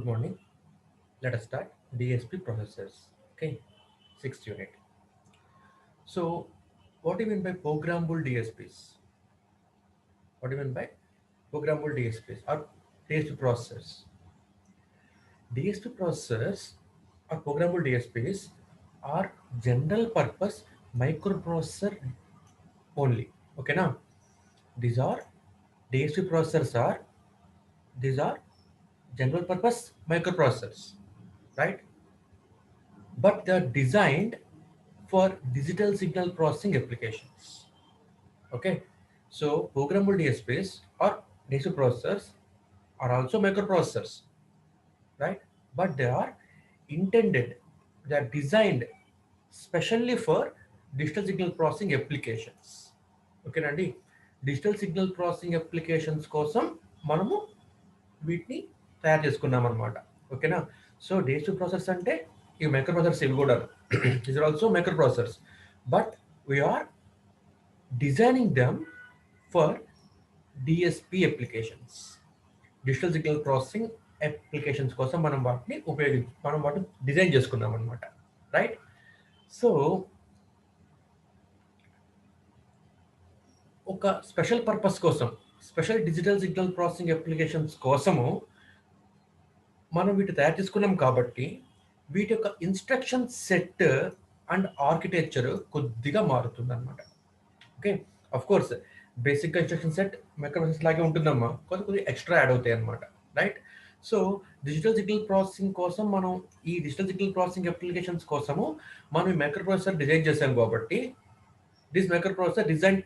Good morning. Let us start DSP processors. Okay, sixth unit. So, what do you mean by programmable DSPs? What do you mean by programmable DSPs or DSP processors? DSP processors or programmable DSPs are general purpose microprocessor only. Okay, now these are DSP processors are these are general purpose microprocessors, right? But they're designed for digital signal processing applications. Okay, so programmable DSPs or DSP processors are also microprocessors, right? But intended, they are designed specially for digital signal processing applications. Okay, Nandi, digital signal processing applications కోసం మనము వీటిని తయారు చేసుకున్నాం అనమాట. ఓకేనా? So DSP processors అంటే ఈ micro processors ఇవి కూడా these are also micro processors, but we are designing them for DSP applications, digital signal processing applications కోసం మనం వాటిని డిజైన్ చేసుకున్నాం అనమాట, రైట్? సో ఒక స్పెషల్ పర్పస్ కోసం, special digital signal processing applications కోసము మనం వీటి తయారు చేసుకున్నాం కాబట్టి వీటి యొక్క ఇన్స్ట్రక్షన్ సెట్ అండ్ ఆర్కిటెక్చర్ కొద్దిగా మారుతుంది అనమాట. ఓకే, అఫ్ కోర్స్ బేసిక్గా ఇన్స్ట్రక్షన్ సెట్ మైక్రోప్రాసెసర్ లాగే ఉంటుందమ్మా, కొద్దిగా ఎక్స్ట్రా యాడ్ అవుతాయి అనమాట, right? So digital signal processing కోసం మనం ఈ డిజిటల్ సిగ్నల్ ప్రాసెసింగ్ అప్లికేషన్స్ కోసము మనం ఈ మైక్రో ప్రాసెసర్ డిజైన్ చేసాం కాబట్టి this micro processor design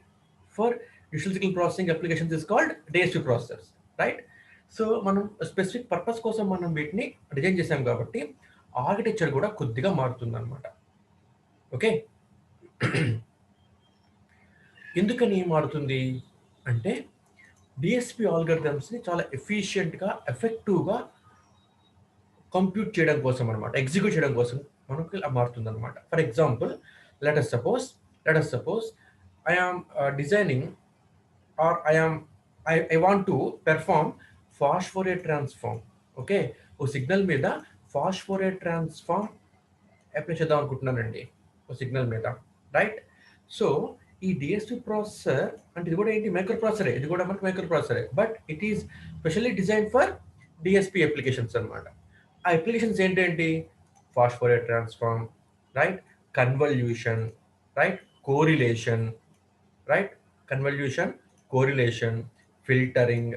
for digital signal processing applications is called DSP processors, right? So మనం స్పెసిఫిక్ పర్పస్ కోసం మనం వీటిని డిజైన్ చేసాం కాబట్టి ఆర్కిటెక్చర్ కూడా కొద్దిగా మారుతుంది అనమాట. ఓకే, ఎందుకని మారుతుంది అంటే డిఎస్పి ఆల్గరిథమ్స్ని చాలా ఎఫిషియెంట్గా ఎఫెక్టివ్గా కంప్యూట్ చేయడం కోసం అనమాట, ఎగ్జిక్యూట్ చేయడం కోసం మనకు ఇలా మారుతుంది అనమాట. For example, let us suppose I am designing or I want to perform fast Fourier transform. Okay, ఓ సిగ్నల్ మీద ఫాస్ట్ ఫోరియర్ ట్రాన్స్ఫార్మ్ అప్లై చేద్దాం అనుకుంటున్నానండి ఓ సిగ్నల్ మీద, రైట్? సో ఈ డిఎస్పి ప్రాసెసర్ అంటే ఇది కూడా ఏంటి, మైక్రో ప్రాసెసరే, ఇది కూడా మనకి మైక్రో ప్రాసెసరే, but it is specially design for DSP applications అనమాట. ఆ అప్లికేషన్స్ ఏంటంటే fast Fourier transform, right? Convolution, right? Correlation, right? Convolution, correlation, filtering,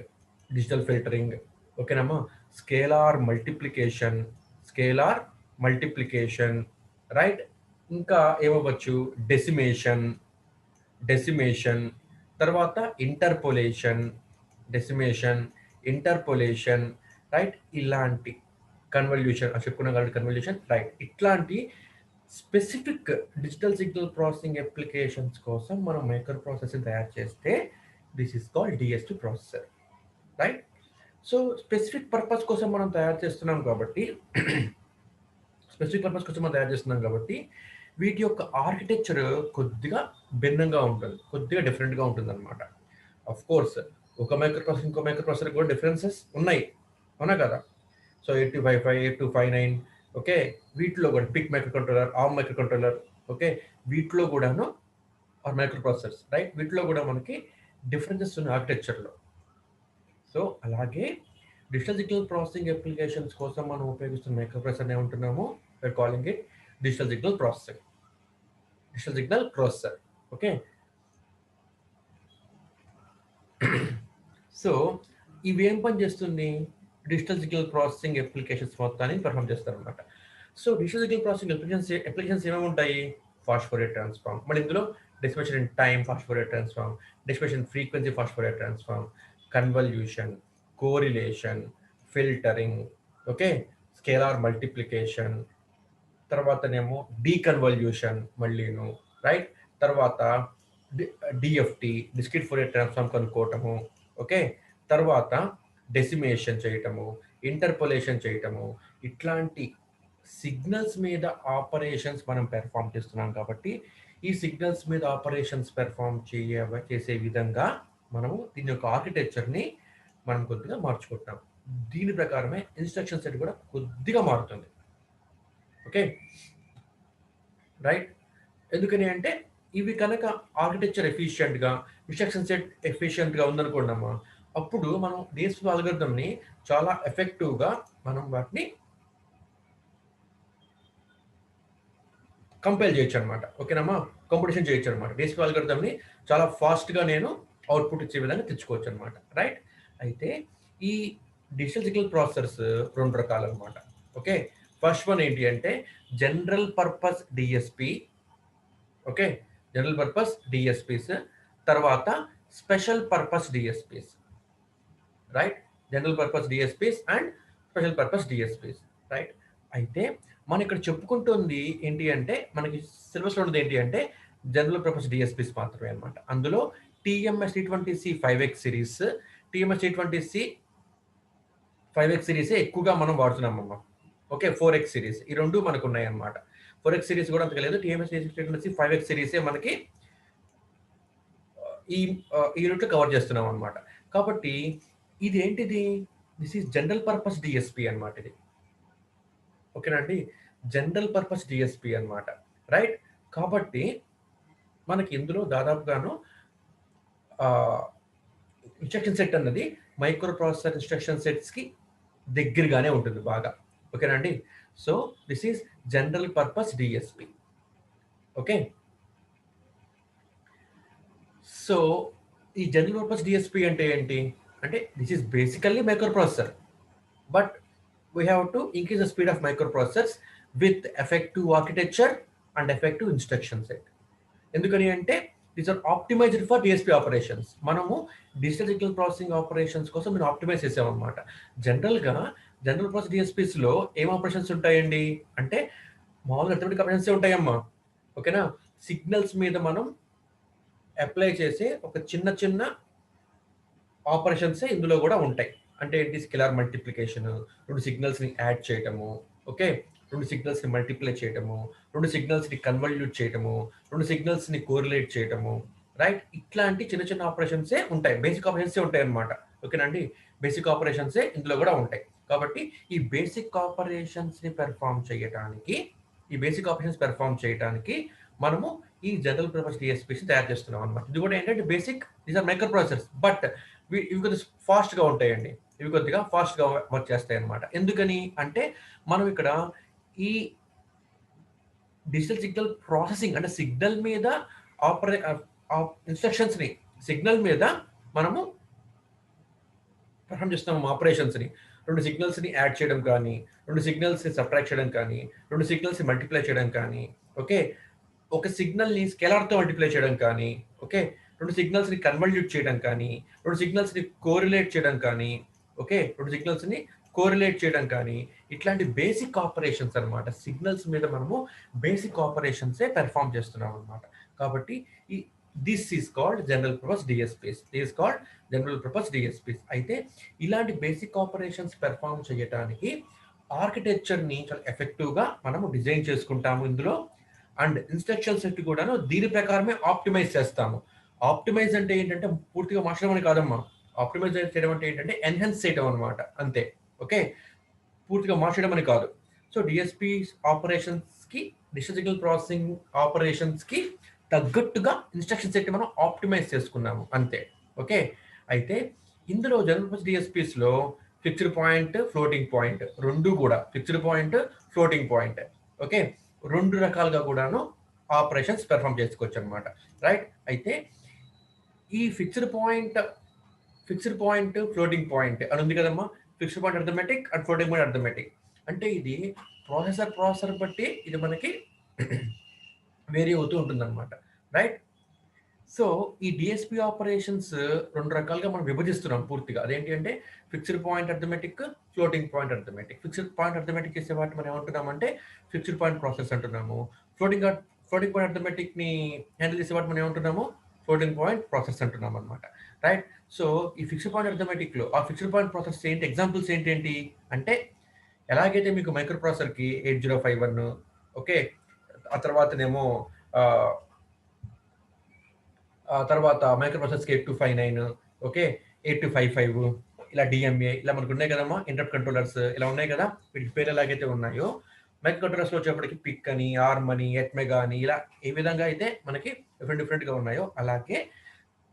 digital filtering, ఓకేనమ్మా? Scalar multiplication, right? ఇంకా ఏమవ్వచ్చు, డెసిమేషన్, తర్వాత ఇంటర్పోలేషన్, రైట్? ఇలాంటి కన్వల్యూషన్ చెప్పుకున్నాం కాబట్టి కన్వల్యూషన్, రైట్? ఇట్లాంటి specific digital signal processing applications కోసం మనం మైక్రో ప్రాసెసర్ తయారు చేస్తే this is called DSP processor, right? So specific purpose కోసం మనం తయారు చేస్తున్నాం కాబట్టి వీటి యొక్క ఆర్కిటెక్చర్ కొద్దిగా భిన్నంగా ఉంటుంది, కొద్దిగా డిఫరెంట్గా ఉంటుంది అనమాట. అఫ్ కోర్స్ ఒక మైక్రో ప్రాసెసర్ ఇంకో మైక్రో ప్రాసెసర్ కూడా డిఫరెన్సెస్ ఉన్నాయి, అవునా కదా? సో 8255, 8259, ఓకే, వీటిలో కూడా PIC micro controller, ARM micro controller, okay, వీటిలో కూడాను ఆర్ మైక్రో ప్రాసెసర్స్, రైట్? వీటిలో కూడా మనకి డిఫరెన్సెస్ ఉన్నాయి ఆర్కిటెక్చర్లో. సో అలాగే డిజిటల్ సిగ్నల్ ప్రాసెసింగ్ అప్లికేషన్స్ కోసం మనం ఉపయోగిస్తున్న మైక్రో ప్రాసెసర్ ఏమంటున్నాము, we are calling it digital signal processor, okay? So ఇవి ఏం పని చేస్తుంది, డిజిటల్ సిగ్నల్ ప్రాసెసింగ్ అప్లికేషన్స్ మొత్తాన్ని పెర్ఫామ్ చేస్తారనమాట. So digital signal processing applications ఏమేమి ఉంటాయి, ఫాస్ట్ ఫోరియర్ ట్రాన్స్ఫార్మ్, మరి ఇందులో decimation in time fast Fourier transform, decimation frequency fast Fourier transform, convolution, correlation, filtering, okay, scalar multiplication, తర్వాతనేమో డీకన్వల్యూషన్ మళ్ళీను, right? తర్వాత DFT, discrete Fourier transform కనుక్కోవటము, okay, తర్వాత decimation చేయటము, ఇంటర్పోలేషన్ చేయటము, ఇట్లాంటి సిగ్నల్స్ మీద ఆపరేషన్స్ మనం పెర్ఫామ్ చేస్తున్నాం కాబట్టి ఈ సిగ్నల్స్ మీద ఆపరేషన్స్ పెర్ఫామ్ చేసే విధంగా మనము దీని యొక్క ఆర్కిటెక్చర్ని మనం కొద్దిగా మార్చుకుంటాం. దీని ప్రకారమే ఇన్స్ట్రక్షన్ సెట్ కూడా కొద్దిగా మారుతుంది. Okay, right. ఎందుకని అంటే ఇవి కనుక ఆర్కిటెక్చర్ ఎఫిషియెంట్గా, ఇన్స్ట్రక్షన్ సెట్ ఎఫిషియెంట్గా ఉందనుకోండమ్మా, అప్పుడు మనం డిఎస్పి అల్గోరిథంని చాలా ఎఫెక్టివ్గా మనం వాటిని కంపైల్ చేయొచ్చు అనమాట. ఓకేనమ్మా, కంపిటీషన్ చేయొచ్చు అనమాట. డిఎస్పి అల్గోరిథంని చాలా ఫాస్ట్గా నేను అవుట్పుట్ ఇచ్చే విధంగా తెచ్చుకోవచ్చు అనమాట. రైట్. అయితే ఈ డిజిటల్ సిగ్నల్ ప్రాసెసర్స్ రెండు రకాలు అనమాట. ఓకే, ఫస్ట్ వన్ ఏంటి అంటే general purpose DSP. Okay, general purpose DSPs, తర్వాత special purpose DSPs. Right, general purpose DSPs and special purpose DSPs. Right. అయితే మనం ఇక్కడ చెప్పుకుంటుంది ఏంటి అంటే మనకి సిలబస్లో ఉన్నది ఏంటి అంటే జనరల్ పర్పస్ డిఎస్పీస్ మాత్రమే అనమాట. అందులో TMS T20C 5X series, TMS T20C 5X సిరీసే ఎక్కువగా మనం వాడుతున్నామమ్మా. ఓకే, 4X సిరీస్ ఈ రెండు మనకు ఉన్నాయి అనమాట. 4X సిరీస్ కూడా అంతగా లేదు. టీఎంఎస్ T20C 5X సిరీసే మనకి ఈ యూనిట్లో కవర్ చేస్తున్నాం అనమాట. కాబట్టి ఇది ఏంటిది, this is general purpose DSP అనమాట ఇది. ఓకేనా అండి, జనరల్ పర్పస్ డిఎస్పి అనమాట. రైట్. కాబట్టి మనకి ఇందులో దాదాపుగాను ఇన్స్ట్రక్షన్ సెట్ అన్నది మైక్రో ప్రాసెసర్ ఇన్స్ట్రక్షన్ సెట్స్కి దగ్గరగానే ఉంటుంది బాగా. ఓకేనా అండి, so this is general purpose DSP. Okay, so ఈ జనరల్ పర్పస్ డిఎస్పి అంటే ఏంటి అంటే this is basically micro processor, but we have to increase the speed of microprocessors with effective architecture and effective instruction set. ఎందుకని అంటే these are optimised for DSP operations. మనము digital signal processing operations కోసం మేము optimise చేసామన్నమాట. జనరల్గా general process డిఎస్పీస్లో ఏం operations ఉంటాయండి అంటే మామూలుగా అర్థమెటిక్ ఆపరేషన్స్ ఉంటాయమ్మా. ఓకేనా, సిగ్నల్స్ మీద మనం అప్లై చేసే ఒక చిన్న చిన్న ఆపరేషన్స్ ఇందులో కూడా ఉంటాయి. అంటే ఏంటి, స్కేలార్ మల్టిప్లికేషన్, రెండు సిగ్నల్స్ని యాడ్ చేయటము. ఓకే, రెండు సిగ్నల్స్ని మల్టిప్లై చేయటము, రెండు సిగ్నల్స్ని కన్వల్యూట్ చేయటము, రెండు సిగ్నల్స్ని కోరిలేట్ చేయటము. రైట్, ఇట్లాంటి చిన్న చిన్న ఆపరేషన్సే ఉంటాయి, బేసిక్ ఆపరేషన్సే ఉంటాయి అన్నమాట. ఓకేనండి, బేసిక్ ఆపరేషన్సే ఇందులో కూడా ఉంటాయి. కాబట్టి ఈ బేసిక్ ఆపరేషన్స్ని పెర్ఫామ్ చేయడానికి మనము ఈ జనరల్ పర్పస్ డిఎస్పీస్ తయారు చేస్తున్నాం అనమాట. ఇది కూడా ఏంటంటే basic, these are micro processors, but ఇవి కొద్దిగా ఫాస్ట్గా ఉంటాయండి. ఇవి కొద్దిగా ఫాస్ట్గా వర్క్ చేస్తాయి అనమాట. ఎందుకని అంటే మనం ఇక్కడ ఈ డిజిటల్ సిగ్నల్ ప్రాసెసింగ్ అంటే సిగ్నల్ మీద ఇన్స్ట్రక్షన్స్ని సిగ్నల్ మీద మనము పర్ఫామ్ చేస్తున్నాము ఆపరేషన్స్ని. రెండు సిగ్నల్స్ని యాడ్ చేయడం కానీ, రెండు సిగ్నల్స్ని సబ్ట్రాక్ట్ చేయడం కానీ, రెండు సిగ్నల్స్ని మల్టిప్లై చేయడం కానీ, ఓకే, ఒక సిగ్నల్ని స్కేలార్తో మల్టిప్లై చేయడం కానీ, ఓకే, రెండు సిగ్నల్స్ని కన్వల్యూట్ చేయడం కానీ, రెండు సిగ్నల్స్ని కోరిలేట్ చేయడం కానీ, ఓకే, రెండు సిగ్నల్స్ని కోరిలేట్ చేయడం కానీ, ఇట్లాంటి బేసిక్ ఆపరేషన్స్ అనమాట. సిగ్నల్స్ మీద మనము బేసిక్ ఆపరేషన్సే పెర్ఫామ్ చేస్తున్నాం అనమాట. కాబట్టి ఈ this is called general purpose DSPs. This called general purpose DSPs. అయితే ఇలాంటి బేసిక్ ఆపరేషన్స్ పెర్ఫామ్ చేయడానికి ఆర్కిటెక్చర్ని చాలా ఎఫెక్టివ్గా మనము డిజైన్ చేసుకుంటాము ఇందులో. అండ్ ఇన్స్ట్రక్షన్ సెట్ కూడాను దీని ప్రకారమే ఆప్టిమైజ్ చేస్తాము. ఆప్టిమైజ్ అంటే ఏంటంటే పూర్తిగా మార్చడం అని కాదమ్మా. ఆప్టిమైజ్ చేయడం అంటే ఏంటంటే ఎన్హాన్స్ చేయడం అనమాట, అంతే. ఓకే, పూర్తిగా మార్చడం అని కాదు. సో డిఎస్పీ ఆపరేషన్స్కి, డిజిటల్ సిగ్నల్ ప్రాసెసింగ్ ఆపరేషన్స్కి తగ్గట్టుగా ఇన్స్ట్రక్షన్ సెట్ మనం ఆప్టిమైజ్ చేసుకున్నాము, అంతే. ఓకే, అయితే ఇందులో జనరల్ పర్పస్ డిఎస్పీస్లో ఫిక్స్డ్ పాయింట్, ఫ్లోటింగ్ పాయింట్ రెండు కూడా, fixed point, floating point, okay, రెండు రకాలుగా కూడాను ఆపరేషన్స్ పెర్ఫామ్ చేసుకోవచ్చు అనమాట. రైట్. అయితే ఈ ఫిక్స్డ్ పాయింట్, ఫ్లోటింగ్ పాయింట్ అని ఉంది కదమ్మా. Fixed point arithmetic and floating point arithmetic. అంటే ఇది ప్రాసెసర్ బట్టి ఇది మనకి వేరీ అవుతూ ఉంటుంది అనమాట. రైట్. సో ఈ డిఎస్పి ఆపరేషన్స్ రెండు రకాలుగా మనం విభజిస్తున్నాం పూర్తిగా. అదేంటి అంటే fixed point arithmetic, floating point arithmetic. Fixed point arithmetic చేసే వాటి మనం ఏమంటున్నామంటే ఫిక్స్డ్ పాయింట్ ప్రాసెస్ అంటున్నాము. ఫ్లోటింగ్ పాయింట్ అర్థమెటిక్ని హ్యాండిల్ చేసే వాటి మనం ఏమంటున్నాము, ఫ్లోటింగ్ పాయింట్ ప్రాసెస్ అంటున్నాం అనమాట. రైట్. సో ఈ ఫిక్స్డ్ పాయింట్ అర్థమెటిక్లో ఆ ఫిక్స్డ్ పాయింట్ ప్రాసెస్ ఏంటి, ఎగ్జాంపుల్స్ ఏంటి అంటే ఎలాగైతే మీకు మైక్రో ప్రాసెసర్కి 8051, ఓకే, ఆ తర్వాతనేమో తర్వాత మైక్రో ప్రాసెసర్స్కి 8259, ఓకే, 8255, ఇలా డిఎంఏ ఇలా మనకు ఉన్నాయి కదమ్మా, ఇంటరప్ట్ కంట్రోలర్స్ ఇలా ఉన్నాయి కదా, వీటి పేరు ఎలాగైతే ఉన్నాయో మైక్రో కంట్రోలర్స్ వచ్చేప్పటికి పిక్ అని, ఆర్మ్ అని, ఎట్మెగా అని ఇలా ఏ విధంగా అయితే మనకి డిఫరెంట్గా ఉన్నాయో అలాగే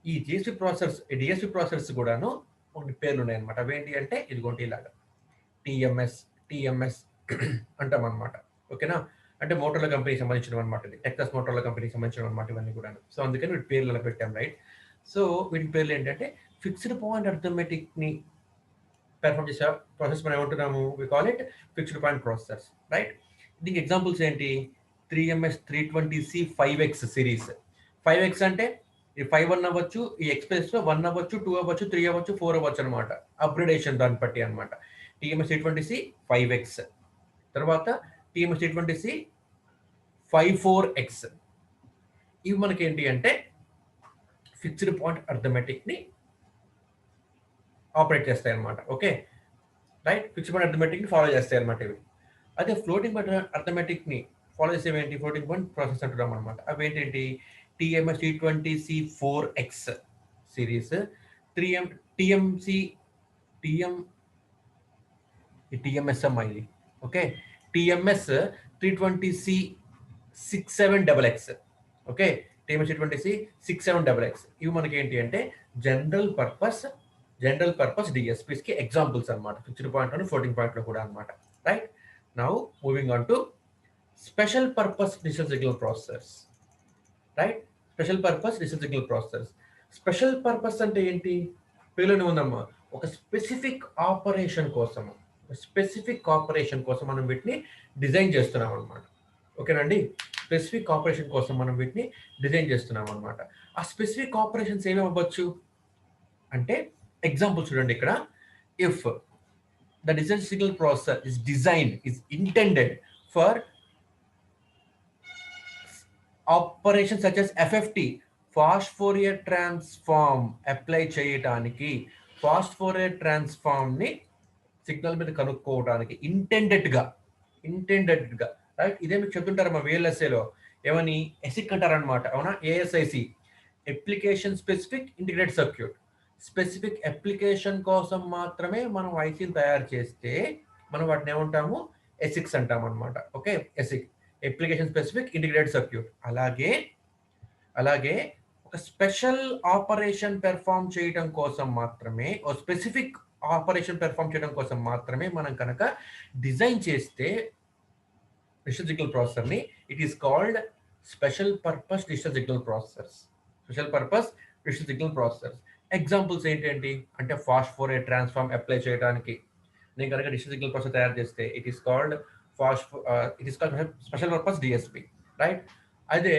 ఈ డిఎస్పి ప్రాసెసర్స్, డిఎస్పి ప్రాసెసర్స్ కూడాను కొన్ని పేర్లు ఉన్నాయి అనమాట. అవేంటి అంటే ఇదిగోండి ఇలాగా టిఎంఎస్ అంటాం అనమాట. ఓకేనా, అంటే మోటార్ల కంపెనీకి సంబంధించిన అనమాట, ఇది టెక్సాస్ మోటార్ల కంపెనీకి సంబంధించిన అనమాట ఇవన్నీ కూడా. సో అందుకని వీటి పేర్లు అలా పెట్టాం, రైట్. సో వీటి పేర్లు ఏంటంటే ఫిక్స్డ్ పాయింట్ అర్థమెటిక్ని పెర్ఫామ్ చేసే ప్రాసెస్ మనం ఏమంటున్నాము, we call it fixed point processors, right. దీనికి ఎగ్జాంపుల్స్ ఏంటి, 3MS 320C 5X series. 5X అంటే ఈ 5 అవ్వచ్చు, ఈ ఎక్స్ప్రెస్ 1 అవ్వచ్చు, 2 అవ్వచ్చు, 3 అవ్వచ్చు, 4 అవ్వచ్చు అనమాట, అప్గ్రేడేషన్ దాన్ని బట్టి అనమాట. TMS 320C 5X, తర్వాత TMS 320C 54X. ఇవి మనకి ఏంటి అంటే ఫిక్స్డ్ పాయింట్ అర్థమెటిక్ని ఆపరేట్ చేస్తాయి అనమాట. Okay, right. ఫిక్స్డ్ పాయింట్ అర్థమెటిక్ని ఫాలో చేస్తాయి అనమాట ఇవి. అదే ఫ్లోటింగ్ పాయింట్ అర్థమెటిక్ని ఫాలో చేసేవి ఏంటి, ఫ్లోటింగ్ పాయింట్ ప్రాసెస్ అంటున్నాం అనమాట. అవి ఏంటంటి, TMS 320C 4X series, TMS అమ్మా ఇది. Okay, TMS 320C 67XX. Okay, TMS 320C 67XX. ఇవి మనకి ఏంటి అంటే జనరల్ పర్పస్ డిఎస్పీస్కి ఎగ్జాంపుల్స్ అనమాట, ఫిక్స్డ్ పాయింట్ అని ఫ్లోటింగ్ పాయింట్లో కూడా అనమాట, right. Now moving on to special purpose digital signal processors, right. Special purpose digital signal processors. Special purpose అంటే ఏంటి, పేరులోనే ఉందమ్మా, ఒక స్పెసిఫిక్ ఆపరేషన్ కోసం మనం వీటిని డిజైన్ చేస్తున్నాం అనమాట. ఓకేనండి, స్పెసిఫిక్ ఆపరేషన్ కోసం మనం వీటిని డిజైన్ చేస్తున్నాం అనమాట. ఆ స్పెసిఫిక్ ఆపరేషన్స్ ఏమి అవ్వచ్చు అంటే ఎగ్జాంపుల్ చూడండి ఇక్కడ, if the digital signal processor is intended for operations such as FFT, fast Fourier transform apply చేయడానికి, ఫాస్ట్ ఫోరియర్ ట్రాన్స్ఫార్మ్ని సిగ్నల్ మీద కనుక్కోవడానికి ఇంటెండెడ్గా, రైట్. ఇదే మీకు చెప్తుంటారు మా VLSAలో ఏమని, ఎసిక్ అంటారనమాట, అవునా. ASIC, application specific integrated circuit. Specific application కోసం మాత్రమే మనం ఐసీని తయారు చేస్తే మనం వాటిని ఏమంటాము, ఎసిక్స్ అంటాం అనమాట. Okay, ASIC, application specific integrated circuit. అలాగే ఒక స్పెషల్ ఆపరేషన్ పెర్ఫామ్ చేయడం కోసం మాత్రమే, ఒక స్పెసిఫిక్ ఆపరేషన్ పెర్ఫామ్ చేయడం కోసం మాత్రమే మనం కనుక డిజైన్ చేస్తే డిజిటల్ సిగ్నల్ ప్రాసెసర్ని, it is called special purpose digital signal processors. Examples ఏంటంటి అంటే ఫాస్ట్ ఫోరియర్ ట్రాన్స్ఫార్మ్ అప్లై చేయడానికి నేను కనుక డిజిటల్ సిగ్నల్ ప్రాసెసర్ తయారు చేస్తే it is called special purpose DSP, right. అదే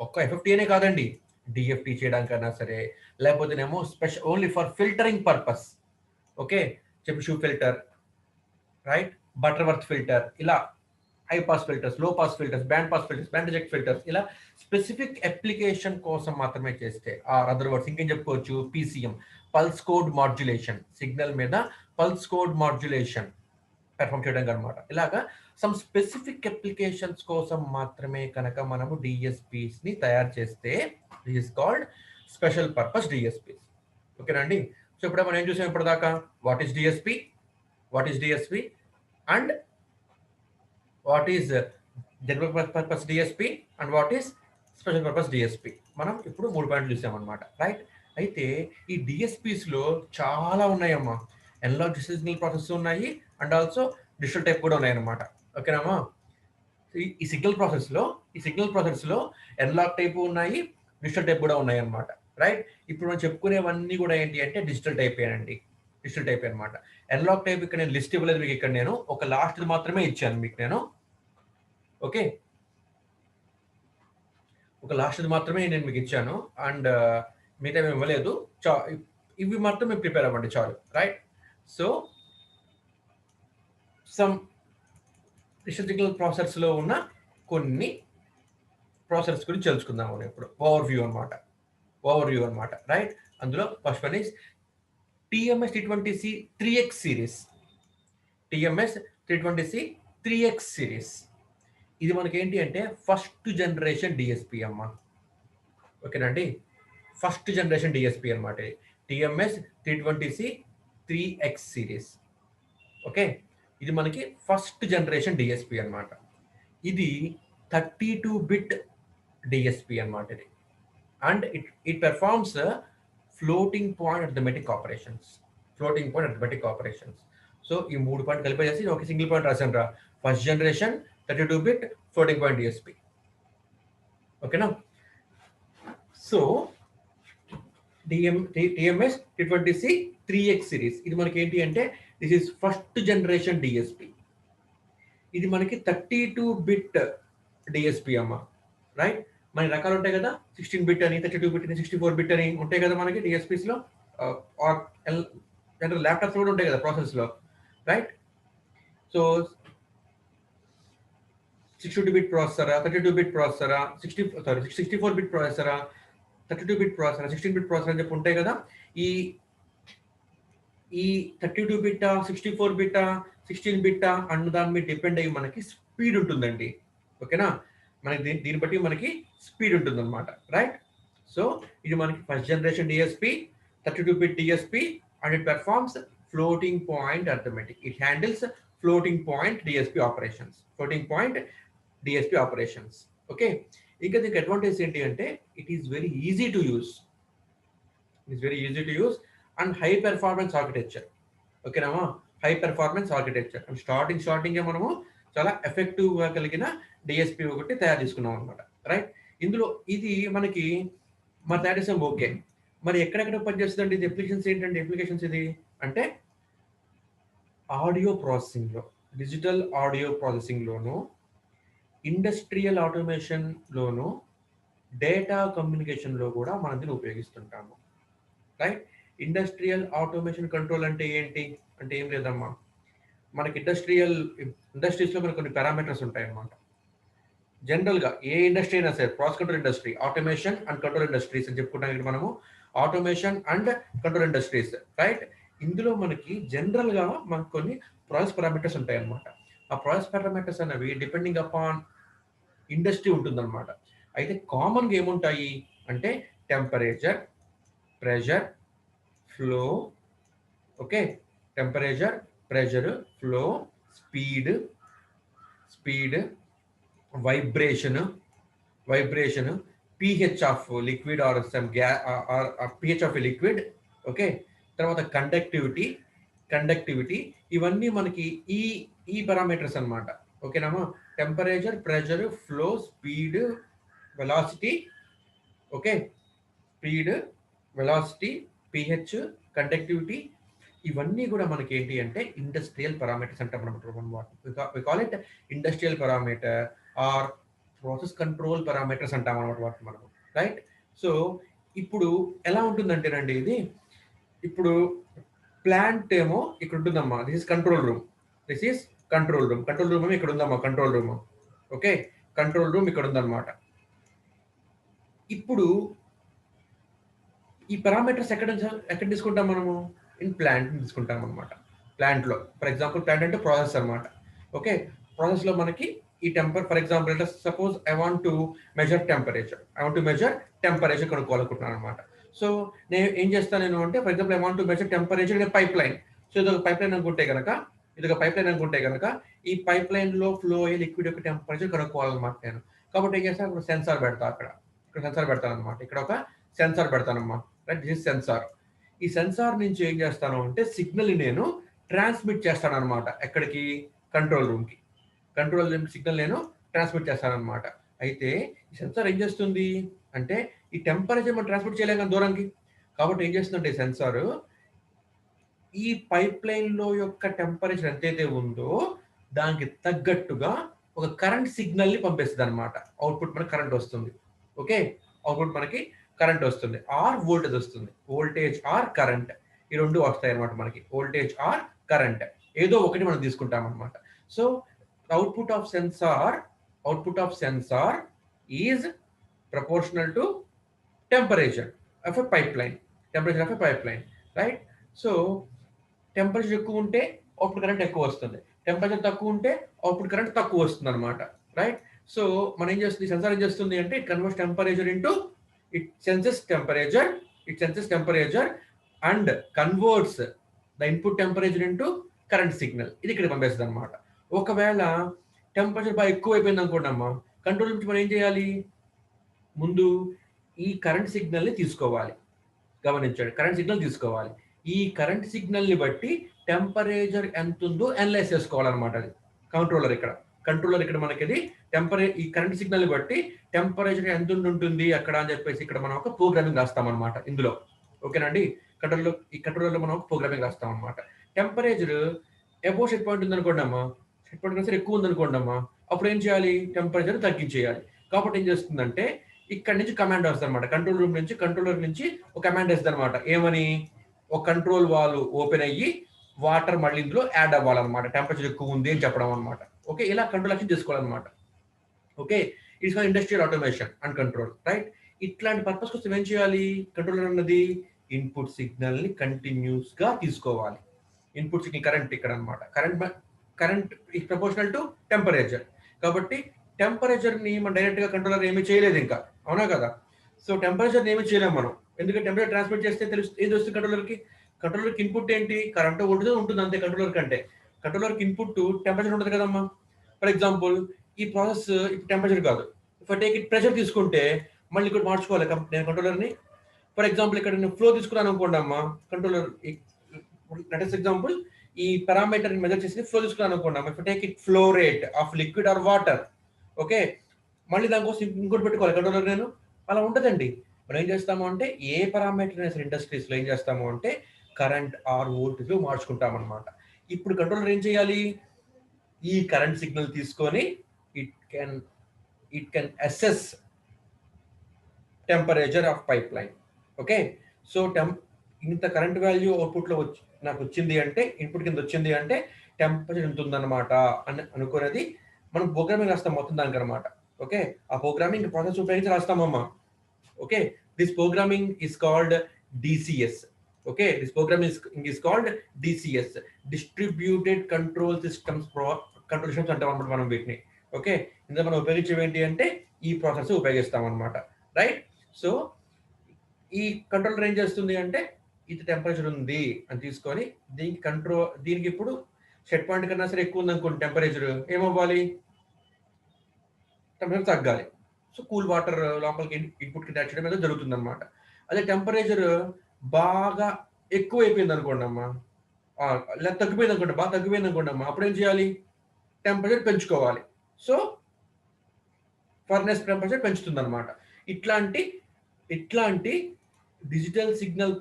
ఒక్క FFT అనే కాదండి, డిఎఫ్టీ చేయడానికైనా సరే, లేకపోతేనేమో special only for filtering purpose. Okay, Chebyshev filter, right, Butterworth filter, ఇలా high pass filters, low pass filters, band pass filters, band reject filters, ఇలా specific application కోసం మాత్రమే చేస్తే, ఆర్ అదర్ వర్డ్స్ ఇంకేం చెప్పుకోవచ్చు, PCM, pulse code modulation, signal మీద pulse code modulation perform చేయడానికి అనమాట. ఇలాగా సమ్ స్పెసిఫిక్ అప్లికేషన్స్ కోసం మాత్రమే కనుక మనము డిఎస్పీస్ని తయారు చేస్తే this is called special purpose DSPs. ఓకేనండి. సో ఇప్పుడు మనం ఏం చూసాం ఇప్పటిదాకా, what is DSP and what is general purpose DSP and what is special purpose DSP. మనం ఇప్పుడు 3 పాయింట్లు చూసామన్నమాట, రైట్. అయితే ఈ డిఎస్పీస్లో చాలా ఉన్నాయమ్మా, అనలాగ్ డిజిటల్ సిగ్నల్ ప్రాసెస్ ఉన్నాయి అండ్ ఆల్సో డిజిటల్ టైప్ కూడా ఉన్నాయన్నమాట. ఓకేనామా. ఈ సిగ్నల్ ప్రాసెస్లో అనలాగ్ టైప్ ఉన్నాయి, డిజిటల్ టైప్ కూడా ఉన్నాయి అన్నమాట, రైట్. ఇప్పుడు మనం చెప్పుకునేవన్నీ కూడా ఏంటి అంటే డిజిటల్ టైప్ అనమాట. అనలాగ్ టైప్ ఇక్కడ నేను లిస్ట్ ఇవ్వలేదు మీకు, ఇక్కడ నేను ఒక లాస్ట్ మాత్రమే ఇచ్చాను మీకు నేను. ఓకే, ఒక లాస్ట్ మాత్రమే నేను మీకు ఇచ్చాను అండ్ మిగతా ఏమి ఇవ్వలేదు. ఇవి మాత్రం మేము ప్రిపేర్ అవ్వండి చాలు, right. So some digital signal ప్రాసెసర్స్లో ఉన్న కొన్ని ప్రాసెసర్స్ గురించి తెలుసుకుందాం మనం ఇప్పుడు. ఓవర్వ్యూ అనమాట, రైట్. అందులో first one is TMS 320C 3X series. ఇది మనకి ఏంటి అంటే ఫస్ట్ జనరేషన్ డిఎస్పీ అమ్మ. ఓకేనండి, ఫస్ట్ జనరేషన్ డిఎస్పీ అనమాట. TMS T20C 3X series. Okay, ఇది మనకి ఫస్ట్ జనరేషన్ డిఎస్పి అన్నమాట. ఇది 32-bit డిఎస్పి అన్నమాట ఇది. And it performs floating point arithmetic operations. So ఈ 3 పాయింట్ కలిపేసి ఒక సింగిల్ పాయింట్ రాశాను రా. First generation 32-bit floating point DSP. ఓకేనా? So TMS T20C 3X series ఇది మనకి ఏంటి అంటే this is first generation DSP. ఇది మనకి 32-bit డిఎస్పి అమ్మ, రైట్? మన రకాలు ఉంటాయి కదా, 16-bit అని, 32-bit అని, 64-bit అని ఉంటాయి కదా మనకి డిఎస్పీస్లో. ల్యాప్టాప్స్ కూడా ఉంటాయి కదా ప్రాసెస్లో, right? So 62-bit ప్రాసెసరా, 32-bit ప్రాసెసరా, 64-bit ప్రాసెసరా, 32-bit processor, 16-bit processor అని చెప్పి ఉంటాయి కదా. ఈ 32-bit 64-bit 16-bit అన్న దాని మీద డిపెండ్ అయ్యి మనకి స్పీడ్ ఉంటుందండి. ఓకేనా? మనకి దీన్ని బట్టి మనకి స్పీడ్ ఉంటుంది అనమాట, రైట్? సో ఇది మనకి first generation DSP, 32-bit DSP, and it performs floating point arithmetic. It handles floating point DSP operations. Okay, ఇంకా దీనికి అడ్వాంటేజ్ ఏంటి అంటే it is very easy to use and high performance architecture. ఓకేనామా? High performance architecture and starting మనము చాలా ఎఫెక్టివ్గా కలిగిన DSP ఒకటి తయారు చేసుకున్నాం అనమాట, రైట్? ఇందులో ఇది మనకి మరి తయారు చేసాం. ఓకే, మరి ఎక్కడెక్కడ పనిచేస్తుందండి ఇది? అప్లికేషన్స్ ఇది అంటే ఆడియో ప్రాసెసింగ్లో, డిజిటల్ ఆడియో ప్రాసెసింగ్లోను, ఇండస్ట్రియల్ ఆటోమేషన్లోను, డేటా కమ్యూనికేషన్లో కూడా మనం దీన్ని ఉపయోగిస్తుంటాము, రైట్? ఇండస్ట్రియల్ ఆటోమేషన్ కంట్రోల్ అంటే ఏంటి అంటే ఏం లేదమ్మా, మనకి ఇండస్ట్రీస్లో మనకు కొన్ని పారామీటర్స్ ఉంటాయి అన్నమాట. జనరల్గా ఏ ఇండస్ట్రీ అయినా సరే, process control industry, automation and control industries అని చెప్పుకుంటాం ఇక్కడ మనము. Automation and control industries, right? ఇందులో మనకి జనరల్గా మనకు కొన్ని ప్రాసెస్ పారామీటర్స్ ఉంటాయి అన్నమాట. ఆ ప్రాసెస్ పారామీటర్స్ అనేవి డిపెండింగ్ అపాన్ ఇండస్ట్రీ ఉంటుందన్నమాట. అయితే కామన్గా ఏముంటాయి అంటే temperature, pressure, flow, okay, temperature, pressure, flow, speed, vibration, pH of liquid or some gas or pH of liquid, okay, తర్వాత కండక్టివిటీ, ఇవన్నీ మనకి ఈ పారామీటర్స్ అన్నమాట. ఓకేనామా? Temperature, pressure, flow, speed, velocity, okay, pH, conductivity, ఇవన్నీ కూడా మనకి ఏంటి అంటే ఇండస్ట్రియల్ పారామీటర్స్ అంటాం అనమాట. We call it industrial parameter or process control parameters అంటాం అనమాట వాటిని మనం, రైట్? సో ఇప్పుడు ఎలా ఉంటుందంటేనండి ఇది, ఇప్పుడు ప్లాంట్ ఏమో ఇక్కడ ఉంటుందమ్మా, దిస్ ఇస్ కంట్రోల్ రూమ్ ఏమో ఇక్కడ ఉందమ్మా, control room, okay, control room ఇక్కడ ఉందన్నమాట. ఇప్పుడు ఈ పారామీటర్స్ ఎక్కడ తీసుకుంటాం మనము? ఇన్ ప్లాంట్ తీసుకుంటాం అనమాట. ప్లాంట్లో ఫర్ ఎగ్జాంపుల్, ప్లాంట్ అంటే ప్రాసెస్ అనమాట. ఓకే, ప్రాసెస్లో మనకి ఈ ఫర్ ఎగ్జాంపుల్ అంటే suppose I want to measure temperature కనుక్కోవాలనుకుంటున్నాను అనమాట. సో నేను ఏం చేస్తాను అంటే for example I want to measure temperature in pipeline. So ఇది ఒక పైప్ లైన్ అనుకుంటే కనుక ఈ పైప్ లైన్లో ఫ్లో అయ్యే లిక్విడ్ యొక్క టెంపరేచర్ కనుక్కోవాలన్నమాట నేను. కాబట్టి ఏం చేస్తాను, ఇక్కడ సెన్సార్ పెడతాను, ఇక్కడ సెన్సార్ పెడతాను అనమాట. ఇక్కడ ఒక సెన్సార్ పెడతానమ్మా, రైట్? This sensor. ఈ సెన్సార్ నుంచి ఏం చేస్తాను అంటే సిగ్నల్ నేను ట్రాన్స్మిట్ చేస్తాను అనమాట. ఎక్కడికి? కంట్రోల్ రూమ్కి. కంట్రోల్ రూమ్ సిగ్నల్ నేను ట్రాన్స్మిట్ చేస్తాను అనమాట. అయితే ఈ సెన్సార్ ఏం చేస్తుంది అంటే ఈ టెంపరేచర్ మనం ట్రాన్స్మిట్ చేయలేం కదా దూరంకి. కాబట్టి ఏం చేస్తుందంటే సెన్సార్ ఈ పైప్ లైన్లో యొక్క టెంపరేచర్ ఎంతైతే ఉందో దానికి తగ్గట్టుగా ఒక కరెంట్ సిగ్నల్ని పంపిస్తుంది అనమాట. అవుట్పుట్ మనకి కరెంట్ వస్తుంది. ఓకే, అవుట్పుట్ మనకి కరెంట్ వస్తుంది ఆర్ వోల్టేజ్ వస్తుంది. వోల్టేజ్ ఆర్ కరెంట్, ఈ రెండు వస్తాయి అనమాట మనకి. వోల్టేజ్ ఆర్ కరెంట్ ఏదో ఒకటి మనం తీసుకుంటాం అనమాట. So output of sensor is proportional to temperature of a pipe line, right? So temperature ఎక్కువ ఉంటే అవుట్పుట్ కరెంట్ ఎక్కువ వస్తుంది, టెంపరేచర్ తక్కువ ఉంటే అవుట్పుట్ కరెంట్ తక్కువ వస్తుంది అనమాట, రైట్? సో మనం ఏం చేస్తుంది, సెన్సార్ ఏం చేస్తుంది అంటే it converts temperature into, it senses temperature and converts the input temperature into current signal. ఇది ఇక్కడ పంపిస్తుంది అనమాట. ఒకవేళ టెంపరేచర్ బాగా ఎక్కువ అయిపోయింది అనుకోండి అమ్మా, కంట్రోల్ నుంచి మనం ఏం చేయాలి, ముందు ఈ కరెంట్ సిగ్నల్ని తీసుకోవాలి. గమనించండి, కరెంట్ సిగ్నల్ తీసుకోవాలి. ఈ కరెంట్ సిగ్నల్ని బట్టి టెంపరేచర్ ఎంత ఉందో అనలైజ్ చేసుకోవాలన్నమాట. అది కంట్రోలర్ ఇక్కడ మనకి ఈ కరెంట్ సిగ్నల్ని బట్టి టెంపరేచర్ ఎంత ఉంటుంది అక్కడ అని చెప్పేసి ఇక్కడ మనం ఒక ప్రోగ్రామింగ్ రాస్తామన్నమాట ఇందులో. ఓకేనండి, కంట్రోలర్లో మనం ఒక ప్రోగ్రామింగ్ రాస్తాం అనమాట. టెంపరేచర్ అబోవ్ సెట్ పాయింట్ ఉందనుకోండి అమ్మా, సెట్ పాయింట్ కన్నా ఎక్కువ ఉందనుకోండి అమ్మా, అప్పుడు ఏం చేయాలి, టెంపరేచర్ తగ్గించేయాలి. కాబట్టి ఏం చేస్తుందంటే ఇక్కడ నుంచి కమాండ్ వస్తుంది అనమాట. కంట్రోలర్ నుంచి ఒక కమాండ్ వేస్తుంది అనమాట. ఏమని, ఒక కంట్రోల్ వాల్వ్ ఓపెన్ అయ్యి వాటర్ మళ్ళీ ఇందులో యాడ్ అవ్వాలన్నమాట, టెంపరేచర్ ఎక్కువ ఉంది అని చెప్పడం అనమాట. ఓకే, ఇలా కంట్రోల్ యాక్షన్ చేసుకోవాలన్నమాట. Okay, it's called industrial automation and control, right. ఇట్లాంటి పర్పస్ కోసం ఏం చేయాలి, కంట్రోలర్ అన్నది ఇన్పుట్ సిగ్నల్ ని కంటిన్యూస్ గా తీసుకోవాలి. ఇన్పుట్ సిగ్నల్ కరెంట్ ఇక్కడ అనమాట. Current is proportional to temperature. కాబట్టి టెంపరేచర్ ని మనం డైరెక్ట్ గా కంట్రోలర్ ఏమీ చేయలేదు ఇంకా, అవునా కదా. సో టెంపరేచర్ ఏమీ చేయలేము మనం, ఎందుకంటే టెంపరేచర్ ట్రాన్స్మిట్ చేస్తే ఏం తెలుస్తుంది కంట్రోలర్కి ఇన్పుట్ ఏంటి, కరెంట్ ఉంటుంది అంతే. కంట్రోలర్కి ఇన్పుట్ టెంపరేచర్ ఉంటుంది కదమ్మా. ఫర్ ఎగ్జాంపుల్ ఈ ప్రాసెస్ ఇప్పుడు టెంపరేచర్ కాదు, if I take it pressure తీసుకుంటే మళ్ళీ ఇక్కడ మార్చుకోవాలి నేను కంట్రోలర్ని. ఫర్ ఎగ్జాంపుల్ ఇక్కడ నేను ఫ్లో తీసుకున్నాను అనుకోండి అమ్మా, కంట్రోలర్ లెట్ ఎగ్జాంపుల్ ఈ పారామీటర్ మెజర్ చేసి ఫ్లో తీసుకున్నాను అనుకోండి అమ్మా, if take it flow rate of liquid or water. Okay, మళ్ళీ దానికోసం ఇంకోటి పెట్టుకోవాలి కంట్రోలర్ నేను, అలా ఉంటుందండి. మనం ఏం చేస్తాము అంటే ఏ పారామీటర్ అయినా ఇండస్ట్రీస్లో ఏం చేస్తాము అంటే కరెంట్ ఆర్ వోల్టేజ్ మార్చుకుంటాం అనమాట. ఇప్పుడు కంట్రోలర్ ఏం చేయాలి, ఈ కరెంట్ సిగ్నల్ తీసుకొని it can assess temperature of pipe line. Okay, so ఇంత కరెంట్ వాల్యూ అవుట్పుట్లో నాకు వచ్చింది అంటే, ఇన్పుట్ కింద వచ్చింది అంటే టెంపరేచర్ ఎంత ఉందన్నమాట అని అనుకునేది మనం ప్రోగ్రామింగ్ రాస్తాం మొత్తం దానికి అనమాట. ఓకే, ఆ ప్రోగ్రామింగ్ ప్రాసెస్ ఉపయోగించి రాస్తామమ్మా. Okay, this programming is called DCS. Okay, this programming is called DCS, distributed control systems అంటాం అనమాట మనం వీటిని. ఓకే, ఇందులో మనం ఉపయోగించేవి ఏంటి అంటే ఈ ప్రాసెస్ ఉపయోగిస్తాం అనమాట, రైట్. సో ఈ కంట్రోలర్ ఏం చేస్తుంది అంటే ఇది టెంపరేచర్ ఉంది అని తీసుకొని దీనికి ఇప్పుడు సెట్ పాయింట్ కన్నా సరే ఎక్కువ ఉంది అనుకోండి టెంపరేచర్, ఏమవ్వాలి, టెంపరేచర్ తగ్గాలి. సో కూల్ వాటర్ లోపలికి ఇన్పుట్కి అటాచ్ చేయడం అనేది జరుగుతుంది అనమాట. అదే టెంపరేచర్ బాగా ఎక్కువ అయిపోయింది అనుకోండి అమ్మా, లేదా తగ్గిపోయింది అనుకోండి, బాగా తగ్గిపోయింది అనుకోండి అమ్మా, అప్పుడు ఏం చేయాలి, టెంపరేచర్ పెంచుకోవాలి. సో ఫర్నెస్ టెంపరేచర్ పెంచుతుంది అనమాట. ఇట్లాంటి డిజిటల్ సిగ్నల్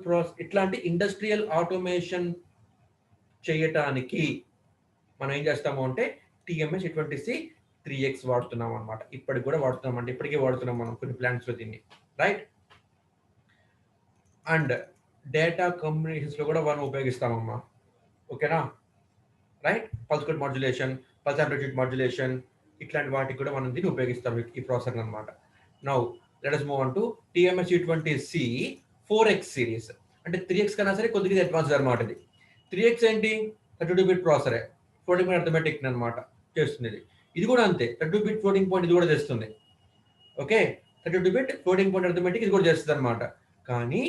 ఇట్లాంటి ఇండస్ట్రియల్ ఆటోమేషన్ చేయటానికి మనం ఏం చేస్తాము అంటే TMS 820C 3X వాడుతున్నాం అనమాట. ఇప్పటికి కూడా వాడుతున్నాం అంటే ఇప్పటికే వాడుతున్నాం మనం కొన్ని ప్లాంట్స్లో దీన్ని, రైట్. అండ్ డేటా కమ్యూనికేషన్స్లో కూడా మనం ఉపయోగిస్తామమ్మా. ఓకేనా, right. Pulse code modulation, pulse amplitude modulation, ఇట్లాంటి వాటికి కూడా మనం దీన్ని ఉపయోగిస్తాం ఈ ప్రాసెసర్ అనమాట. Now let us move on to TMS 820C 4X series. అంటే 3X కన్నా సరే కొద్దిగా అడ్వాన్స్ అనమాట. ఇది 3X ఏంటి, 32-bit ప్రాసెసరే, ఫ్లోటింగ్ పాయింట్ అర్థమెటిక్ అనమాట చేస్తుంది. ఇది కూడా అంతే, 32-bit ఫ్లోటింగ్ పాయింట్ ఇది కూడా చేస్తుంది. Okay, 32-bit floating point arithmetic ఇది కూడా చేస్తుంది అనమాట. కానీ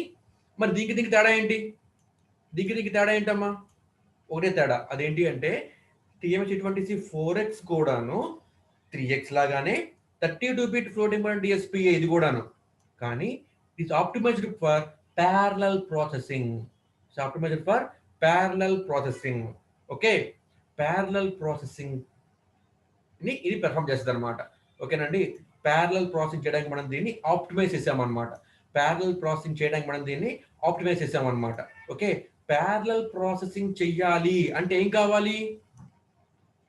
మరి దీనికి తేడా ఏంటి, దీనికి తేడా ఏంటమ్మా, ఒకటే తేడా. అదేంటి అంటే TMS 820C 4X కూడాను 3X లాగానే 32-bit ఫ్లోటింగ్ పాయింట్ DSPA ఇది కూడాను, కానీ it's optimised for parallel processing. Okay, parallel processing ని ఇది పెర్ఫామ్ చేస్తుంది అనమాట. ఓకేనండి, ప్యారలల్ ప్రాసెసింగ్ చేయడానికి మనం దీన్ని ఆప్టిమైజ్ చేసామన్నమాట. ఓకే, ప్యారలల్ ప్రాసెసింగ్ చెయ్యాలి అంటే ఏం కావాలి,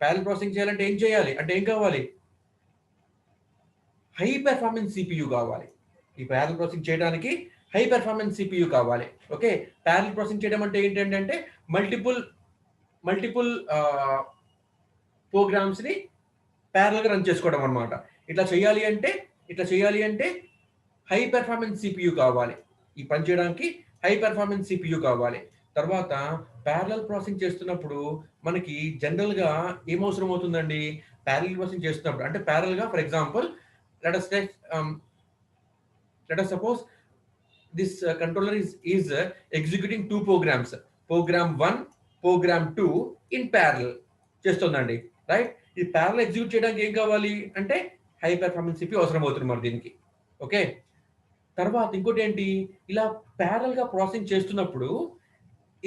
ప్యారలల్ ప్రాసెసింగ్ చేయాలంటే ఏం కావాలి, హై పెర్ఫార్మెన్స్ CPU కావాలి. ఈ ప్యారలల్ ప్రాసెసింగ్ చేయడానికి హై పెర్ఫార్మెన్స్ CPU కావాలి. ఓకే, ప్యారలల్ ప్రాసెసింగ్ చేయడం అంటే ఏంటంటే మల్టిపుల్ ప్రోగ్రామ్స్ ని ప్యారలల్ గా రన్ చేసుకోవడం అనమాట. ఇట్లా చేయాలి అంటే హై పెర్ఫార్మెన్స్ CPU కావాలి. ఈ పని చేయడానికి హై పెర్ఫార్మెన్స్ CPU కావాలి. తర్వాత ప్యారలల్ ప్రాసెసింగ్ చేస్తున్నప్పుడు మనకి జనరల్ గా ఏమవసరం అవుతుందండి, ప్యారలల్ ప్రాసెసింగ్ చేస్తున్నప్పుడు అంటే ప్యారలల్ గా for example let us suppose this controller is executing two programs, program 1, program 2 in parallel చేస్తుందండి. రైట్, ఈ ప్యారల్ ఎగ్జిక్యూట్ చేయడానికి ఏం కావాలి అంటే హై పెర్ఫార్మెన్స్ సిపి అవసరం అవుతుంది మరి దీనికి. ఓకే, తర్వాత ఇంకోటి ఏంటి, ఇలా ప్యారల్ గా ప్రాసెసింగ్ చేస్తున్నప్పుడు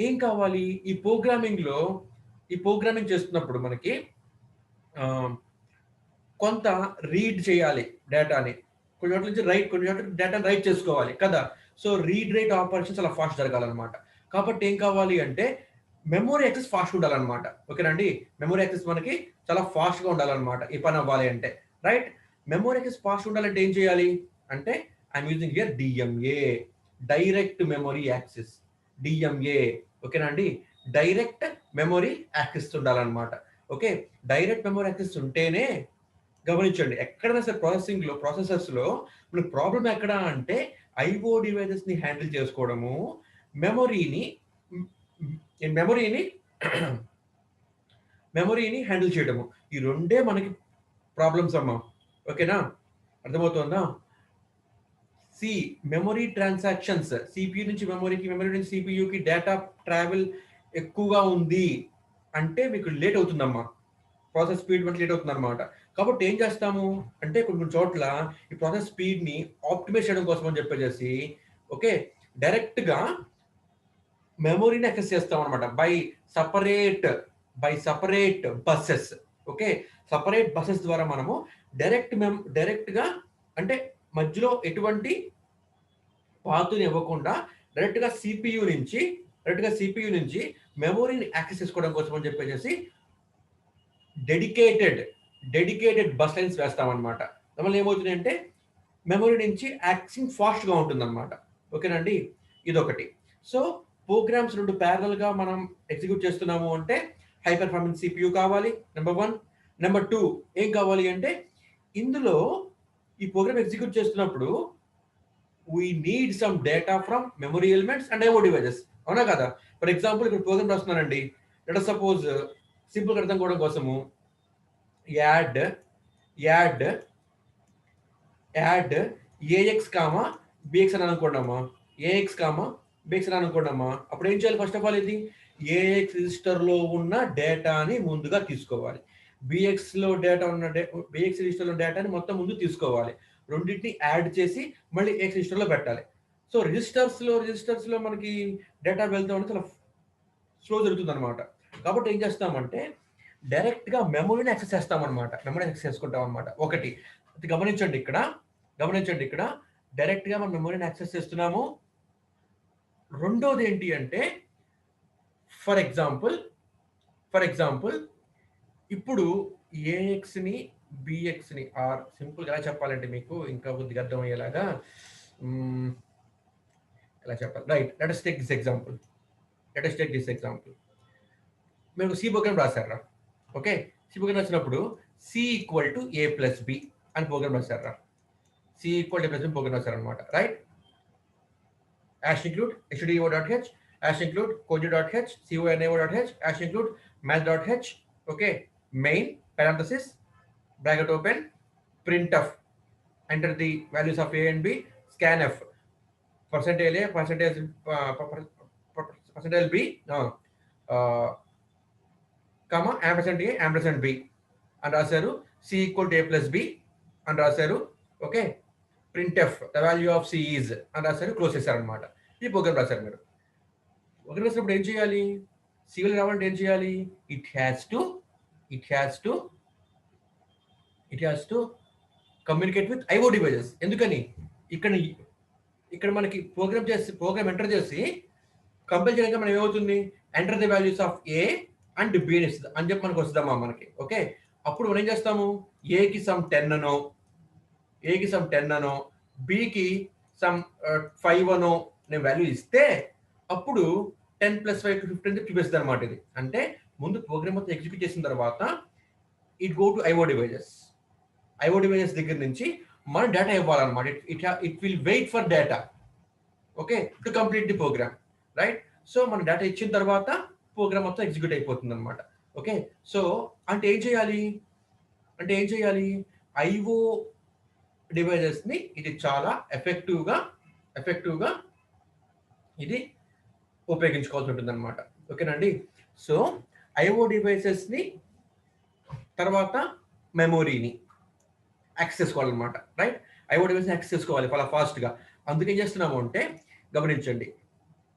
ఏం కావాలి, ఈ ప్రోగ్రామింగ్ చేస్తున్నప్పుడు మనకి కొంత రీడ్ చేయాలి డేటాని, కొన్ని చోట్ల నుంచి రైట్, కొన్ని చోట్ల డేటాని రైట్ చేసుకోవాలి కదా. సో రీడ్ రైట్ ఆపరేషన్స్ చాలా ఫాస్ట్ జరగాలన్నమాట. కాబట్టి ఏం కావాలి అంటే మెమొరీ యాక్సెస్ ఫాస్ట్ ఉండాలన్నమాట. ఓకేనండి, మెమొరీ యాక్సెస్ మనకి చాలా ఫాస్ట్గా ఉండాలన్నమాట ఈ పని అవ్వాలి అంటే. రైట్, మెమొరీ యాక్సెస్ ఫాస్ట్ ఉండాలంటే ఏం చేయాలి అంటే I'm using here DMA, direct memory access, DMA. ఓకేనా అండి, డైరెక్ట్ మెమొరీ యాక్సెస్ ఉండాలన్నమాట. ఓకే, డైరెక్ట్ మెమొరీ యాక్సెస్ ఉంటేనే, గమనించండి ఎక్కడైనా సరే ప్రాసెసర్స్లో మనకు ప్రాబ్లం ఎక్కడ అంటే ఐఓ డివైజెస్ని హ్యాండిల్ చేసుకోవడము, మెమొరీని మెమొరీని హ్యాండిల్ చేయడము, ఈ రెండే మనకి ప్రాబ్లమ్స్ అమ్మా. ఓకేనా, అర్థమవుతుందా? మెమొరీ ట్రాన్సాక్షన్స్, సిపియు నుంచి మెమొరీకి, మెమొరీ నుంచి సిపియుకి డేటా ట్రావెల్ ఎక్కువగా ఉంది అంటే మీకు లేట్ అవుతుందమ్మా, ప్రాసెస్ స్పీడ్ మనకి లేట్ అవుతుంది అనమాట. కాబట్టి ఏం చేస్తాము అంటే కొన్ని చోట్ల ఈ ప్రాసెస్ స్పీడ్ని ఆప్టిమైజ్ చేయడం కోసం అని చెప్పేసి ఓకే డైరెక్ట్గా మెమొరీని యాక్సెస్ చేస్తాం అనమాట by separate buses. Okay, separate buses ద్వారా మనము డైరెక్ట్గా అంటే మధ్యలో ఎటువంటి పాతుని ఇవ్వకుండా డైరెక్ట్గా సిపియు నుంచి మెమొరీని యాక్సెస్ చేసుకోవడం కోసం అని చెప్పేసి డెడికేటెడ్ బస్ లైన్స్ వేస్తామన్నమాట. దానివల్ల ఏమవుతుంది అంటే మెమొరీ నుంచి యాక్సెసింగ్ ఫాస్ట్గా ఉంటుందన్నమాట. ఓకేనండి, ఇదొకటి. సో ప్రోగ్రామ్స్ రెండు ప్యారలల్గా మనం ఎగ్జిక్యూట్ చేస్తున్నాము అంటే హై పెర్ఫార్మెన్స్ సిపియు కావాలి, నెంబర్ 1. నెంబర్ 2 ఏం కావాలి అంటే ఇందులో ఈ ప్రోగ్రామ్ ఎగ్జిక్యూట్ చేస్తున్నప్పుడు we need some data from memory elements and IO devices, అవునా కదా? ఫర్ ఎగ్జాంపుల్ ఇక్కడ ప్రోగ్రామ్ రాస్తున్నానండి, లెట్ us సపోజ్ సింపుల్ అర్థం కావడం కోసము యాడ్ ఏఎక్స్ కామా బిఎక్స్ అని అనుకోండమ్మా, ఏఎక్స్ కామా బిఎక్స్ అని అనుకోండమ్మా. అప్పుడు ఏం చేయాలి, ఫస్ట్ ఆఫ్ ఆల్ ఇది ఏఎక్స్ రిజిస్టర్లో ఉన్న డేటాని ముందుగా తీసుకోవాలి, బిఎక్స్ రిజిస్టర్లో డేటాని మొత్తం ముందు తీసుకోవాలి, రెండింటిని యాడ్ చేసి మళ్ళీ ఏఎక్స్ రిజిస్టర్లో పెట్టాలి. సో రిజిస్టర్స్లో మనకి డేటా వెళ్తా ఉంటే చాలా స్లో జరుగుతుంది అనమాట. కాబట్టి ఏం చేస్తామంటే డైరెక్ట్గా మెమొరీని యాక్సెస్ చేస్తామన్నమాట, మెమొరీ యాక్సెస్ చేసుకుంటాం అనమాట. ఒకటి గమనించండి ఇక్కడ డైరెక్ట్గా మనం మెమొరీని యాక్సెస్ చేస్తున్నాము. రెండోది ఏంటి అంటే ఫర్ ఎగ్జాంపుల్ ఇప్పుడు ఏఎక్స్ని బిఎక్స్ని ఆర్ సింపుల్గా ఎలా చెప్పాలంటే మీకు ఇంకా కొద్దిగా అర్థమయ్యేలాగా ఎలా చెప్పాలి, right, let us take this example. మీరు సి ప్రోగ్రామ్ రాశారా? ఓకే, సి ప్రోగ్రామ్ రాసినప్పుడు C equal to A plus B అని ప్రోగ్రామ్ రాశారా? C equal to A plus B program రాశారనమాట. Right, hash include hdo.h, hash include koji.h, conao.h, hash include math.h. okay, main parenthesis bracket open printf, enter the values of a and b, scanf percentage a percentage b comma ampersand a ampersand b అని రాశారు. c equal to a plus b అని రాశారు. Okay, printf the value of c is అని రాశారు, close చేశారు అనమాట. ఈ programme రాశారు మీరు. ప్రోగ్రామ్ రాసినప్పుడు ఏం చేయాలి, సివిల్ రావాలంటే ఏం చేయాలి, it has to communicate with IO devices. ఎందుకని ఇక్కడ మనకి ప్రోగ్రామ్ ఎంటర్ చేసి కంపైల్ చేయడానికి మనం ఏమవుతుంది, enter the values of A and B అని చెప్పి మనకు వస్తుందమ్మా మనకి. ఓకే, అప్పుడు మనం ఏం చేస్తాము, ఏకి సమ్ 10 అనో బికి సమ్ 5 అనో నేను వాల్యూ ఇస్తే అప్పుడు 10 + 5 = 15 చూపిస్తుంది అనమాట. ఇది అంటే ముందు ప్రోగ్రామ్ మొత్తం ఎగ్జిక్యూట్ చేసిన తర్వాత it go to IO devices దగ్గర నుంచి మనం డేటా ఇవ్వాలన్నమాట. It will wait for data, okay, to complete the program. Right, so మనం డేటా ఇచ్చిన తర్వాత ప్రోగ్రామ్ మొత్తం ఎగ్జిక్యూట్ అయిపోతుంది అనమాట. ఓకే, సో అంటే ఏం చేయాలి, ఐఓ డివైజెస్ని ఇది చాలా ఎఫెక్టివ్గా ఇది ఉపయోగించుకోవాల్సి ఉంటుంది అనమాట. ఓకేనండి. సో ఐఓ డివైసెస్ని తర్వాత మెమొరీని యాక్సెస్ చేసుకోవాలన్నమాట. రైట్? ఐఓ డివైస్ని యాక్సెస్ చేసుకోవాలి చాలా ఫాస్ట్గా. అందుకే ఏం చేస్తున్నాము అంటే గమనించండి,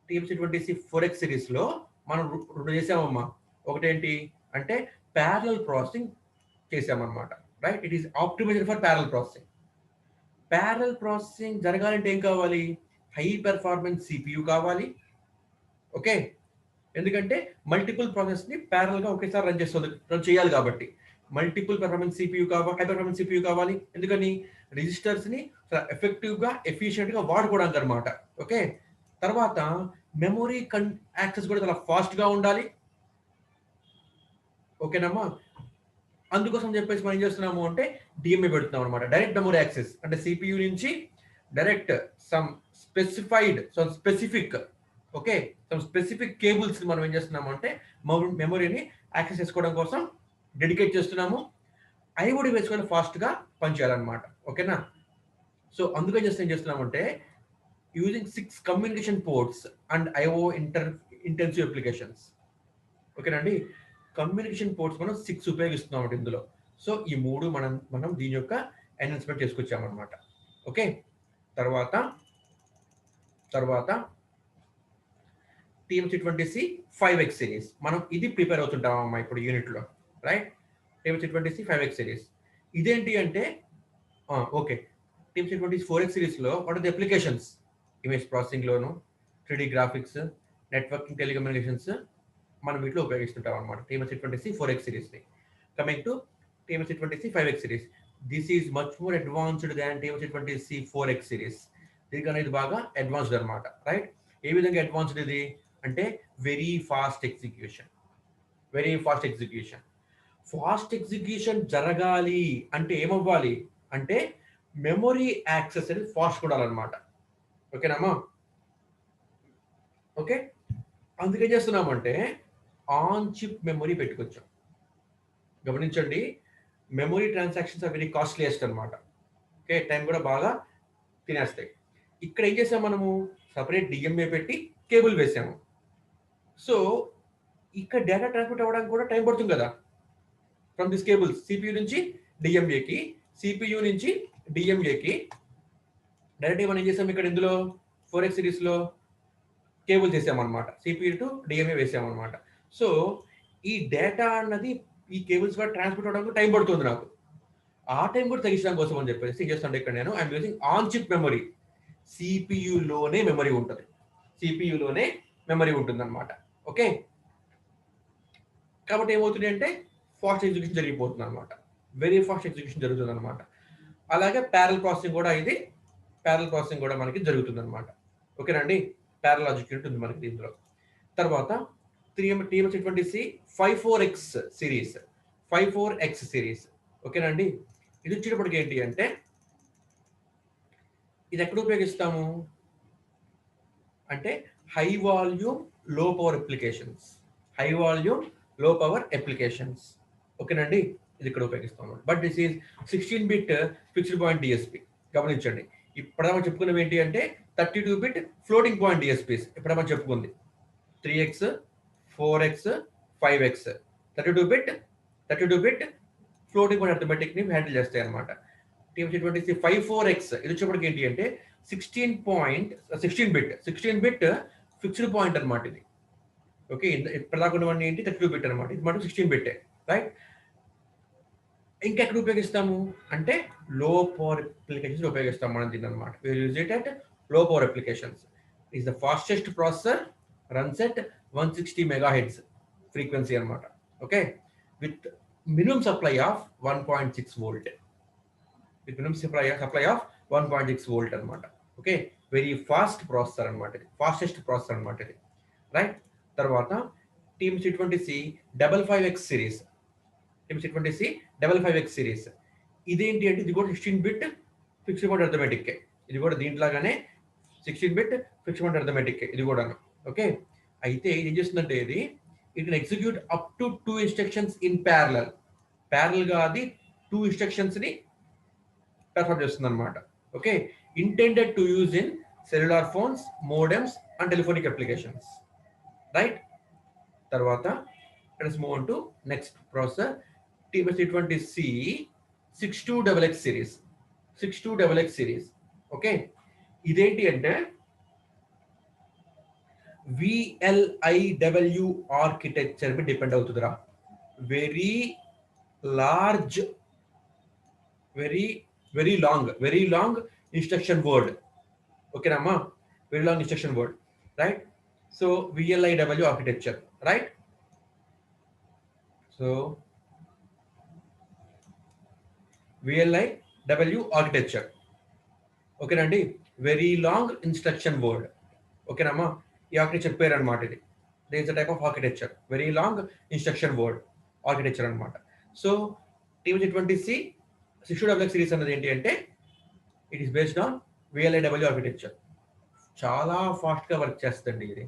TMC20C 4X సిరీస్లో మనం రెండు చేసామమ్మా. ఒకటేంటి అంటే ప్యారలల్ ప్రాసెసింగ్ చేసామన్నమాట. Right? It is optimised for parallel processing. Parallel processing జరగాలంటే ఏం కావాలి? హై పెర్ఫార్మెన్స్ సిపియు కావాలి. ఓకే, ఎందుకంటే మల్టిపుల్ ప్రాసెస్ని ప్యారల్గా ఒకేసారి రన్ చేయాలి కాబట్టి మల్టిపుల్ పెర్ఫార్మెన్స్ సిపియు కావాలి, హై పెర్ఫార్మెన్స్ సిపియు కావాలి. ఎందుకని? రిజిస్టర్స్ని చాలా ఎఫెక్టివ్గా ఎఫిషియెంట్గా వాడుకోవడానికి అనమాట. ఓకే, తర్వాత మెమొరీ యాక్సెస్ కూడా చాలా ఫాస్ట్గా ఉండాలి. ఓకేనమ్మా? అందుకోసం చెప్పేసి మనం ఏం చేస్తున్నాము అంటే డిఎంఏ పెడుతున్నాం అనమాట, డైరెక్ట్ మెమొరీ యాక్సెస్. అంటే సిపియు నుంచి direct some specific okay some specific cables మనం ఏం చేస్తున్నాము అంటే మెమొరీని యాక్సెస్ చేసుకోవడం కోసం డెడికేట్ చేస్తున్నాము. ఐఓ డివైస్ కూడా ఫాస్ట్గా పనిచేయాలన్నమాట. ఓకేనా? సో అందుకే ఏం చేస్తున్నామంటే using 6 communication ports and IO intensive applications. ఓకేనండి, కమ్యూనికేషన్ పోర్ట్స్ మనం 6 ఉపయోగిస్తున్నాం ఇందులో. సో ఈ మూడు మనం దీని యొక్క ఎన్హాన్స్మెంట్ చేసుకొచ్చామన్నమాట. ఓకే, తర్వాత TMC20C 5X సిరీస్ మనం ఇది ప్రిపేర్ అవుతుంటామమ్మా ఇప్పుడు యూనిట్లో. రైట్? TMC20C 5X సిరీస్ ఇదేంటి అంటే ఓకే, TMC20C 4X సిరీస్లో what are the applications? Image ప్రాసెసింగ్లోను, 3D గ్రాఫిక్స్, నెట్వర్కింగ్, టెలికమ్యూనికేషన్స్ మనం వీటిలో ఉపయోగిస్తుంటాం అనమాట TMC20C 4X సిరీస్ని. Coming to TMC20C 5X series, this is much more advanced than TMC20C 4X series. దీనికన్నా ఇది బాగా అడ్వాన్స్డ్ అనమాట. రైట్? ఏ విధంగా అడ్వాన్స్డ్ ఇది అంటే very fast execution. Fast execution జరగాలి అంటే ఏమవ్వాలి అంటే మెమొరీ యాక్సెస్ అనేది ఫాస్ట్ ఉండాలన్నమాట. ఓకేనమ్మా? ఓకే, అందుకేం చేస్తున్నామంటే ఆన్ చిప్ మెమొరీ పెట్టుకొచ్చాం. గమనించండి, memory transactions are very costliest అనమాట. ఓకే, టైం కూడా బాగా తినేస్తాయి. ఇక్కడ ఏం చేసాం మనము? సపరేట్ డిఎంఏ పెట్టి కేబుల్ వేసాము. సో ఇక్కడ డేటా ట్రాన్స్మిట్ అవ్వడానికి కూడా టైం పడుతుంది కదా. ఫ్రమ్ దిస్ కేబుల్స్ సిపియు నుంచి డిఎంఏకి, సిపియు నుంచి డిఎంఏకి డైరెక్ట్గా మనం ఏం చేసాం ఇక్కడ ఇందులో 4X సిరీస్లో కేబుల్ చేసామన్నమాట, సిపియు టు డిఎంఏ వేసామన్నమాట. సో ఈ డేటా అన్నది ఈ కేబుల్స్ కూడా ట్రాన్స్మిట్ అవ్వడానికి టైం పడుతుంది నాకు. ఆ టైం కూడా తగ్గించడం కోసం అని చెప్పేసి ఏం చేస్తాను ఇక్కడ నేను I'm using on chip memory. సిపియులోనే మెమరీ ఉంటుంది అనమాట. ఓకే, కాబట్టి ఏమవుతుంది అంటే ఫాస్ట్ ఎగ్జిక్యూషన్ జరిగిపోతుంది అనమాట, వెరీ ఫాస్ట్ ఎగ్జిక్యూషన్ జరుగుతుంది అనమాట. అలాగే ప్యారల్ ప్రాసెసింగ్ కూడా మనకి జరుగుతుంది అనమాట. ఓకేనండి, ప్యారల్ లాజిక్ ఉంటుంది మనకి దీంట్లో. తర్వాత TMC20C 54X సిరీస్. ఓకేనండి, ఇది వచ్చేటప్పటికి ఏంటి అంటే ఇది ఎక్కడ ఉపయోగిస్తాము అంటే హై వాల్యూమ్ లో పవర్ అప్లికేషన్స్. ఓకేనండి, ఇది ఇక్కడ ఉపయోగిస్తాము. But this is 16-bit fixed point DSP. గమనించండి, ఇప్పుడు మనం చెప్పుకున్నవి ఏంటి అంటే 32-bit ఫ్లోటింగ్ పాయింట్ డిఎస్పీస్. ఇప్పుడు మనం చెప్పుకుంది 3X, 4X, 5X 32-bit floating point arithmetic ని హ్యాండిల్ చేస్తాయి అనమాట. TMC20C 54X ఇది వచ్చేప్పటికి ఏంటి అంటే 16-bit ఫిక్స్డ్ పాయింట్ అనమాట ఇది. ఓకే, ఇప్పటిదాకా ఉన్నవన్నీ ఏంటి 32-bit అనమాట, ఇది మనం 16-bit. రైట్? ఇంకెక్కడ ఉపయోగిస్తాము అంటే లో పవర్ అప్లికేషన్స్ ఉపయోగిస్తాం మనం దీన్ని అనమాట. Will use it at low power applications. Is the fastest processor, runs at 160 MHz frequency అనమాట. Okay, with minimum supply of 1.6 volt. With minimum supply of 1.6 volt అనమాట. ఓకే, వెరీ ఫాస్ట్ ప్రాసెసర్ అనమాట, ఇది fastest processor అనమాట ఇది. Right? తర్వాత TMC20C 55X series ఇదేంటి అంటే ఇది కూడా 16-bit ఫిక్స్డ్ పాయింట్ అర్థమెటిక్. ఇది కూడా దీంట్లాగానే 16-bit ఫిక్స్డ్ పాయింట్ అర్థమెటిక్ ఇది కూడా. ఓకే, అయితే ఏం చేస్తుందంటే ఇది it can execute up to 2 instructions in ప్యారల్గా అది 2 instructions ని పెర్ఫార్మ్ చేస్తుంది అనమాట. Okay, intended to use in cellular phones, modems and telephonic applications, right? Tarvata, let us move on to next processor, TMS320C 62XX series. 62XX series. Okay. ఇదేంటి అంటే VLIW architecture మీద depend అవుతుందిరా. Very large, very long instruction word. ఓకేనమ్మా, very long instruction word, right? So VLIW architecture, right? So VLIW architecture, ఓకేనండి. Very long instruction word, ఓకేనమ్మా. ఈ architecture పేరు అనమాట ఇది. They is the type of architecture, very long instruction word architecture అనమాట. So TMS320C 62XX series అన్నది ఏంటి అంటే it is based on VLIW architecture. చాలా ఫాస్ట్గా వర్క్ చేస్తుంది ఇది,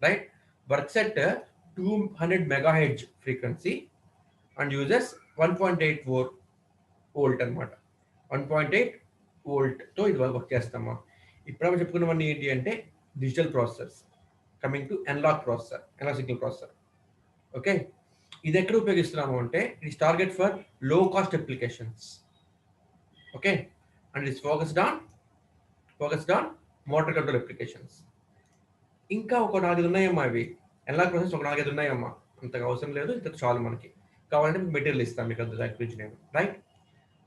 right? Works at 200 MHz frequency and uses 1.84 volt అనమాట. 1.8 వోల్ట్తో ఇది వర్క్ చేస్తామా. ఇప్పుడు మనం చెప్పుకున్నవన్నీ ఏంటి అంటే digital processors. Coming to analogue processor, analogue signal processor. Okay, ఇది ఎక్కడ ఉపయోగిస్తున్నాము అంటే it is target for low cost applications. Okay, and it is focused on motor control applications. ఇంకా ఒక 4 ఉన్నాయమ్మా. ఇవి అనలాగ్ ప్రాసెస్ ఒక 4 ఉన్నాయమ్మా. అంతగా అవసరం లేదు, ఇంత చాలు మనకి. కావాలంటే మెటీరియల్ ఇస్తాం మీకు, అంత దాని గురించి నేను, right?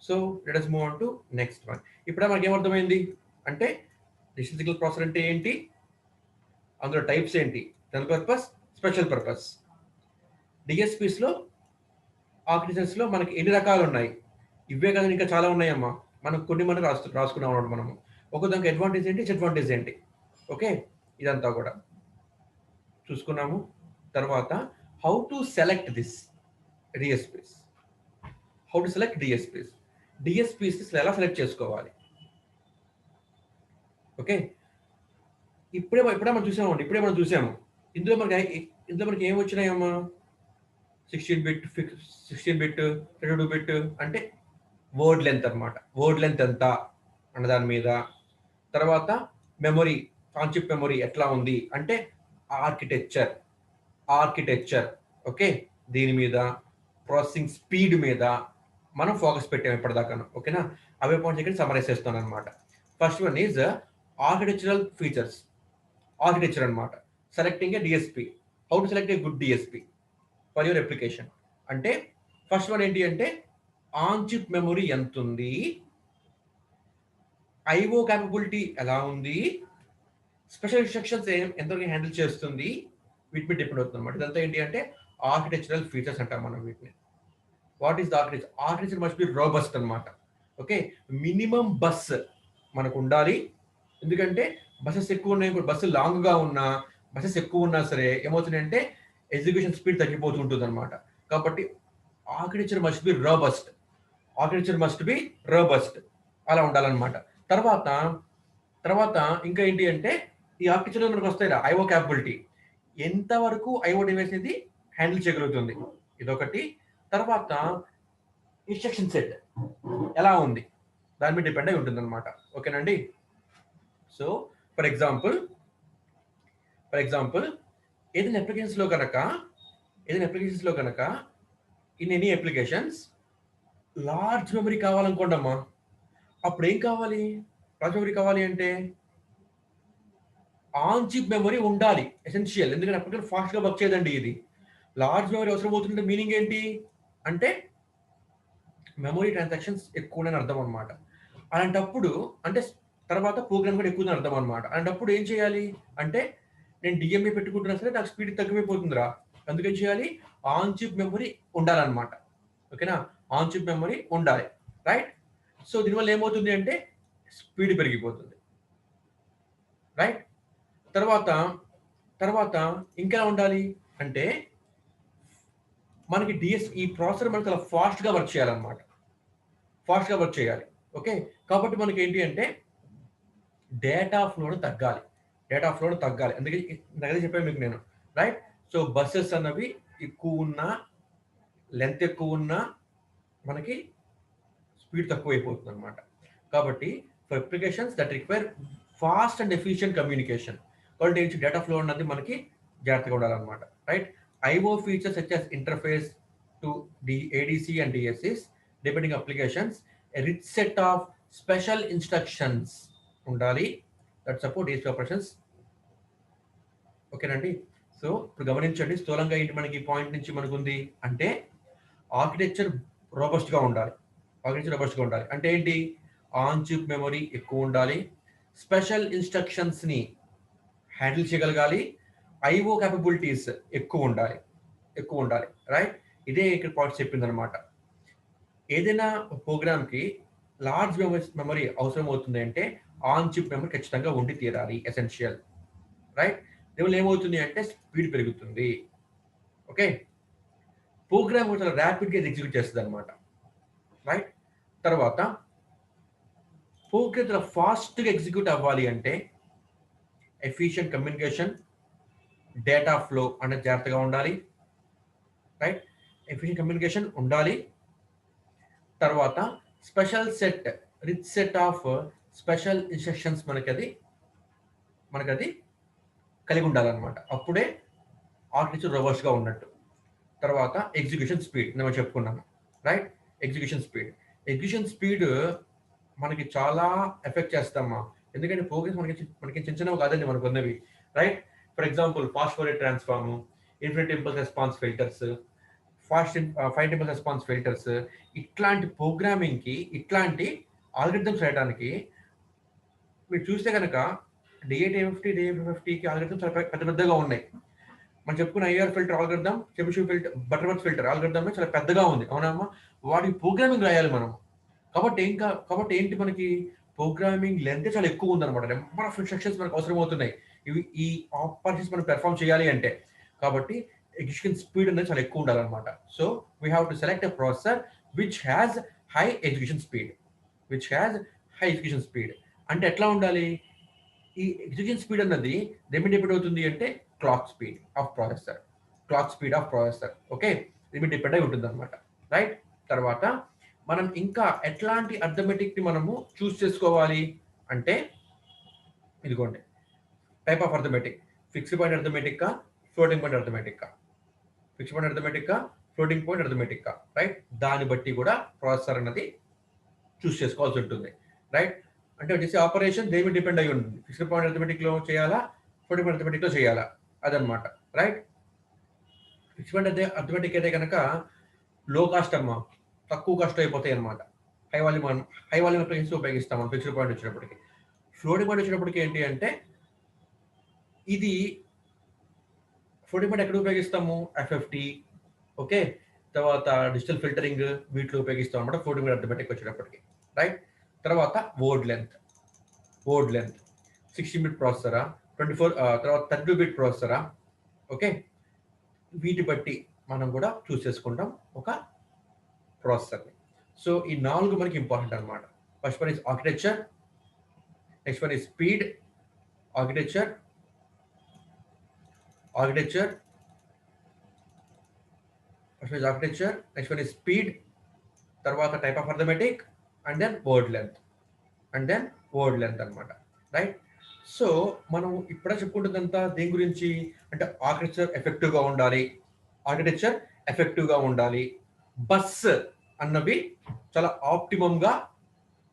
So let us move on to next one. ఇప్పుడే మనకి ఏమర్థమైంది అంటే డిజిటల్ సిగ్నల్ ప్రాసెసర్ అంటే ఏంటి, అందులో టైప్స్ ఏంటి, జనరల్ పర్పస్, స్పెషల్ పర్పస్. డిఎస్పీస్లో ఆర్కిటెక్చర్స్లో మనకి ఎన్ని రకాలు ఉన్నాయి? ఇవే కదా, ఇంకా చాలా ఉన్నాయమ్మా. మనం కొన్ని రాసుకున్నాం అన్నమాట. మనము ఒకదానికి అడ్వాంటేజ్ ఏంటి, డిసడ్వాంటేజ్ ఏంటి, ఓకే, ఇదంతా కూడా చూసుకున్నాము. తర్వాత how to select this DSPs, DSPs ఎలా సెలెక్ట్ చేసుకోవాలి. ఓకే, ఇప్పుడే మనం చూసాము. ఇందులో మనకి ఏం వచ్చినాయమ్మా? 16 బిట్, 32 బిట్ అంటే వర్డ్ లెంత్ అనమాట. వర్డ్ లెంత్ ఎంత అన్న దాని మీద. తర్వాత మెమొరీ, కాన్సెప్ట్ మెమొరీ ఎట్లా ఉంది అంటే ఆర్కిటెక్చర్, ఓకే, దీని మీద. ప్రాసెసింగ్ స్పీడ్ మీద మనం ఫోకస్ పెట్టాము ఇప్పటిదాకా, ఓకేనా? అవే పాయింట్స్ ఇక్కడ సమరైజ్ చేస్తాను అనమాట. First one is architectural features, architecture అనమాట. Selecting a DSP, how to select a good DSP for your application. అంటే ఫస్ట్ వన్ ఏంటి అంటే ఆన్ చిప్ మెమొరీ ఎంత ఉంది, ఐఓ క్యాపబిలిటీ ఎలా ఉంది, స్పెషల్ ఇన్స్ట్రక్షన్స్ ఎంతవరకు హ్యాండిల్ చేస్తుంది, వీటి మీద డిపెండ్ అవుతుంది అనమాట. ఇదంతా ఏంటి అంటే ఆర్కిటెక్చరల్ ఫీచర్స్ అంటాం మనం వీటిని. What is the architecture? Architecture must be robust అనమాట. ఓకే, మినిమం బస్ మనకు ఉండాలి. ఎందుకంటే బస్సెస్ ఎక్కువ ఉన్నాయి, బస్సు లాంగ్గా ఉన్నా, బస్సెస్ ఎక్కువ ఉన్నా సరే ఏమవుతుందంటే ఎగ్జిక్యూషన్ స్పీడ్ తగ్గిపోతూ ఉంటుంది అనమాట. కాబట్టి ఆర్కిటెక్చర్ మస్ట్ బి రోబస్ట్, అలా ఉండాలన్నమాట. తర్వాత ఇంకా ఏంటి అంటే ఈ ఆర్కిటెక్చర్లో మనకు వస్తాయి ఐఓ క్యాపబిలిటీ, ఎంతవరకు ఐఓ డివైస్ అనేది హ్యాండిల్ చేయగలుగుతుంది, ఇదొకటి. తర్వాత ఇన్స్ట్రక్షన్ సెట్ ఎలా ఉంది, దాని మీద డిపెండ్ అయి ఉంటుంది అనమాట. ఓకేనండి. సో ఫర్ ఎగ్జాంపుల్ ఏదైనా అప్లికేషన్స్లో కనుక in any applications large memory కావాలనుకోండి అమ్మా. అప్పుడు ఏం కావాలి? లార్జ్ మెమరీ కావాలి అంటే ఆన్ చిప్ మెమరీ ఉండాలి, ఎసెన్షియల్. ఎందుకంటే అప్పటికే ఫాస్ట్గా వర్క్ చేయదండి ఇది. లార్జ్ మెమరీ అవసరం అవుతుంటే మీనింగ్ ఏంటి అంటే మెమరీ ట్రాన్సాక్షన్స్ ఎక్కువ అని అర్థం అనమాట. అలాంటప్పుడు అంటే తర్వాత ప్రోగ్రామ్ కూడా ఎక్కువ అర్థం అనమాట. అలాంటప్పుడు ఏం చేయాలి అంటే నేను డిఎంఏ పెట్టుకుంటున్నా సరే నాకు స్పీడ్ తగ్గిపోతుందిరా, అందుకేం చేయాలి? ఆన్ చిప్ మెమరీ ఉండాలన్నమాట. ఓకేనా, ఆన్ చిప్ మెమరీ ఉండాలి, రైట్? సో దీనివల్ల ఏమవుతుంది అంటే స్పీడ్ పెరిగిపోతుంది, రైట్? తర్వాత ఇంకా ఉండాలి అంటే మనకి ఈ ప్రాసెసర్ మనకి చాలా ఫాస్ట్గా వర్క్ చేయాలన్నమాట, ఓకే. కాబట్టి మనకి ఏంటి అంటే డేటా ఫ్లోను తగ్గాలి. అందుకే దగ్గర చెప్పాను మీకు నేను, రైట్? సో బస్సెస్ అన్నవి ఎక్కువ ఉన్నా, లెంత్ ఎక్కువ ఉన్నా మనకి స్పీడ్ తక్కువ అయిపోతుంది అనమాట. కాబట్టి for applications that require fast and efficient communication, కాబట్టి ఏంటి డేటా ఫ్లో అన్నది మనకి జాగ్రత్తగా ఉండాలన్నమాట, right. IO features such as interface to the ADC and DSCs depending applications, a rich set of special instructions ఉండాలి that support DSP operations. ఓకేనండి. So ఇప్పుడు గమనించండి, స్థూలంగా ఏంటి మనకి పాయింట్ నుంచి మనకు ఉంది అంటే ఆర్కిటెక్చర్ రోబస్ట్గా ఉండాలి. ఆర్కిటెక్చర్ రోబస్ట్గా ఉండాలి అంటే ఏంటి, ఆన్ చిప్ మెమరీ ఎక్కువ ఉండాలి, స్పెషల్ ఇన్స్ట్రక్షన్స్ని హ్యాండిల్ చేయగలగాలి, ఐఓ క్యాపబిలిటీస్ ఎక్కువ ఉండాలి రైట్. ఇదే ఇక్కడ పాయింట్స్ చెప్పింది అనమాట. ఏదైనా ప్రోగ్రామ్కి లార్జ్ మెమరీ అవసరం అవుతుంది అంటే ఆన్ చిప్ మెమరీ ఖచ్చితంగా ఉండి తీరాలి, ఎసెన్షియల్, రైట్. దీనివల్ల ఏమవుతుంది అంటే స్పీడ్ పెరుగుతుంది. ఓకే, ప్రోగ్రామ్ చాలా ర్యాపిడ్గా ఎగ్జిక్యూట్ చేస్తుంది అనమాట, రైట్. తర్వాత ప్రోగ్రామ్ చాలా ఫాస్ట్గా ఎగ్జిక్యూట్ అవ్వాలి అంటే ఎఫిషియంట్ కమ్యూనికేషన్, డేటా ఫ్లో అనేది జాగ్రత్తగా ఉండాలి, రైట్. ఎఫిషియంట్ కమ్యూనికేషన్ ఉండాలి. తర్వాత special set, rich set of special instructions మనకది కలిగి ఉండాలన్నమాట. అప్పుడే ఆర్కిటెక్చర్ రోబస్ట్గా ఉన్నట్టు. తర్వాత ఎగ్జిక్యూషన్ స్పీడ్ నేను చెప్పుకున్నాను, రైట్. ఎగ్జిక్యూషన్ స్పీడ్ మనకి చాలా ఎఫెక్ట్ చేస్తామా, ఎందుకంటే ప్రోగ్రామ్స్ మనకి చిన్న చిన్నవి కాదండి మనకు ఉన్నవి, right. For example fast forward transform, infinite impulse response filters, finite impulse response filters, ఇట్లాంటి ప్రోగ్రామింగ్కి ఇట్లాంటి ఆల్గరిథమ్స్ రాయడానికి మీరు చూస్తే కనుక డిఏ50కి ఆల్గరిథమ్స్ చాలా పెద్ద పెద్దగా ఉన్నాయి. మనం చెప్పుకున్న IR filter algorithm, Chebyshev filter, Butterworth filter algorithm చాలా పెద్దగా ఉంది, అవునమ్మా. వాటికి ప్రోగ్రామింగ్ రాయాలి మనం. కాబట్టి ఏంటి మనకి ప్రోగ్రామింగ్ లెంత్ చాలా ఎక్కువ ఉందన్నమాట. నెంబర్ ఆఫ్ ఇన్స్ట్రక్షన్స్ మనకు అవసరం అవుతున్నాయి ఈ ఆపరేషన్స్ మనం పెర్ఫామ్ చేయాలి అంటే. కాబట్టి ఎగ్జిక్యూషన్ స్పీడ్ అనేది చాలా ఎక్కువ ఉండాలన్నమాట. So we have to select a processor which has high execution speed. అంటే ఎట్లా ఉండాలి, ఈ ఎగ్జిక్యూషన్ స్పీడ్ అన్నది దేని డిపెండ్ అవుతుంది అంటే clock speed of processor. Okay, దీని డిపెండ్ అయి ఉంటుంది అనమాట, రైట్. తర్వాత మనం ఇంకా ఎట్లాంటి అర్థమెటిక్ ని మనము చూస్ చేసుకోవాలి అంటే ఇదిగోండి type of arithmetic, fixed point arithmetic, floating point arithmetic, right. దాన్ని బట్టి కూడా ప్రాసెసర్ అన్నది చూస్ చేసుకోవాల్సి ఉంటుంది, రైట్. అంటే వచ్చేసి ఆపరేషన్ దేని డిపెండ్ అయి ఉంటుంది, ఫిక్స్డ్ పాయింట్ అర్థమెటిక్ లో చేయాలా, ఫ్లోటింగ్ పాయింట్ అర్థమెటిక్ లో చేయాలా, అదనమాట, రైట్. ఫిక్స్డ్ పాయింట్ అర్థమెటిక్ అయితే కనుక లో కాస్ట్ అమ్మా, తక్కువ కాస్ట్ అయిపోతాయి అనమాట. హై వాల్యూమ్ అప్లికేషన్స్ ఉపయోగిస్తాం మనం ఫిక్స్డ్ పాయింట్ వచ్చినప్పటికి. ఫ్లోటింగ్ పాయింట్ వచ్చినప్పటికి ఏంటి అంటే ఇది ఫ్లోటింగ్ పాయింట్ ఎక్కడ ఉపయోగిస్తాము, ఎఫ్ఎఫ్టి, ఓకే. తర్వాత డిజిటల్ ఫిల్టరింగ్ వీటిలో ఉపయోగిస్తాం అనమాట ఫ్లోటింగ్ పాయింట్ అర్థమెటిక్ వచ్చేటప్పటికి, రైట్. తర్వాత వర్డ్ లెంత్ 16-బిట్ ప్రాసెసరా, 24 తర్వాత 32-బిట్ ప్రాసెసరా, ఓకే. వీటి బట్టి మనం కూడా చూస్ చేసుకుంటాం ఒక ప్రాసెసర్ని. సో ఈ 4 మనకి ఇంపార్టెంట్ అనమాట. First one is architecture, next one is speed, architecture, next one is speed, తర్వాత type of arithmetic, and then word length అనమాట, రైట్. సో మనం ఇప్పుడే చెప్పుకుంటుందంతా దేని గురించి అంటే ఆర్కిటెక్చర్ ఎఫెక్టివ్గా ఉండాలి, బస్ అన్నవి చాలా ఆప్టిమమ్గా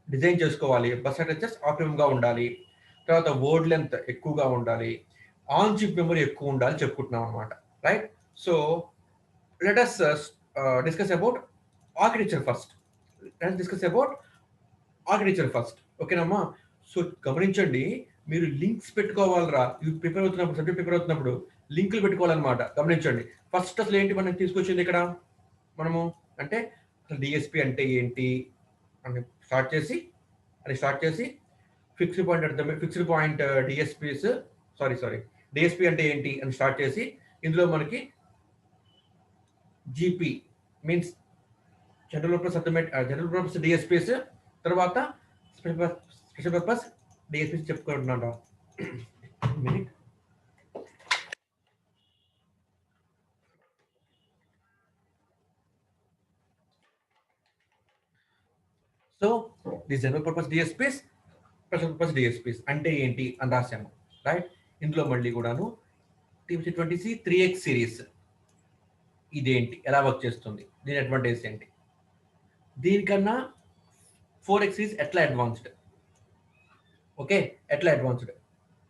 డిజైన్ చేసుకోవాలి, బస్ ఆర్కిటెక్చర్స్ ఆప్టిమమ్గా ఉండాలి, తర్వాత వర్డ్ లెంత్ ఎక్కువగా ఉండాలి, ఆన్ చిప్ మెమరీ ఎక్కువ ఉండాలి చెప్పుకుంటున్నాం అనమాట, right. So let us discuss about architecture first. ఓకేనమ్మా. సో గమనించండి, మీరు లింక్స్ పెట్టుకోవాలరా, సబ్జెక్ట్ ప్రిపేర్ అవుతున్నప్పుడు లింకులు పెట్టుకోవాలన్నమాట. గమనించండి, ఫస్ట్ అసలు ఏంటి మనం తీసుకొచ్చింది ఇక్కడ మనము అంటే అసలు డిఎస్పి అంటే ఏంటి అని స్టార్ట్ చేసి ఫిక్స్డ్ పాయింట్ డిఎస్పి అంటే ఏంటి అని స్టార్ట్ చేసి ఇందులో మనకి GP means general purpose DSPs, తర్వాత స్పెషల్ పర్పస్ డిఎస్పీస్ చెప్పుకుంటున్నాను. So the general purpose DSPs, special purpose DSPs అంటే ఏంటి అని రాసాము, రైట్. ఇందులో మళ్ళీ కూడాను TC20C 3X సిరీస్ ఇదేంటి, ఎలా వర్క్ చేస్తుంది, దీని అడ్వాంటేజ్ ఏంటి, దీనికన్నా 4X సిరీస్ ఎట్లా అడ్వాన్స్డ్, ఓకే ఎట్లా అడ్వాన్స్డ్.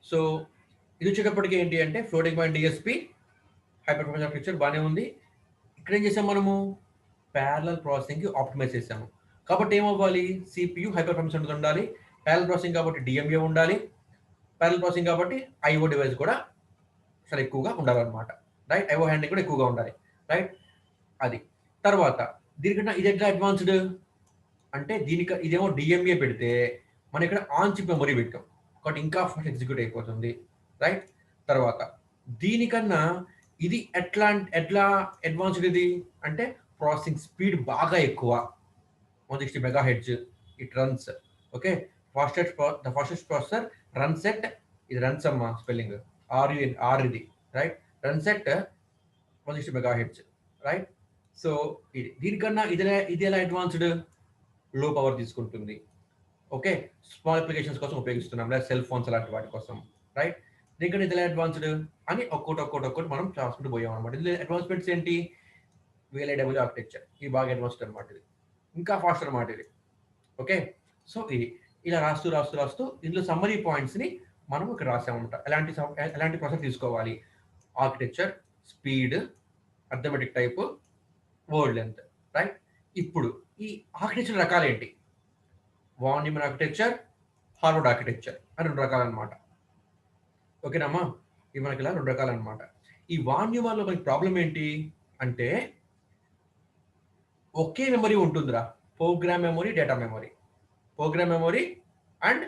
సో ఇది వచ్చేటప్పటికి ఏంటి అంటే floating point DSP high performance architecture బాగానే ఉంది. ఇక్కడ ఏం చేసాం మనము ప్యారలల్ ప్రాసెసింగ్కి ఆప్టిమైజ్ చేసాము. కాబట్టి ఏమవ్వాలి, సిపియు హై పర్ఫార్మెన్స్ ఉండాలి, ప్యారలల్ ప్రాసెసింగ్ కాబట్టి డిఎంఏ ఉండాలి, ప్యారలల్ ప్రాసెసింగ్ కాబట్టి ఐఓ డివైస్ కూడా చాలా ఎక్కువగా ఉండాలన్నమాట, రైట్. ఐఓ హ్యాండింగ్ కూడా ఎక్కువగా ఉండాలి, రైట్. అది తర్వాత దీనికన్నా ఇది ఎట్లా అడ్వాన్స్డ్ అంటే ఇదేమో డిఎంఏ పెడితే మనం ఇక్కడ ఆన్ చిప్ మెమరీ పెట్టాం కాబట్టి ఇంకా ఫాస్ట్ ఎగ్జిక్యూట్ అయిపోతుంది, రైట్. తర్వాత దీనికన్నా ఇది ఎట్లా అడ్వాన్స్డ్ ఇది అంటే ప్రాసెసింగ్ స్పీడ్ బాగా ఎక్కువ, 160 MHz it runs, okay. The fastest processor runs at, ఇది రన్స్ అమ్మా స్పెల్లింగ్ ఆర్ ఇది, right. Runs at 160 MHz, right. So దీనికన్నా ఇది ఎలా అడ్వాన్స్డ్, లో పవర్ తీసుకుంటుంది, ఓకే. స్మాల్ అప్లికేషన్స్ కోసం ఉపయోగిస్తున్నాం లేదా సెల్ ఫోన్స్ అలాంటి వాటి కోసం, రైట్. దీనికన్నా ఇది ఎలా అడ్వాన్స్డ్ అని ఒక్కొక్కటి మనం చూసుకుంటూ పోయాం అనమాట. ఇది అడ్వాన్స్మెంట్స్ ఏంటి, VLAW ఆర్కిటెక్చర్, ఇది బాగా అడ్వాన్స్డ్ అనమాట, ఇది ఇంకా ఫాస్ట్ అనమాట ఇది, ఓకే. సో ఇది ఇలా రాస్తూ ఇందులో సమ్మరీ పాయింట్స్ని మనం ఇక్కడ రాసామన్నమాట. ఎలాంటి ప్రాసెస్ తీసుకోవాలి, architecture, speed, arithmetic type, word length, right. ఇప్పుడు ఈ ఆర్కిటెక్చర్ రకాలు ఏంటి, von Neumann architecture, Harvard architecture అని 2 రకాలు అనమాట, ఓకేనమ్మా. ఇవి మనకి ఇలా 2 రకాలు అనమాట. ఈ వాన్ న్యూమన్లో మనకి ప్రాబ్లం ఏంటి అంటే ఒకే మెమరీ ఉంటుందిరా, program memory, data memory, program memory and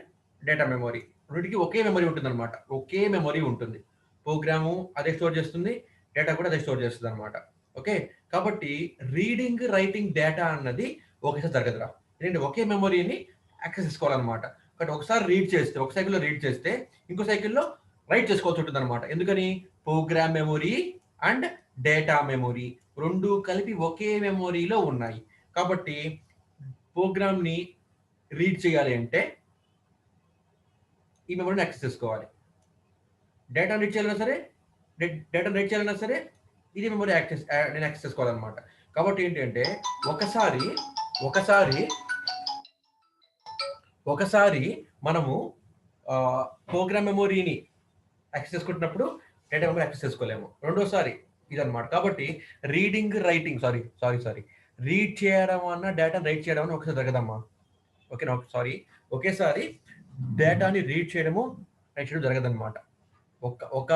data memory రెండింటికి ఒకే మెమరీ ఉంటుంది అనమాట, ఒకే మెమరీ ఉంటుంది. ప్రోగ్రాము అదే స్టోర్ చేస్తుంది, డేటా కూడా అదే స్టోర్ చేస్తుంది అనమాట, ఓకే. కాబట్టి రీడింగ్ రైటింగ్ డేటా అన్నది ఒకేసారి జరగదురా, ఎందుకంటే ఒకే మెమరీని యాక్సెస్ చేసుకోవాలన్నమాట. కాబట్టి ఒకసారి ఒక సైకిల్లో రీడ్ చేస్తే ఇంకో సైకిల్లో రైట్ చేసుకోవాల్సి ఉంటుంది అనమాట. ఎందుకని, program memory and data memory రెండు కలిపి ఒకే మెమరీలో ఉన్నాయి. కాబట్టి ప్రోగ్రామ్ని రీడ్ చేయాలి అంటే ఈ మెమరీని యాక్సెస్ చేసుకోవాలి, డేటాను రీడ్ చేయాలన్నా సరే ఇది మెమరీ నేను యాక్సెస్ చేసుకోవాలన్నమాట. కాబట్టి ఏంటి అంటే ఒకసారి మనము ప్రోగ్రామ్ మెమరీని యాక్సెస్ చేసుకుంటున్నప్పుడు డేటా మెమరీ యాక్సెస్ చేసుకోలేము, రెండోసారి ఇదన్నమాట. కాబట్టి రీడ్ చేయడం అన్న డేటాను రైట్ చేయడం అన్న ఒకసారి జరగదమ్మా, ఓకేనా. ఒకేసారి డేటాని రీడ్ చేయడము రైట్ చేయడం జరగదన్నమాట. ఒక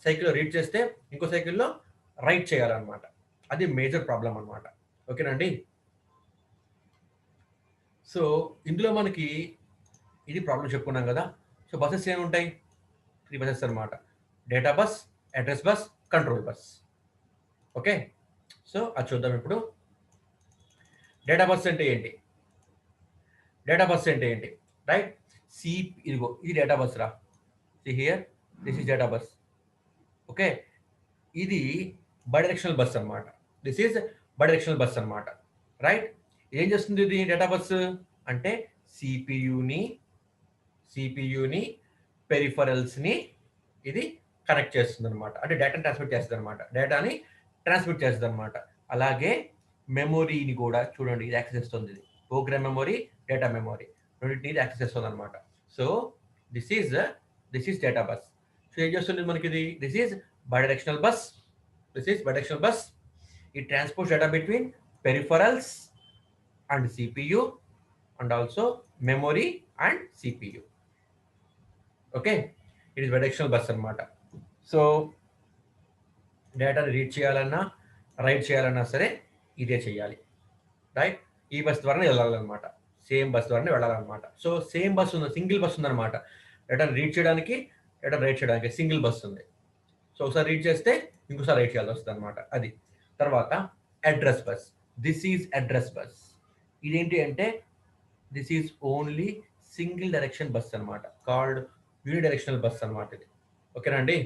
సైకిల్లో రీడ్ చేస్తే ఇంకో సైకిల్లో రైట్ చేయాలన్నమాట, అది మేజర్ ప్రాబ్లం అనమాట, ఓకేనండి. సో ఇందులో మనకి ఇది ప్రాబ్లం చెప్పుకున్నాం కదా. సో బస్సెస్ ఏమి ఉంటాయి, 3 బస్సెస్ అనమాట, data bus, address bus, control bus, okay. So అది చూద్దాం ఇప్పుడు. డేటా బస్ అంటే ఏంటి, రైట్. ఇది డేటా బస్ రా, here this is data bus, okay. ఇది బైడైరెక్షనల్ బస్ అనమాట, రైట్. ఏం చేస్తుంది ఇది డేటా బస్ అంటే సిపియుని పెరిఫరల్స్ని ఇది కనెక్ట్ చేస్తుంది అనమాట, అంటే డేటాని ట్రాన్స్మిట్ చేస్తుంది అనమాట. అలాగే మెమొరీని కూడా చూడండి, ఇది యాక్సెస్ చేస్తుంది, ఇది ప్రోగ్రామ్ మెమొరీ, డేటా మెమొరీ రెండింటిని ఇది యాక్సెస్ చేస్తుంది అనమాట. So this is data bus. So ఏం చేస్తుంది మనకి ఇది, this is bidirectional bus. It transports data between peripherals and CPU and also memory and CPU. Okay, it is bidirectional bus అన్నమాట. So డేటాని రీడ్ చేయాలన్నా రైట్ చేయాలన్నా సరే ఇదే చేయాలి, రైట్. ఈ బస్ ద్వారానే వెళ్ళాలన్నమాట, సో సేమ్ బస్ ఉంది, సింగిల్ బస్ ఉందన్నమాట. డేటాని రీడ్ చేయడానికి, డేటా రైట్ చేయడానికి సింగిల్ బస్ ఉంది. సో ఒకసారి రీడ్ చేస్తే ఇంకోసారి రైట్ చేయాల్సి వస్తుంది అనమాట, అది. తర్వాత address bus, this is address bus. ఇదేంటి అంటే this is only single direction bus అనమాట, కాల్డ్ యూనిడైరెక్షనల్ బస్ అనమాట ఇది, ఓకేనా అండి.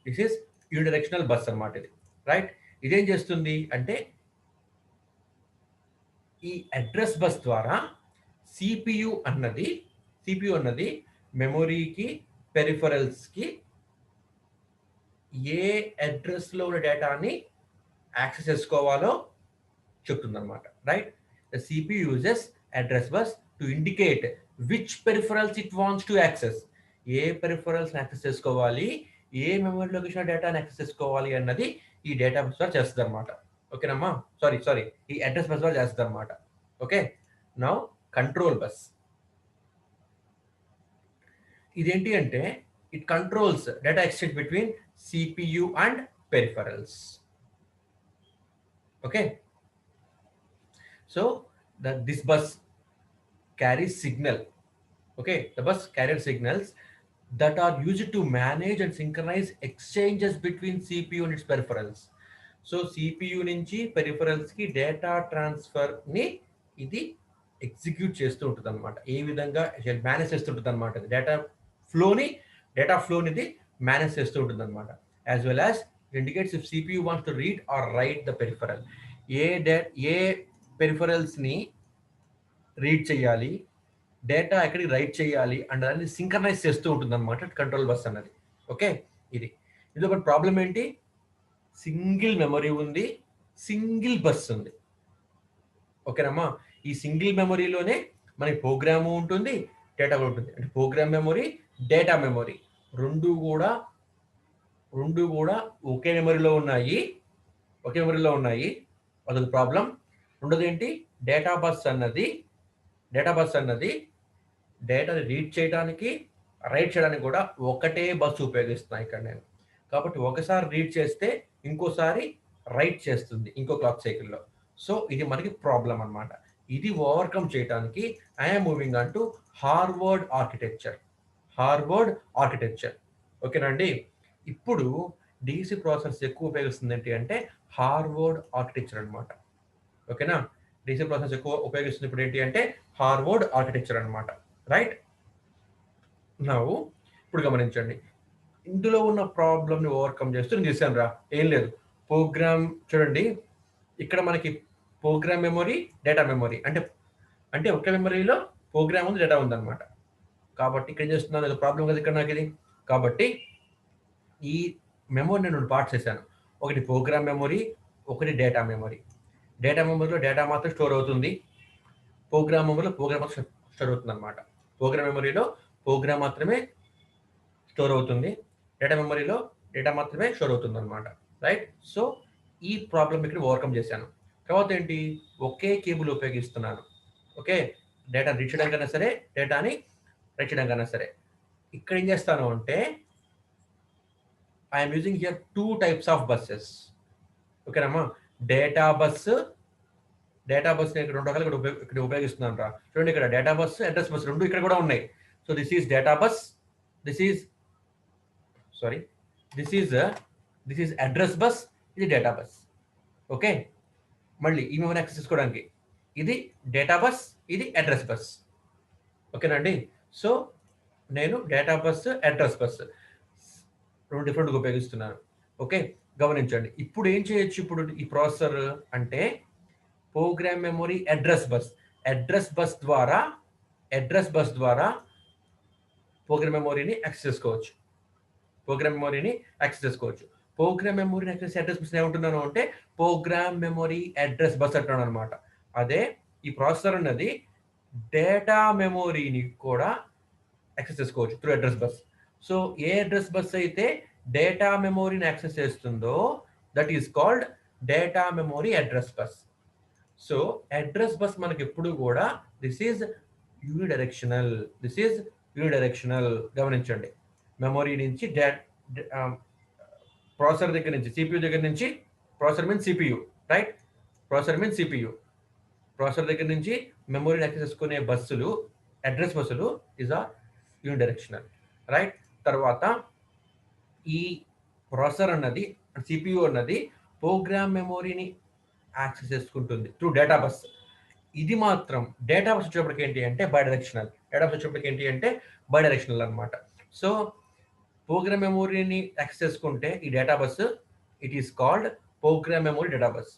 దిస్ ఈజ్ యూనిడైరెక్షనల్ బస్ అనమాట ఇది, రైట్. ఇదేం చేస్తుంది అంటే ఈ అడ్రస్ బస్ ద్వారా సిపియు అన్నది మెమొరీకి పెరిఫరల్స్కి ఏ అడ్రస్లో ఉన్న డేటాని యాక్సెస్ చేసుకోవాలో చెప్తుందన్నమాట, right? The CPU uses address bus to indicate which peripherals it wants to access. ఏ పెరిఫరల్స్ యాక్సెస్ చేసుకోవాలి, ఏ మెమరీ లొకేషన్ డేటాని యాక్సెస్ చేసుకోవాలి అన్నది ఈ డేటా బస్ ద్వారా చేస్తుంది అనమాట. ఓకేనమ్మా? సారీ ఈ అడ్రస్ బస్ ద్వారా చేస్తుంది అనమాట. Okay, now control bus. ఇదేంటి అంటే it controls data exchange between CPU and peripherals. Okay, so this bus carries signal. Okay, the bus carries signals that are used to manage and synchronize exchanges between CPU and its peripherals. So CPU నుంచి peripherals కి data transfer ని ఇది execute చేస్తూ ఉంటుంది అనమాట. ఏ విధంగా manage చేస్తుంటుంది అనమాట. డేటా ఫ్లోని ఇది మేనేజ్ చేస్తూ ఉంటుంది అనమాట. As well as indicates if CPU wants to read or write the peripheral. ఏ పెరిఫరల్స్ ని రీడ్ చేయాలి, డేటా ఎక్కడికి రైట్ చేయాలి అండ్ దాన్ని సింక్రనైజ్ చేస్తూ ఉంటుంది అనమాట కంట్రోల్ బస్ అన్నది. ఓకే, ఇది ఒక ప్రాబ్లం ఏంటి, సింగిల్ మెమరీ ఉంది, సింగిల్ బస్ ఉంది. ఓకేనమ్మా? ఈ సింగిల్ మెమరీలోనే మనకి ప్రోగ్రాము ఉంటుంది, డేటా కూడా ఉంటుంది. అంటే ప్రోగ్రామ్ మెమరీ, డేటా మెమరీ రెండు కూడా ఒకే మెమరీలో ఉన్నాయి. అదొక ప్రాబ్లం. రెండోది ఏంటి, డేటా బస్ అన్నది డేటాని రీడ్ చేయడానికి, రైట్ చేయడానికి కూడా ఒకటే బస్సు ఉపయోగిస్తున్నాను ఇక్కడ నేను. కాబట్టి ఒకసారి రీడ్ చేస్తే ఇంకోసారి రైట్ చేస్తుంది ఇంకో క్లాక్ సైకిల్లో. సో ఇది మనకి ప్రాబ్లం అన్నమాట. ఇది ఓవర్కమ్ చేయడానికి I'm moving on to Harvard architecture. ఓకేనండి? ఇప్పుడు DC ప్రాసెస్ ఎక్కువ ఉపయోగిస్తుంది ఏంటి అంటే హార్వర్డ్ ఆర్కిటెక్చర్ అనమాట. ఓకేనా? DC ప్రాసెస్ ఎక్కువ ఉపయోగిస్తుంది ఇప్పుడు ఏంటి అంటే హార్వర్డ్ ఆర్కిటెక్చర్ అనమాట, రైట్? ఇప్పుడు గమనించండి, ఇందులో ఉన్న ప్రాబ్లమ్ని ఓవర్కమ్ చేస్తూ నేను చేశాను రా. ఏం లేదు, ప్రోగ్రామ్ చూడండి, ఇక్కడ మనకి ప్రోగ్రామ్ మెమరీ, డేటా మెమరీ అంటే ఒకే మెమరీలో ప్రోగ్రామ్ ఉంది, డేటా ఉందన్నమాట. కాబట్టి ఇక్కడ ఏం చేస్తున్నాను, ఏదో ప్రాబ్లం కదా ఇక్కడ నాకు ఇది. కాబట్టి ఈ మెమరీ నేను 2 పార్ట్స్ చేశాను. ఒకటి ప్రోగ్రామ్ మెమరీ, ఒకటి డేటా మెమరీ. డేటా మెమరీలో డేటా మాత్రం స్టోర్ అవుతుంది, ప్రోగ్రామ్ మెమరీలో ప్రోగ్రామ్ మాత్రం స్టోర్ అవుతుంది అనమాట. ప్రోగ్రామ్ మెమరీలో ప్రోగ్రామ్ మాత్రమే స్టోర్ అవుతుంది, డేటా మెమరీలో డేటా మాత్రమే స్టోర్ అవుతుంది అనమాట, రైట్? సో ఈ ప్రాబ్లం ఇక్కడ ఓవర్కమ్ చేశాను. తర్వాత ఏంటి, ఒకే కేబుల్ ఉపయోగిస్తున్నాను. ఓకే, డేటా రీడ్ చేయడానికైనా సరే, డేటాని రైట్ చేయడానికైనా సరే. ఇక్కడ ఏం చేస్తాను అంటే I'm using here 2 types of buses. ఓకేనమ్మా? డేటా బస్ నేను 2 రకాలు ఇక్కడ ఉపయోగిస్తున్నాను రా. చూడండి, ఇక్కడ డేటా బస్, అడ్రస్ బస్ రెండు ఇక్కడ కూడా ఉన్నాయి. So this is data bus, this is address bus, ఇది డేటా బస్. ఓకే, మళ్ళీ ఈ మెమరీ యాక్సెస్ చేసుకోవడానికి ఇది డేటా బస్, ఇది అడ్రస్ బస్. ఓకేనండి? సో నేను డేటా బస్, అడ్రస్ బస్ రెండు డిఫరెంట్గా ఉపయోగిస్తున్నాను. ఓకే, గమనించండి. ఇప్పుడు ఏం చేయొచ్చు, ఇప్పుడు ఈ ప్రాసెసర్ అంటే ప్రోగ్రామ్ మెమరీ, అడ్రస్ బస్ ద్వారా ప్రోగ్రామ్ మెమరీని యాక్సెస్ చేసుకోవచ్చు. ప్రోగ్రామ్ మెమరీని యాక్సెస్ అడ్రస్ బస్ ఏమంటున్నాను అంటే ప్రోగ్రామ్ మెమరీ అడ్రస్ బస్ అంటున్నాను అనమాట. అదే ఈ ప్రాసెసర్ అన్నది డేటా మెమరీని కూడా యాక్సెస్ చేసుకోవచ్చు త్రూ అడ్రస్ బస్. సో ఏ అడ్రస్ బస్ అయితే డేటా మెమరీని యాక్సెస్ చేస్తుందో that is called data memory address bus. So address bus మనకి ఎప్పుడు కూడా దిస్ ఈజ్ యూనిడైరెక్షనల్. గమనించండి, మెమరీ నుంచి ప్రాసెసర్ దగ్గర నుంచి, CPU దగ్గర నుంచి, processor means CPU, right? Processor దగ్గర నుంచి మెమరీని యాక్సెస్ చేసుకునే బస్సులు, అడ్రస్ బస్సులు ఇస్ ఆర్ యూనిడైరెక్షనల్, రైట్? తర్వాత ఈ ప్రాసెసర్ అన్నది, CPU అన్నది ప్రోగ్రామ్ మెమరీని యాక్సెస్ చేసుకుంటుంది త్రూ డేటా బస్. ఇది మాత్రం డేటా బస్ వచ్చేప్పటికి ఏంటి అంటే బై డైరెక్షనల్ అనమాట. సో ప్రోగ్రామ్ మెమరీని యాక్సెస్ చేసుకుంటే ఈ data bus, it is called program memory data bus.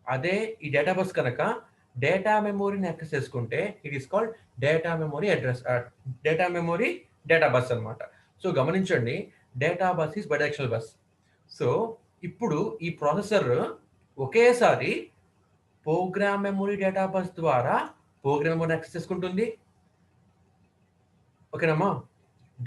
అదే ఈ డేటా బస్ కనుక డేటా మెమరీని యాక్సెస్ చేసుకుంటే it is called data memory data bus అనమాట. సో గమనించండి, data bus is bidirectional bus. So ఇప్పుడు ఈ ప్రాసెసర్ ఒకేసారి ప్రోగ్రామ్ మెమరీ డేటా బస్ ద్వారా ప్రోగ్రామ్ మెమరీ యాక్సెస్ చేసుకుంటుంది. ఓకేనమ్మా,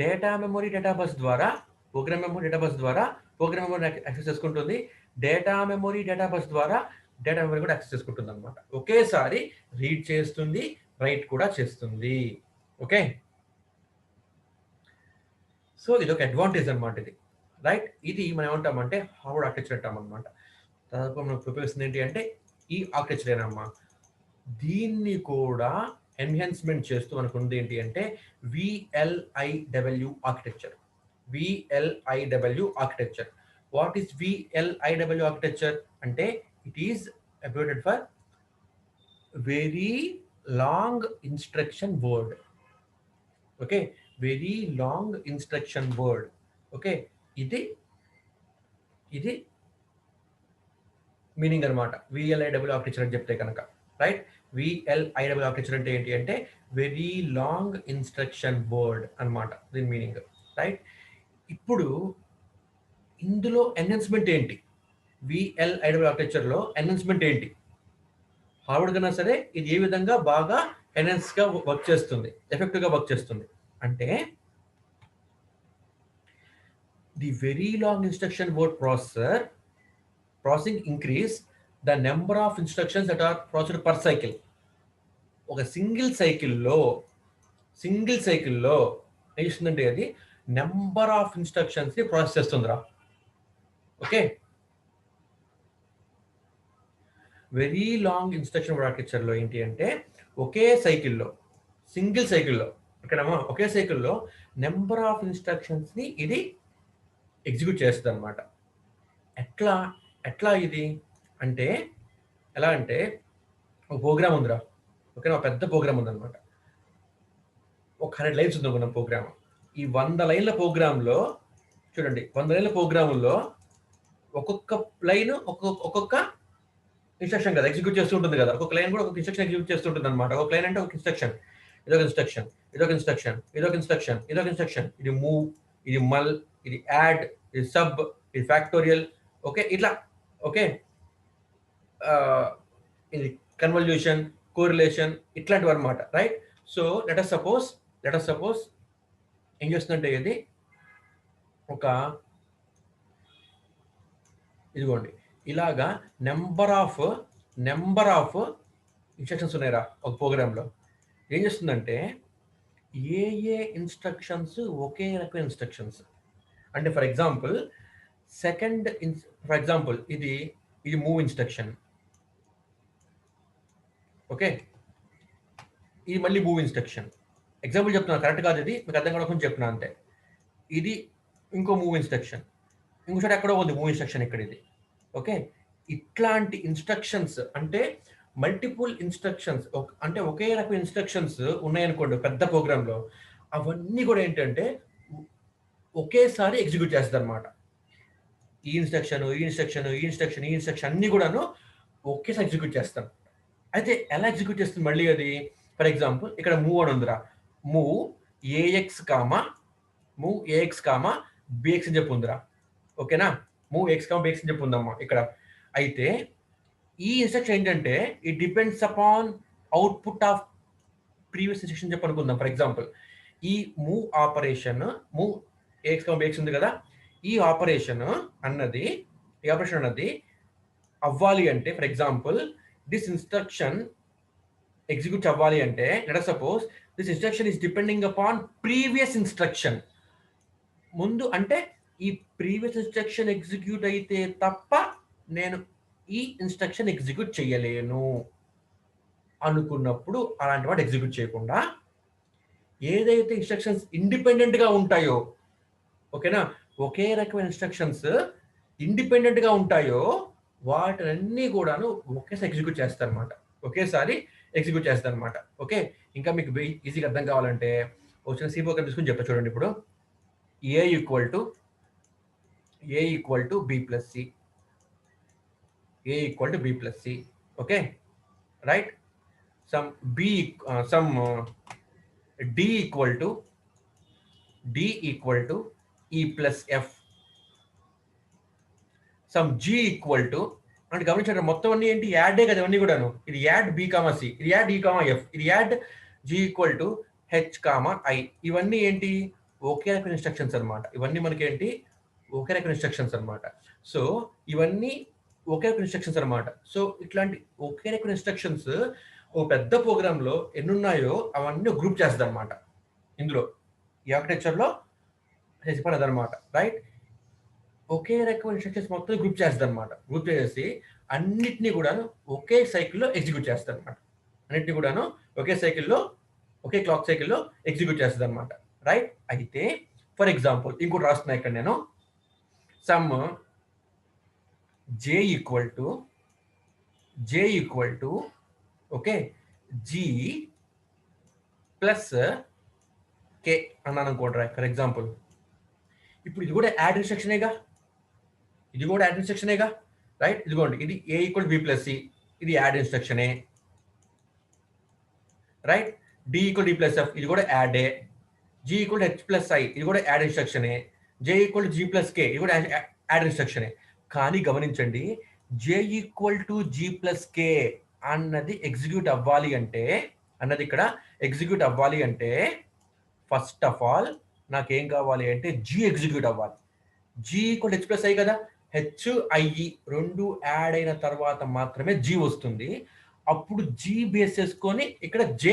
డేటా మెమరీ డేటా బస్ ద్వారా ప్రోగ్రామ్ మెమరీ డేటా బస్ ద్వారా ప్రోగ్రామ్ మెమరీ యాక్సెస్ చేసుకుంటుంది. డేటా మెమరీ డేటా బస్ ద్వారా డేటా మెమరీ కూడా యాక్సెస్ చేసుకుంటుంది అనమాట. ఒకేసారి రీడ్ చేస్తుంది, రైట్ కూడా చేస్తుంది. ఓకే, సో ఇది ఒక అడ్వాంటేజ్ అనమాట ఇది, రైట్. ఇది మనం ఏమంటామంటే హార్వర్డ్ ఆర్కిటెక్చర్ అంటాం అనమాట. దాదాపు మనం ఉపయోగిస్తుంది ఏంటి అంటే ఈ ఆర్కిటెక్చర్ ఏనమ్మా. దీన్ని కూడా ఎన్హాన్స్మెంట్ చేస్తూ మనకు ఉంది ఏంటి అంటే VLIW architecture. VLIW architecture. What is VLIW architecture అంటే it is abbreviated for very long instruction word. Okay, very long instruction word. Okay, ఇది ఇది మీనింగ్ అనమాట VLIW ఆర్కిటెక్చర్ అని చెప్తే కనుక, రైట్. VLIW ఆర్కిటెక్చర్ అంటే ఏంటి అంటే వెరీ లాంగ్ ఇన్స్ట్రక్షన్ వర్డ్ అనమాట దీని మీనింగ్, రైట్. ఇప్పుడు ఇందులో ఎన్హాన్స్మెంట్ ఏంటి, VLIW ఆర్కిటెక్చర్లో ఎన్హాన్స్మెంట్ ఏంటి? హార్వర్డ్ కన్నా సరే ఇది ఏ విధంగా బాగా ఎన్హాన్స్గా వర్క్ చేస్తుంది, ఎఫెక్టివ్గా వర్క్ చేస్తుంది అంటే the very long instruction word processing increase the number of instructions that are processed per cycle. ఒక సింగిల్ సైకిల్లో ఏం చేస్తుందంటే అది నెంబర్ ఆఫ్ ఇన్స్ట్రక్షన్స్ ని ప్రాసెస్ చేస్తుందిరా. ఓకే, వెరీ లాంగ్ ఇన్స్ట్రక్షన్ ఆర్కిటెక్చర్లో ఏంటి అంటే ఒకే సైకిల్లో, సింగిల్ సైకిల్లో, ఓకేనమ్మా, ఒకే సైకిల్లో నెంబర్ ఆఫ్ ఇన్స్ట్రక్షన్స్ ని ఇది ఎగ్జిక్యూట్ చేస్తుంది అనమాట. ఎట్లా ఇది అంటే ఎలా అంటే ఒక ప్రోగ్రామ్ ఉందిరా, ఓకేనా, పెద్ద ప్రోగ్రామ్ ఉందన్నమాట. ఒక 100 లైన్స్ ఉంది అనుకున్నాం ప్రోగ్రామ్. ఈ 100 లైన్ల ప్రోగ్రాంలో చూడండి, 100 లైన్ల ప్రోగ్రాముల్లో ఒక్కొక్క లైన్ ఒక్కొక్క ఇన్స్ట్రక్షన్ కదా ఎగ్జిక్యూట్ చేస్తూ ఉంటుంది కదా. ఒక్కొక్క లైన్ కూడా ఒక్కొక్క ఇన్స్ట్రక్షన్ ఎగ్జిక్యూట్ చేస్తూ ఉంటుంది అనమాట. ఒక లైన్ అంటే ఒక ఇన్స్ట్రక్షన్, ఇదొక ఇన్స్ట్రక్షన్, ఇదొక ఇన్స్ట్రక్షన్, ఇదొక ఇన్స్ట్రక్షన్, ఇదొక ఇన్స్ట్రక్షన్, ఇది మూవ్, ఇది మల్, ఇది యాడ్, ఇది సబ్, ఇది ఫ్యాక్టోరియల్. ఓకే, ఇట్లా. ఓకే, ఇది కన్వల్యూషన్, కోరిలేషన్, ఇట్లాంటివి అనమాట, right. So let us suppose ఏం చేస్తుందంటే ఇది ఒక ఇదిగోండి ఇలాగా నెంబర్ ఆఫ్ ఇన్స్ట్రక్షన్స్ ఉన్నాయిరా ఒక ప్రోగ్రాంలో. ఏం చేస్తుందంటే ఏ ఇన్స్ట్రక్షన్స్ ఒకే రకమైన ఇన్స్ట్రక్షన్స్ అంటే ఫర్ ఎగ్జాంపుల్ ఇది మూవ్ ఇన్స్ట్రక్షన్. ఓకే, ఇది మళ్ళీ మూవ్ ఇన్స్ట్రక్షన్. ఎగ్జాంపుల్ చెప్తున్నా, కరెక్ట్ కాదు ఇది, మీకు అర్థం కావడం చెప్తున్నా అంతే. ఇది ఇంకో మూవ్ ఇన్స్ట్రక్షన్, ఇంకోసారి ఎక్కడో ఉంది మూవ్ ఇన్స్ట్రక్షన్ ఇక్కడ ఇది. ఓకే, ఇట్లాంటి ఇన్స్ట్రక్షన్స్ అంటే మల్టిపుల్ ఇన్స్ట్రక్షన్స్ అంటే ఒకే రకమైన ఇన్స్ట్రక్షన్స్ ఉన్నాయనుకోండి పెద్ద ప్రోగ్రాంలో, అవన్నీ కూడా ఏంటంటే ఒకేసారి ఎగ్జిక్యూట్ చేస్తుంది అనమాట. ఈ ఇన్స్ట్రక్షన్ అన్ని కూడాను ఒకేసారి ఎగ్జిక్యూట్ చేస్తాం. అయితే ఎలా ఎగ్జిక్యూట్ చేస్తుంది మళ్ళీ అది? ఫర్ ఎగ్జాంపుల్ ఇక్కడ మూవ్ అని ఉందిరా, మూవ్ ఏఎక్స్ కామా బిఎక్స్ అని చెప్పి ఉందిరా. ఓకేనా, మూవ్ ఎక్స్ కామా బిఎక్స్ అని చెప్పి ఉందమ్మా ఇక్కడ. అయితే ఈ ఇన్స్ట్రక్షన్ ఏంటంటే it depends upon output of previous instruction చెప్పి అనుకుందాం. ఫర్ ఎగ్జాంపుల్ ఈ move operation, move AX comma BX ఉంది కదా, ఈ ఆపరేషన్ అన్నది అవ్వాలి అంటే for example this instruction execute అవ్వాలి అంటే let us suppose this instruction is depending upon previous instruction. ముందు అంటే ఈ ప్రీవియస్ ఇన్స్ట్రక్షన్ ఎగ్జిక్యూట్ అయితే తప్ప నేను ఈ ఇన్స్ట్రక్షన్ ఎగ్జిక్యూట్ చేయలేను అనుకున్నప్పుడు అలాంటి వాటి ఎగ్జిక్యూట్ చేయకుండా ఏదైతే ఇన్స్ట్రక్షన్స్ ఇండిపెండెంట్ గా ఉంటాయో, ఓకేనా, ఒకే రకమైన ఇన్స్ట్రక్షన్స్ ఇండిపెండెంట్ గా ఉంటాయో వాటిని కూడాను ఒకేసారి ఎగ్జిక్యూట్ చేస్తారు అనమాట. ఓకే, ఇంకా మీకు ఈజీగా అర్థం కావాలంటే వచ్చిన సి ప్రోగ్రామ్ తీసుకుని చెప్తా చూడండి. ఇప్పుడు A equal to B plus C, okay, right. Sum D equal to D equal to E plus F. Sum G equal to అంటే గమనించండి మొత్తం అన్ని ఏంటి యాడే కదా అన్ని కూడాను. ఇది యాడ్ B కామా C, ఇది యాడ్ E కామా F, ఇది add G equal to H comma I. ఇవన్నీ ఏంటి ఒకే రకమైన ఇన్స్ట్రక్షన్స్ అనమాట. ఇవన్నీ మనకి ఏంటి ఒకే రకమైన ఇన్స్ట్రక్షన్స్ అనమాట. సో ఇవన్నీ ఒకే రకమైన ఇన్స్ట్రక్షన్స్ అనమాట. సో ఇట్లాంటి ఒకే రకమైన ఇన్స్ట్రక్షన్స్ ఓ పెద్ద ప్రోగ్రామ్ లో ఎన్ని ఉన్నాయో అవన్నీ గ్రూప్ చేస్తుంది అనమాట. ఇందులో ఈ ఆర్కిటెక్చర్ లో చెప్పాను అదనమాట, రైట్. ఒకే రకమైన ఇన్స్ట్రక్షన్స్ మొత్తం గ్రూప్ చేస్తుంది అనమాట. గ్రూప్ చేసేసి అన్నిటినీ కూడాను ఒకే సైకిల్లో ఎగ్జిక్యూట్ చేస్తుంది అనమాట. అన్నిటిని కూడాను ఒకే సైకిల్లో, ఒకే క్లాక్ సైకిల్లో ఎగ్జిక్యూట్ చేస్తుంది అనమాట, రైట్. అయితే ఫర్ ఎగ్జాంపుల్ ఇంకోటి రాస్తున్నా ఇక్కడ నేను, some J equal to okay G plus K అన్నాను అనుకోండి, ఫర్ ఎగ్జాంపుల్. ఇప్పుడు ఇది కూడా యాడ్ ఇన్స్ట్రక్షనేగా, రైట్. ఇదిగోండి, ఇది A equal B plus C, ఇది యాడ్ ఇన్స్ట్రక్షనే, right. D equal D plus F, ఇది కూడా యాడే. G equal H plus I, ఇది కూడా యాడ్ ఇన్స్ట్రక్షనే. J equal G plus K, ఇది కూడా యాడ్ ఇన్స్ట్రక్షనే. కానీ గమనించండి, J equal to G plus K అన్నది ఎగ్జిక్యూట్ అవ్వాలి అంటే, ఫస్ట్ ఆఫ్ ఆల్ నాకేం కావాలి అంటే G ఎగ్జిక్యూట్ అవ్వాలి. G equal H plus I కదా, H I రెండు యాడ్ అయిన తర్వాత మాత్రమే G వస్తుంది. అప్పుడు G బేస్ చేసుకొని ఇక్కడ J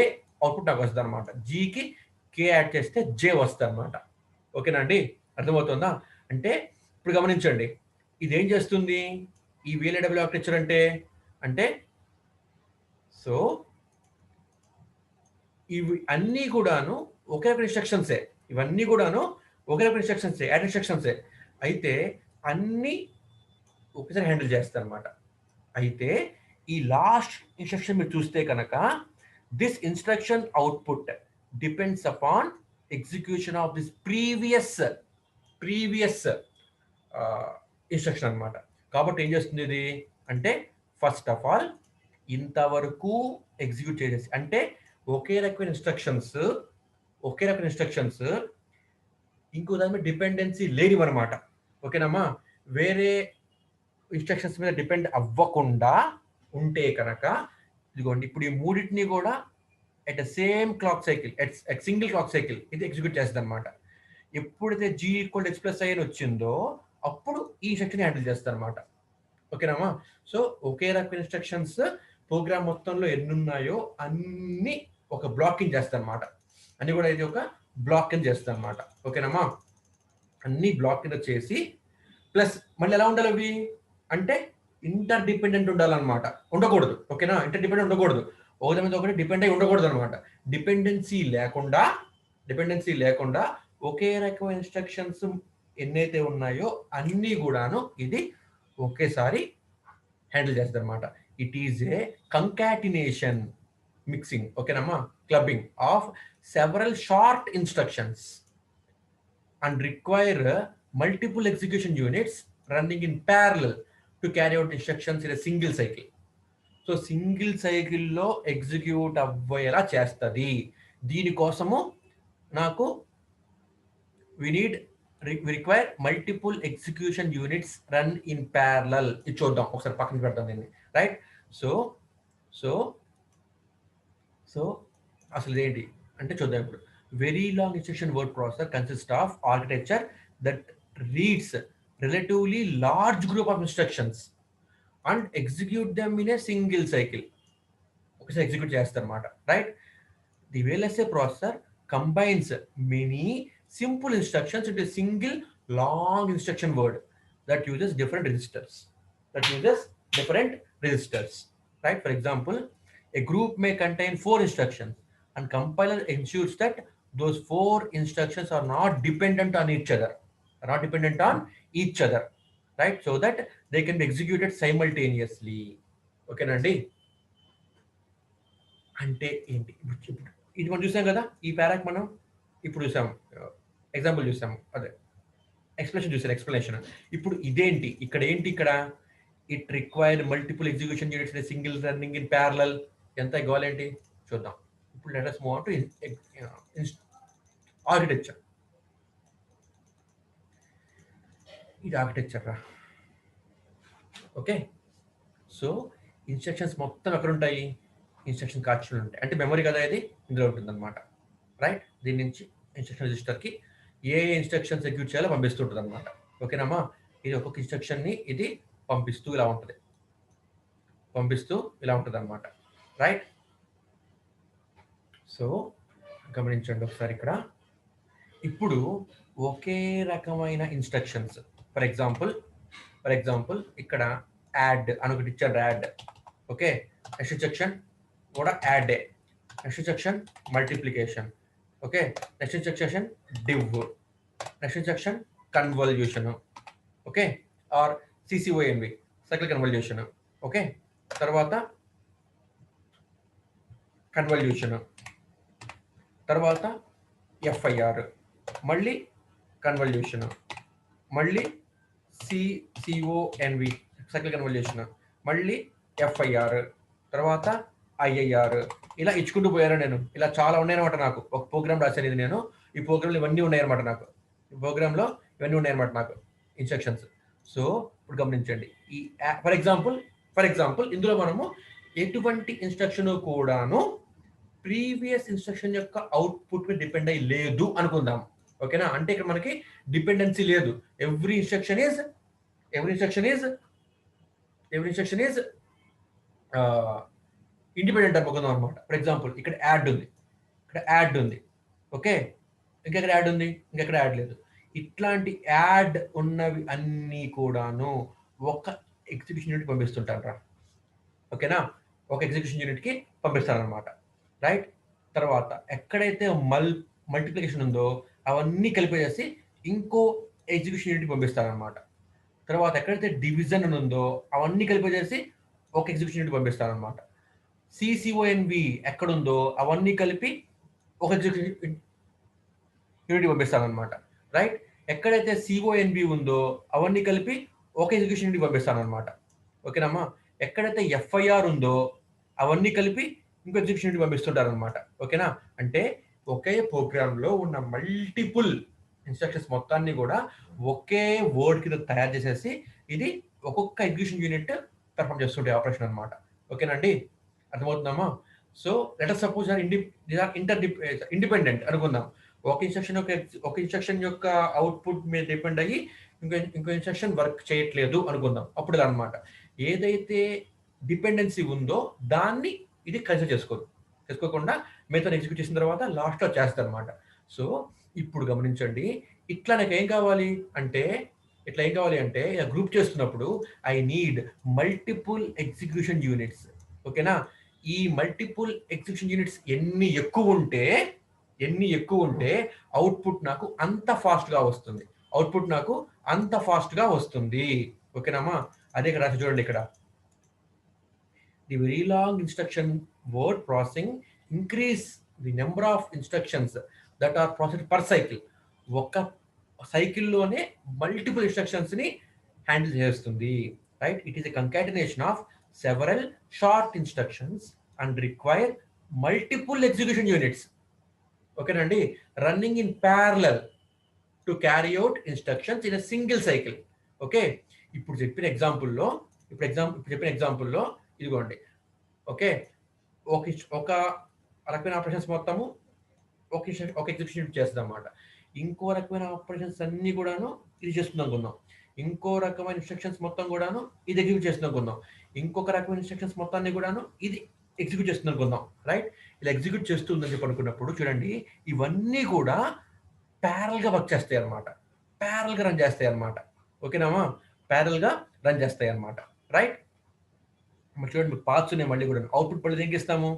అవుట్పుట్ నాకు వస్తుంది అనమాట. Gకి K యాడ్ చేస్తే J వస్తుంది అనమాట. ఓకేనా అండి, అర్థమవుతుందా? అంటే ఇప్పుడు గమనించండి, ఇదేం చేస్తుంది ఈ VLAW ఆర్కిటెక్చర్ అంటే సో ఇవి అన్నీ కూడాను ఒకే రకమైన ఇన్స్ట్రక్షన్సే, యాడ్ ఇన్స్ట్రక్షన్సే. అయితే అన్నీ ఒకేసారి హ్యాండిల్ చేస్తారు అనమాట. అయితే ఈ లాస్ట్ ఇన్స్ట్రక్షన్ మీరు చూస్తే కనుక, this instruction output depends upon execution of this previous instruction అనమాట. కాబట్టి ఏం చేస్తుంది ఇది అంటే, ఫస్ట్ ఆఫ్ ఆల్ ఇంతవరకు ఎగ్జిక్యూట్ చేసేసి, అంటే ఒకే రకమైన ఇన్స్ట్రక్షన్స్ ఇంకో దాని మీద డిపెండెన్సీ లేనివన్నమాట. ఓకేనమ్మా, వేరే ఇన్స్ట్రక్షన్స్ మీద డిపెండ్ అవ్వకుండా ఉంటే కనుక, ఇదిగోండి ఇప్పుడు ఈ మూడింటిని కూడా at same clock cycle, at single clock cycle ఇది ఎగ్జిక్యూట్ చేస్తుంది అనమాట. ఎప్పుడైతే G equal H plus I అని వచ్చిందో అప్పుడు ఈ ఇన్స్ట్రక్షన్ హ్యాండిల్ చేస్తారు అనమాట. ఓకేనామా, సో ఒకే రకమైన ఇన్స్ట్రక్షన్స్ ప్రోగ్రామ్ మొత్తంలో ఎన్ని ఉన్నాయో అన్ని ఒక బ్లాకింగ్ చేస్తారు అనమాట. అన్ని కూడా ఇది ఒక బ్లాక్ కింద చేస్తారు అనమాట. ఓకేనమ్మా, అన్ని బ్లాక్ కింద చేసి ప్లస్ మళ్ళీ ఎలా ఉండాలి అవి అంటే ఇంటర్ డిపెండెంట్ ఉండాలన్నమాట, ఉండకూడదు. ఓకేనా, ఇంటర్ డిపెండెంట్ ఉండకూడదు, ఒకరి మీద ఒకటి డిపెండ్ అయి ఉండకూడదు అనమాట. డిపెండెన్సీ లేకుండా ఒకే రకమైన ఇన్స్ట్రక్షన్స్ ఎన్నైతే ఉన్నాయో అన్నీ కూడాను ఇది ఒకేసారి హ్యాండిల్ చేస్తుంది అనమాట. It is a concatenation mixing, ఓకేనమ్మా, clubbing of several short instructions and require multiple execution units running in parallel to carry out instructions in a single cycle. So single సైకిల్లో ఎగ్జిక్యూట్ అవ్వేలా చేస్తుంది. దీనికోసము నాకు we require multiple execution units run in parallel. ఇది చూద్దాం ఒకసారి, పక్కన పెడతాం దీన్ని, right. So అసలు ఏంటి అంటే చూద్దాం ఇప్పుడు. Very long instruction word processor consists of architecture that reads relatively large group of instructions and execute them in a single cycle. Okay, so execute చేస్తారన్నమాట, right? The VLSI processor combines many simple instructions into a single long instruction word that uses different registers. Right? For example, a group may contain 4 instructions and compiler ensures that those 4 instructions are not dependent on each other, right? So that they can be executed simultaneously. Okay నండి, అంటే ఏంటి ఇది మనం చూసాం కదా, ఈ పారాక్ మనం ఇప్పుడు చూసాం, ఎగ్జాంపుల్ చూసాము, అదే ఎక్స్ప్లెనేషన్. ఇప్పుడు ఇదేంటి ఇక్కడ it require multiple execution units in single running in parallel. ఎంత ఇవ్వాలేంటి చూద్దాం. ఇప్పుడు let us move on to architecture. ఇది ఆర్కిటెక్చర్ రా. ఓకే, సో ఇన్స్ట్రక్షన్స్ మొత్తం ఎక్కడ ఉంటాయి? ఇన్స్ట్రక్షన్ కార్డ్స్లో ఉంటాయి. అంటే మెమరీ కదా ఇది, ఇందులో ఉంటుందన్నమాట. రైట్, దీని నుంచి ఇన్స్ట్రక్షన్ రిజిస్టర్కి ఏ ఇన్స్ట్రక్షన్స్ ఎగ్జిక్యూట్ చేయాలో పంపిస్తుంటుంది అనమాట. ఓకేనమ్మా, ఇది ఒక్కొక్క ఇన్స్ట్రక్షన్ని ఇది పంపిస్తూ ఇలా ఉంటుంది, పంపిస్తూ ఇలా ఉంటుంది అనమాట. రైట్, సో గమనించండి ఒకసారి ఇక్కడ. ఇప్పుడు ఒకే రకమైన ఇన్స్ట్రక్షన్స్, ఫర్ ఎగ్జాంపుల్ ఇక్కడ యాడ్ అని ఒకటి ఇచ్చాడు, యాడ్. ఓకే, నెక్స్ట్ ఇన్స్ట్రక్షన్ కూడా add, next instruction multiplication. Okay, next instruction div, next instruction convolution. Okay, or CCONV cycle convolution. Okay, తర్వాత కన్వల్యూషన్, తర్వాత ఎఫ్ఐఆర్, మళ్ళీ కన్వల్యూషన్, మళ్ళీ సిఓఎన్వి సైకిల్ కన్వల్యూషన్, మళ్ళీ ఎఫ్ఐఆర్, తర్వాత ఐఐఆర్. ఇలా ఇచ్చుకుంటూ పోయాను నేను. ఇలా చాలా ఉన్నాయన్నమాట. నాకు ఒక ప్రోగ్రామ్ రాశాను ఇది నేను. ఈ ప్రోగ్రాంలో ఇవన్నీ ఉన్నాయన్నమాట నాకు. ఈ ప్రోగ్రాంలో ఇవన్నీ ఉన్నాయన్నమాట నాకు ఇన్స్ట్రక్షన్స్. సో ఇప్పుడు గమనించండి, ఈ ఫర్ ఎగ్జాంపుల్ ఇందులో మనము ఎటువంటి ఇన్స్ట్రక్షన్ కూడాను ప్రీవియస్ ఇన్స్ట్రక్షన్ యొక్క అవుట్పుట్ మీద డిపెండ్ అయ్యి లేదు అనుకుందాం. ఓకేనా, అంటే ఇక్కడ మనకి డిపెండెన్సీ లేదు. ఎవ్రీ ఇన్స్ట్రక్షన్ ఈజ్ ఇండిపెండెంట్ అనుకుందాం అనమాట. ఫర్ ఎగ్జాంపుల్ ఇక్కడ యాడ్ ఉంది, ఓకే, ఇంకెక్కడ యాడ్ ఉంది, ఇంకెక్కడ యాడ్ లేదు. ఇట్లాంటి యాడ్ ఉన్నవి అన్నీ కూడాను ఒక ఎగ్జిక్యూషన్ యూనిట్ పంపిస్తుంటారు రా. ఓకేనా, ఒక ఎగ్జిక్యూషన్ యూనిట్కి పంపిస్తారనమాట. రైట్, తర్వాత ఎక్కడైతే మల్టిప్లికేషన్ ఉందో అవన్నీ కలిపేసి ఇంకో ఎగ్జిక్యూషన్ యూనిట్కి పంపిస్తారనమాట. తర్వాత ఎక్కడైతే డివిజన్ ఉందో అవన్నీ కలిపేసి ఒక ఎగ్జిక్యూషన్ యూనిట్ పంపిస్తారనమాట. సిసిఓఎన్వి ఎక్కడుందో అవన్నీ కలిపి ఒక ఎగ్జిక్యూషన్ యూనిట్ పంపిస్తారనమాట. రైట్, ఎక్కడైతే సిఓఎన్బి ఉందో అవన్నీ కలిపి ఒక ఎగ్జిక్యూషన్ యూనిట్ పంపిస్తారనమాట. ఓకేనమ్మా, ఎక్కడైతే ఎఫ్ఐఆర్ ఉందో అవన్నీ కలిపి ఇంకో ఎగ్జిక్యూషన్ యూనిట్ పంపిస్తుంటారనమాట. ఓకేనా, అంటే ఒకే ప్రోగ్రాంలో ఉన్న మల్టిపుల్ ఇన్స్ట్రక్షన్స్ మొత్తాన్ని కూడా ఒకే వర్డ్ కింద తయారు చేసేసి ఇది ఒక్కొక్క ఎగ్జిక్యూషన్ యూనిట్ పెర్ఫామ్ చేస్తుంటే ఆపరేషన్ అనమాట. ఓకేనండి, అర్థమవుతుందమ్మా? So let us suppose independent అనుకుందాం. ఒక ఇన్స్ట్రక్షన్ యొక్క అవుట్పుట్ మీద డిపెండ్ అయ్యి ఇంకో ఇన్స్ట్రక్షన్ వర్క్ చేయట్లేదు అనుకుందాం. అప్పుడు ఇలా అనమాట, ఏదైతే డిపెండెన్సీ ఉందో దాన్ని ఇది కన్సిడర్ చేసుకోకుండా మిగతా ఎగ్జిక్యూట్ చేసిన తర్వాత లాస్ట్లో చేస్తారు అనమాట. సో ఇప్పుడు గమనించండి, ఇట్లా నాకు ఏం కావాలి అంటే ఇలా గ్రూప్ చేస్తున్నప్పుడు I need multiple execution units. ఓకేనా, ఈ మల్టిపుల్ ఎగ్జిక్యూషన్ యూనిట్స్ ఎన్ని ఎక్కువ ఉంటే అవుట్పుట్ నాకు అంత ఫాస్ట్గా వస్తుంది. ఓకేనామా, అదే ఇక్కడ రాసి చూడండి. ఇక్కడ the very long instruction word processing increase the number of instructions that are processed per cycle. ఒక సైకిల్లోనే మల్టిపుల్ ఇన్స్ట్రక్షన్స్ని హ్యాండిల్ చేస్తుంది. Right, it is a concatenation of several short instructions and require multiple execution units. ఓకేనండి, running in parallel to carry out instructions in a single cycle. Okay, ఇప్పుడు చెప్పిన ఎగ్జాంపుల్లో ఇదిగోండి. Okay, ఒక రకమైన ఆపరేషన్స్ మొత్తము ఒక ఎగ్జిక్యూషన్ యూనిట్ చేస్తుంది అన్నమాట. ఇంకో రకమైన ఆపరేషన్స్ అన్ని కూడాను ఇది చేస్తుంది అనుకుందాం. ఇంకో రకమైన ఇన్స్ట్రక్షన్స్ మొత్తం కూడాను ఇది ఎగ్జిక్యూట్ చేస్తుంది అనుకుందాం. ఇంకొక రకమైన ఇన్స్ట్రక్షన్స్ మొత్తాన్ని కూడాను ఇది ఎగ్జిక్యూట్ చేస్తుంది అనుకుందాం. రైట్, ఇలా ఎగ్జిక్యూట్ చేస్తుందని చెప్పి అనుకున్నప్పుడు చూడండి, ఇవన్నీ కూడా ప్యారల్గా వర్క్ చేస్తాయి అనమాట, ప్యారల్గా రన్ చేస్తాయి అనమాట. ఓకేనామా, ప్యారల్గా రన్ చేస్తాయి అనమాట. రైట్, మరి చూడండి, మీకు పార్ట్స్ ఉన్నాయి. మళ్ళీ కూడా అవుట్పుట్ పళ్ళు దేనికి ఇస్తాము,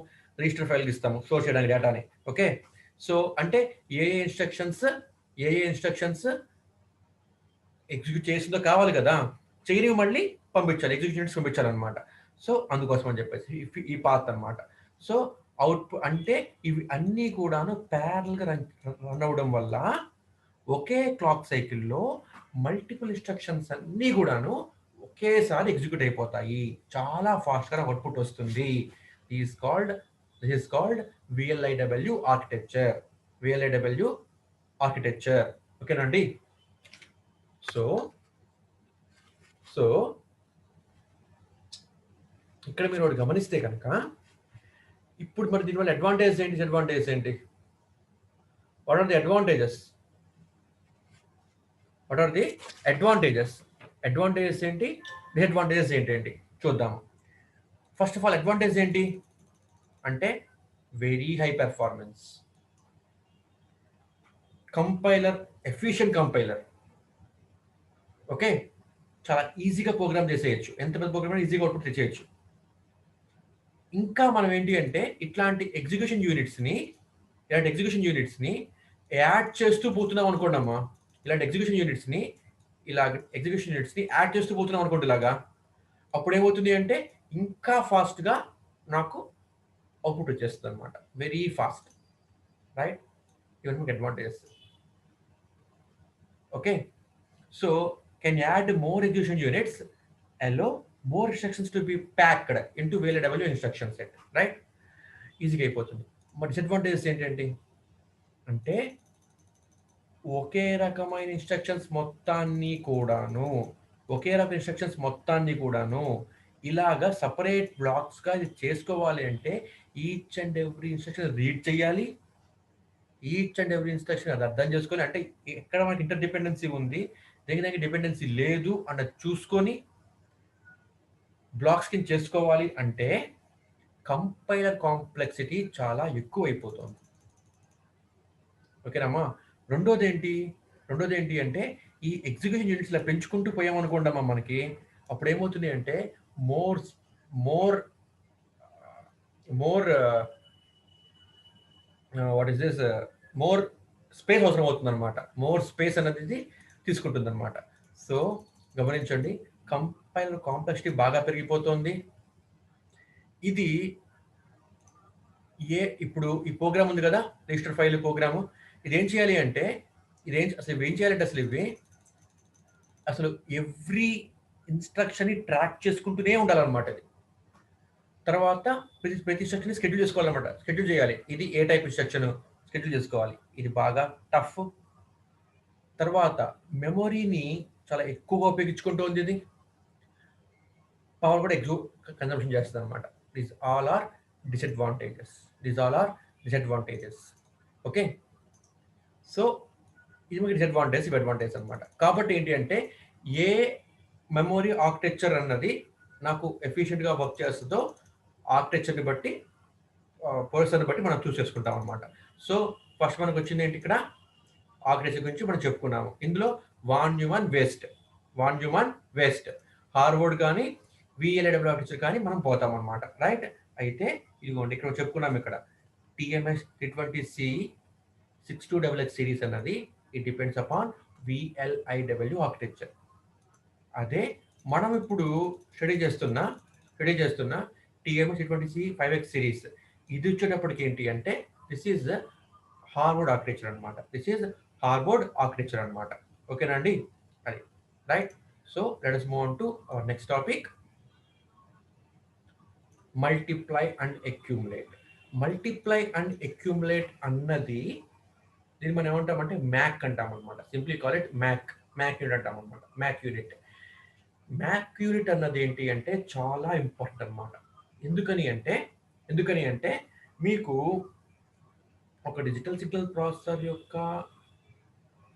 రిజిస్టర్ ఫైల్కి ఇస్తాము స్టోర్ చేయడానికి డేటాని. ఓకే, సో అంటే ఏ ఇన్స్ట్రక్షన్స్ ఎగ్జిక్యూట్ చేసిందో కావాలి కదా, చేయని మళ్ళీ పంపించాలి, ఎగ్జిక్యూషన్స్ పంపించాలన్నమాట. సో అందుకోసం అని చెప్పేసి ఈ పాత్ అనమాట. సో అవుట్పుట్ అంటే ఇవి అన్నీ కూడాను ప్యారల్గా రన్ అవ్వడం వల్ల ఒకే క్లాక్ సైకిల్లో మల్టిపుల్ ఇన్స్ట్రక్షన్స్ అన్నీ కూడాను ఒకేసారి ఎగ్జిక్యూట్ అయిపోతాయి. చాలా ఫాస్ట్గా అవుట్పుట్ వస్తుంది. This is called VLIW architecture. ఓకేనండి, సో సో ఇక్కడ మీరు ఒకటి గమనిస్తే కనుక ఇప్పుడు మరి దీనివల్ల అడ్వాంటేజ్ ఏంటి, డిసడ్వాంటేజ్ ఏంటి? What are the advantages? What are the advantages? Advantages ఏంటి, డిసడ్వాంటేజెస్ ఏంటి చూద్దాము. ఫస్ట్ ఆఫ్ ఆల్ అడ్వాంటేజ్ ఏంటి అంటే very high performance, compiler, efficient compiler. Okay, చాలా ఈజీగా ప్రోగ్రామ్ చేసేయచ్చు, ఎంత పెద్ద ప్రోగ్రామ్ ఈజీగా అవుట్పుట్ తెచ్చేయచ్చు. ఇంకా మనం ఏంటి అంటే ఇట్లాంటి ఎగ్జిక్యూషన్ యూనిట్స్ని యాడ్ చేస్తూ పోతున్నాం అనుకోండి అమ్మా. ఇలాంటి ఎగ్జిక్యూషన్ యూనిట్స్ని యాడ్ చేస్తూ పోతున్నాం అనుకోండి ఇలాగా. అప్పుడు ఏమవుతుంది అంటే ఇంకా ఫాస్ట్గా నాకు అవుట్పుట్ వచ్చేస్తుంది అనమాట, వెరీ ఫాస్ట్, రైట్? ఇవన్నీ మీకు advantages. Okay, so can add more execution units, allow more instructions to be packed into VLW instruction set, right? ఈజీగా అయిపోతుంది. మరి డిసడ్వాంటేజెస్ ఏంటంటే ఒకే రకమైన ఇన్స్ట్రక్షన్స్ మొత్తాన్ని కూడాను ఇలాగా సపరేట్ బ్లాక్స్గా ఇది చేసుకోవాలి అంటే each and every instruction read చేయాలి, ఈచ్ అండ్ ఎవ్రీ ఇన్స్ట్రక్షన్ అది అర్థం చేసుకోవాలి. అంటే ఎక్కడ మనకి ఇంటర్ డిపెండెన్సీ ఉంది, దగ్గర డిపెండెన్సీ లేదు అన్నది చూసుకొని బ్లాక్స్ కింద చేసుకోవాలి అంటే కంపైలర్ కాంప్లెక్సిటీ చాలా ఎక్కువ అయిపోతుంది. ఓకేనమ్మా. రెండోది ఏంటి అంటే ఈ ఎగ్జిక్యూషన్ యూనిట్స్ ఇలా పెంచుకుంటూ పోయామనుకోండమ్మా, మనకి అప్పుడు ఏమవుతుంది అంటే మోర్ స్పేస్ అవసరం అవుతుంది అనమాట. మోర్ స్పేస్ అనేది తీసుకుంటుంది అనమాట. సో గమనించండి, కంపైలర్ కాంప్లెక్సిటీ బాగా పెరిగిపోతుంది. ఇది ఇప్పుడు ఈ ప్రోగ్రామ్ ఉంది కదా, రిజిస్టర్ ఫైల్ ప్రోగ్రాము, ఇదేం చేయాలి అంటే అసలు ఎవ్రీ ఇన్స్ట్రక్షన్ ని ట్రాక్ చేసుకుంటూనే ఉండాలన్నమాట. ఇది తర్వాత ప్రతి ఇన్స్ట్రక్షన్ షెడ్యూల్ చేసుకోవాలన్నమాట, షెడ్యూల్ చేయాలి. ఇది ఏ టైప్ ఇన్స్ట్రక్షన్ షెడ్యూల్ చేసుకోవాలి, ఇది బాగా టఫ్. తర్వాత మెమొరీని చాలా ఎక్కువగా ఉపయోగించుకుంటుంది, ఇది పవర్ కూడా ఎక్కువ కన్జంప్షన్ చేస్తుంది అనమాట. These all are disadvantages. Okay, so ఇది మీకు డిసడ్వాంటేజ్, ఇవి అడ్వాంటేజ్ అనమాట. కాబట్టి ఏంటి అంటే ఏ మెమొరీ ఆర్కిటెక్చర్ అన్నది నాకు ఎఫిషియెంట్గా వర్క్ చేస్తుందో ఆర్కిటెక్చర్ని బట్టి, పర్సన్ని బట్టి మనం చూస్ చేసుకుంటాం అనమాట. సో ఫస్ట్ మనకు వచ్చింది ఏంటి, ఇక్కడ ఆర్కిటెక్చర్ గురించి మనం చెప్పుకున్నాము. ఇందులో వాన్ న్యూమన్ వేస్ట్ హార్వర్డ్ కానీ VLW ఆర్కిటెక్చర్ కానీ మనం పోతాం అనమాట, రైట్? అయితే ఇదిగోండి ఇక్కడ చెప్పుకున్నాము, ఇక్కడ TMS T20C 62XX సిరీస్ అన్నది it depends upon VLIW architecture. అదే మనం ఇప్పుడు స్టడీ చేస్తున్న TMS T20C 5X సిరీస్, ఇది వచ్చేటప్పటికి ఏంటి అంటే దిస్ ఈజ్ హార్వర్డ్ ఆర్కిటెక్చర్ అనమాట. ఓకేనా అండి? అది right. So let us move on to our next topic, multiply and accumulate అన్నది దీన్ని మనం ఏమంటామంటే మ్యాక్ అంటాం అనమాట. Simply call it MAC unit అంటాం అనమాట. మ్యాక్ యూనిట్ అన్నది ఏంటి అంటే చాలా ఇంపార్టెంట్ అనమాట. ఎందుకని అంటే మీకు ఒక డిజిటల్ సిగ్నల్ ప్రాసెసర్ యొక్క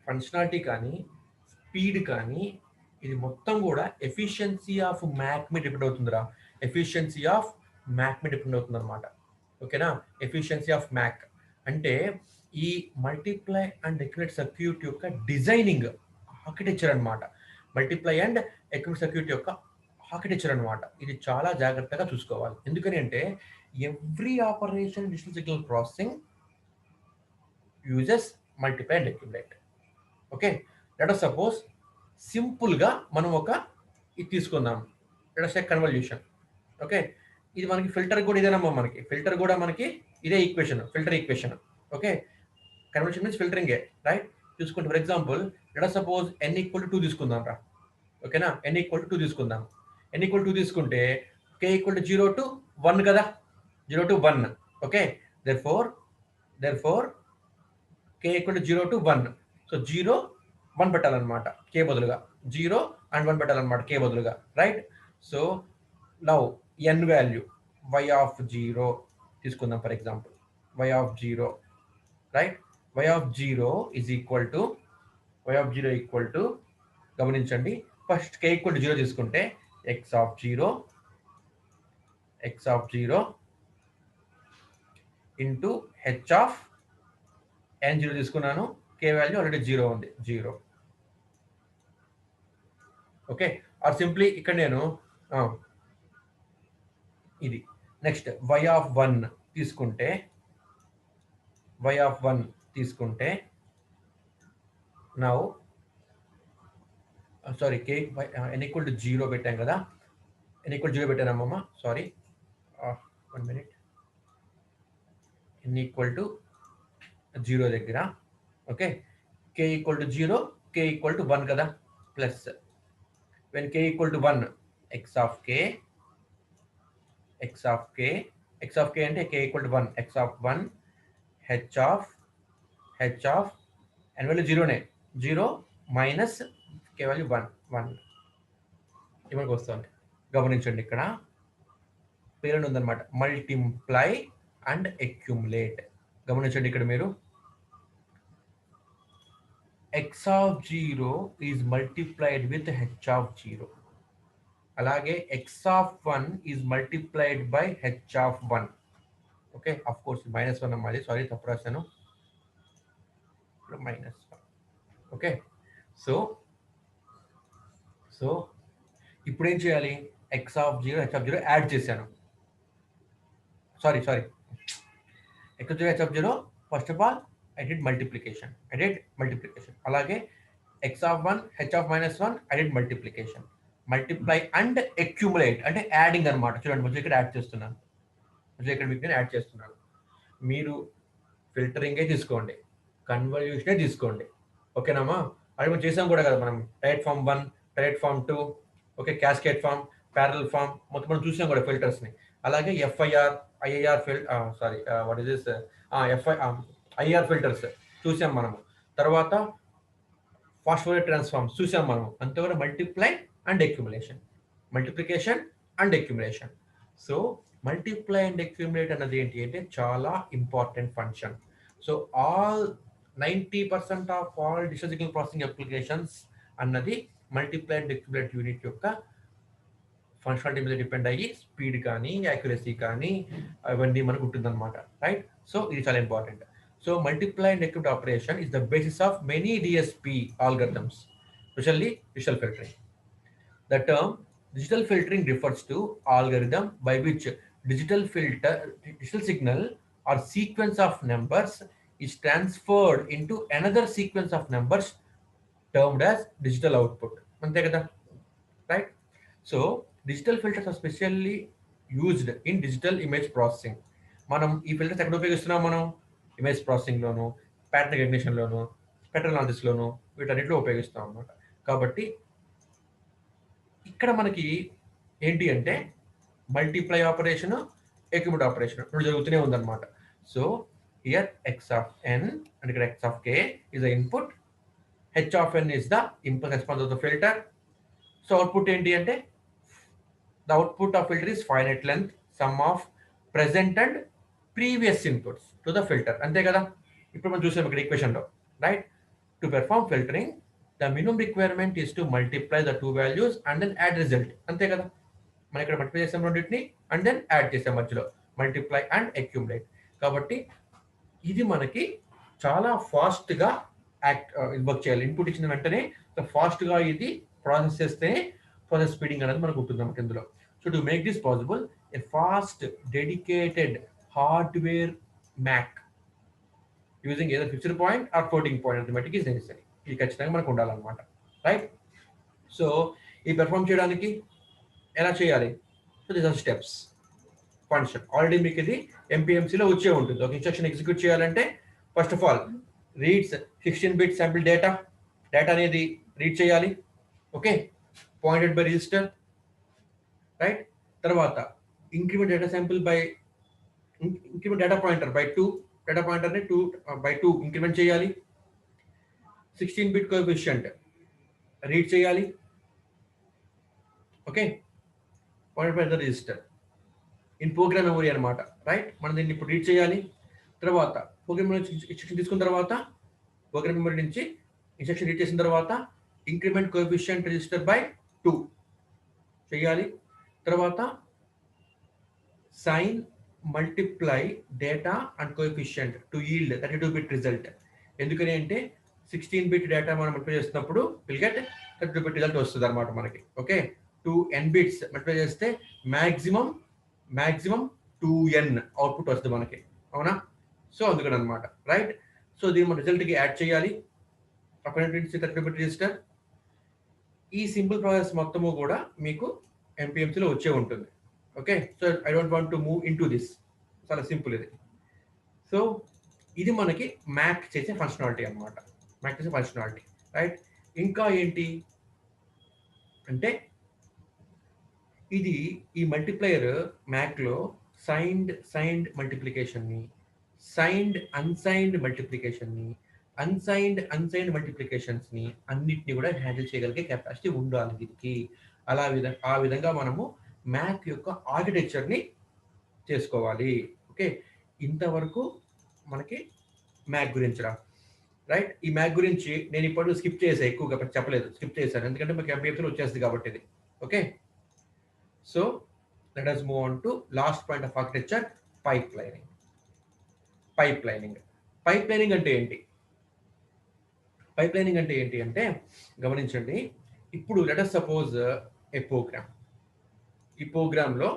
ఫంక్షనాలిటీ కానీ స్పీడ్ కానీ ఇది మొత్తం కూడా ఎఫిషియన్సీ ఆఫ్ మ్యాక్ మీద డిపెండ్ అవుతుందిరా. అనమాట. ఓకేనా? ఎఫిషియన్సీ ఆఫ్ మ్యాక్ అంటే ఈ మల్టిప్లై అండ్ అక్యూములేట్ సర్క్యూట్ యొక్క డిజైనింగ్ ఆర్కిటెక్చర్ అనమాట. ఇది చాలా జాగ్రత్తగా చూసుకోవాలి. ఎందుకని అంటే every operation digital signal processing uses multiply and accumulate. Okay, let us suppose సింపుల్గా మనం ఇది తీసుకుందాం, let us take convolution. Okay, ఇది మనకి ఫిల్టర్ కూడా ఇదేనమ్మా, మనకి ఇదే equation, filter equation. Okay, convolution means ఫిల్టరింగే, రైట్? చూసుకుంటే for example let us suppose n = 2 తీసుకుందాం రా. ఓకేనా, n = 2 తీసుకుందాం. n = 2 తీసుకుంటే k = 0 to 1 కదా, 0 to 1. Okay, therefore k = 0 to 1. So 0 1 పెట్టాలన్నమాట k బదులుగా. జీరో అండ్ వన్ పెట్టాలన్నమాట కే బదులుగా, right? So now N value Y of zero తీసుకుందాం for example, Y of zero, right? Y of zero is equal to, Y of zero equal to, గమనించండి, first K equal to zero తీసుకుంటే X of zero, X of zero into H of N zero తీసుకున్నాను, K value already zero ఉంది, zero. Okay, or simply ఇక్కడ నేను ఇది next Y of one తీసుకుంటే, Y of one తీసుకుంటే now sorry K N equal to zero పెట్టాం కదా, N equal zero పెట్టానమ్మమ్మ, sorry, 1 minute, N equal to zero దగ్గర, okay, K equal to zero, K equal to one కదా, plus when K equal to one X of K, X of K, X of K అంటే K equal to one, X of one H of, H of N value జీరోనే, zero minus K value one, one ఇవన్నీ వస్తుంది. గమనించండి ఇక్కడ పేరు ఉందన్నమాట, multiply and accumulate. గమనించండి ఇక్కడ మీరు X of zero is multiplied with H of zero, అలాగే X of one is multiplied by H of one. Okay, of course minus one అమ్మాలి, సారీ తప్పు రాశాను, minus one. Okay, so so ఇప్పుడు ఏం చేయాలి, X of zero H of zero add చేశాను, sorry sorry, X zero H of zero, first of all I did multiplication, I did multiplication, అలాగే X of one H of minus one I did multiplication, multiply and accumulate అంటే adding అనమాట. చూడండి కొంచెం ఇక్కడ add చేస్తున్నాను, కొంచెం ఇక్కడ మీకు నేను యాడ్ చేస్తున్నాను. మీరు ఫిల్టరింగే తీసుకోండి, కన్వల్యూషనే తీసుకోండి, ఓకేనామా? అది మనం చేసాం కూడా కదా మనం, direct form 1, direct form 2, okay, cascade form, parallel form, మొత్తం మనం చూసాం కూడా ఫిల్టర్స్ని. అలాగే FIR, IIR sorry what is this, IR filters చూసాం మనము. తర్వాత ఫాస్ట్ ఫోరియర్ ట్రాన్స్ఫార్మ్స్ చూసాం మనము. అంతా కూడా multiply and accumulation, multiplication and accumulation. So multiply and accumulate అన్నది ఏంటి అంటే చాలా important function. So all 90% of all digital signal processing applications అన్నది మల్టిప్లై అండ్ అక్యుములేట్ యూనిట్ యొక్క ఫంక్షనాలిటీ మీద డిపెండ్ అయ్యి స్పీడ్ కానీ యాక్యురసీ కానీ అవన్నీ మనకు ఉంటుందన్నమాట, రైట్? సో ఇది చాలా important. So multiply and accumulate operation is the basis of many DSP algorithms, especially digital filtering. The term digital filtering refers to algorithm by which digital signal or sequence of numbers is transferred into another sequence of numbers termed as digital output. Ante kada, right? So digital filters are specially used in digital image processing. మనం ఈ filters ఎక్కడ ఉపయోగిస్తున్నాం, మనం image ప్రాసెసింగ్లోను, pattern రికగ్నిషన్లోను, spectral అనాలిసిస్లోను, వీటన్నిటిలో ఉపయోగిస్తాం అన్నమాట. కాబట్టి ఇక్కడ మనకి ఏంటి అంటే మల్టిప్లై ఆపరేషన్, అక్యుములేట్ ఆపరేషన్ రెండు జరుగుతూనే ఉందన్నమాట. So here X of N and ఇక్కడ X of K is the input, H of N is the impulse response of the filter. So output ఏంటి అంటే the output of filter is finite length sum of present and previous inputs to the filter. అంతే కదా, ఇప్పుడు మనం చూసాం ఇక్కడ equation లో, right? To perform filtering the minimum requirement is to multiply the two values and then add result. అంతే కదా, మనం ఇక్కడ మల్టిప్లై చేసాం రెండింటిని అండ్ దెన్ యాడ్ చేసాం మధ్యలో, మల్టిప్లై అండ్ అక్యుములేట్. కాబట్టి ఇది మనకి చాలా ఫాస్ట్గా వర్క్ చేయాలి. ఇన్పుట్ ఇచ్చిన వెంటనే ఫాస్ట్గా ఇది ప్రాసెస్ చేస్తే ప్రాసెస్ స్పీడింగ్ అనేది మనకు ఉంటుంది మనకి ఇందులో. So to make this possible, a fast, dedicated hardware MAC using either fixed point or floating point arithmetic is necessary. ఇది ఖచ్చితంగా మనకు ఉండాలన్నమాట, రైట్? సో ఈ పెర్ఫామ్ చేయడానికి ఎలా చేయాలి? So these are steps. Function already మీకు ఇది ఎంపీఎంసీలో వచ్చే ఉంటుంది. ఒక ఇన్స్ట్రక్షన్ ఎగ్జిక్యూట్ చేయాలంటే first of all reads 16-bit sample data, data అనేది రీడ్ చేయాలి, okay, pointed by register, right? తర్వాత increment data sample by increment data pointer by 2, data పాయింటర్ని 2 by 2 ఇంక్రిమెంట్ చేయాలి. 16-bit కోఎఫిషియంట్ రీడ్ చేయాలి. Okay, point by the register in program memory అనమాట. Right, మనం దీన్ని ఇప్పుడు రీడ్ చేయాలి. తర్వాత ప్రోగ్రామ్ మెమరీ ఇన్స్ట్రక్షన్ తీసుకున్న తర్వాత ప్రోగ్రామ్ మెమరీ నుంచి ఇన్స్ట్రక్షన్ రీడ్ చేసిన తర్వాత ఇంక్రిమెంట్ కోఎఫిషియంట్ రిజిస్టర్ బై 2 చేయాలి. తర్వాత sign multiply data and coefficient to yield 32-bit result. ఎందుకని అంటే 16-bit డేటా మనం మల్టిప్లై చేస్తున్నప్పుడు విల్ గెట్ 32-bit రిజల్ట్ వస్తుంది అనమాట మనకి. ఓకే, 2n bits మల్టిప్లై చేస్తే మ్యాక్సిమం 2n అవుట్పుట్ వస్తుంది మనకి, అవునా? సో అందుకని అనమాట. రైట్, సో దీన్ని మన రిజల్ట్కి యాడ్ చేయాలి. అక్కడ 32-bit రిజిస్టర్. ఈ సింపుల్ ప్రాసెస్ మొత్తము కూడా మీకు ఎంపీఎంసీలో వచ్చే ఉంటుంది. Okay, so I don't want to move in to this. చాలా సింపుల్ ఇది. సో ఇది మనకి మ్యాక్ చేసే ఫంక్షనాలిటీ అనమాట. మ్యాక్ చేసే ఫంక్షనాలిటీ. రైట్, ఇంకా ఏంటి అంటే ఇది ఈ మల్టిప్లయర్ మ్యాక్లో సైన్డ్ మల్టిప్లికేషన్ని, సైన్డ్ అన్సైన్డ్ మల్టిప్లికేషన్ని, అన్సైన్డ్ మల్టిప్లికేషన్స్ని అన్నిటిని కూడా హ్యాండిల్ చేయగలిగే కెపాసిటీ ఉండాలి దీనికి. ఆ విధంగా మనము మ్యాక్ యొక్క ఆర్కిటెక్చర్ని చేసుకోవాలి. ఓకే, ఇంతవరకు మనకి మ్యాక్ గురించి రా. రైట్, ఈ మ్యాక్ గురించి నేను ఇప్పుడు స్కిప్ చేసాను, ఎక్కువగా చెప్పలేదు, స్కిప్ చేశాను ఎందుకంటే మాకు ఎంపీఎంసీలో వచ్చేస్తుంది కాబట్టి ఇది. Okay, so let us move on to last point of architecture, pipelining. Pipelining అంటే ఏంటి? పైప్లైనింగ్ అంటే ఏంటి అంటే గమనించండి. ఇప్పుడు let us suppose a program. ఈ ప్రోగ్రాంలో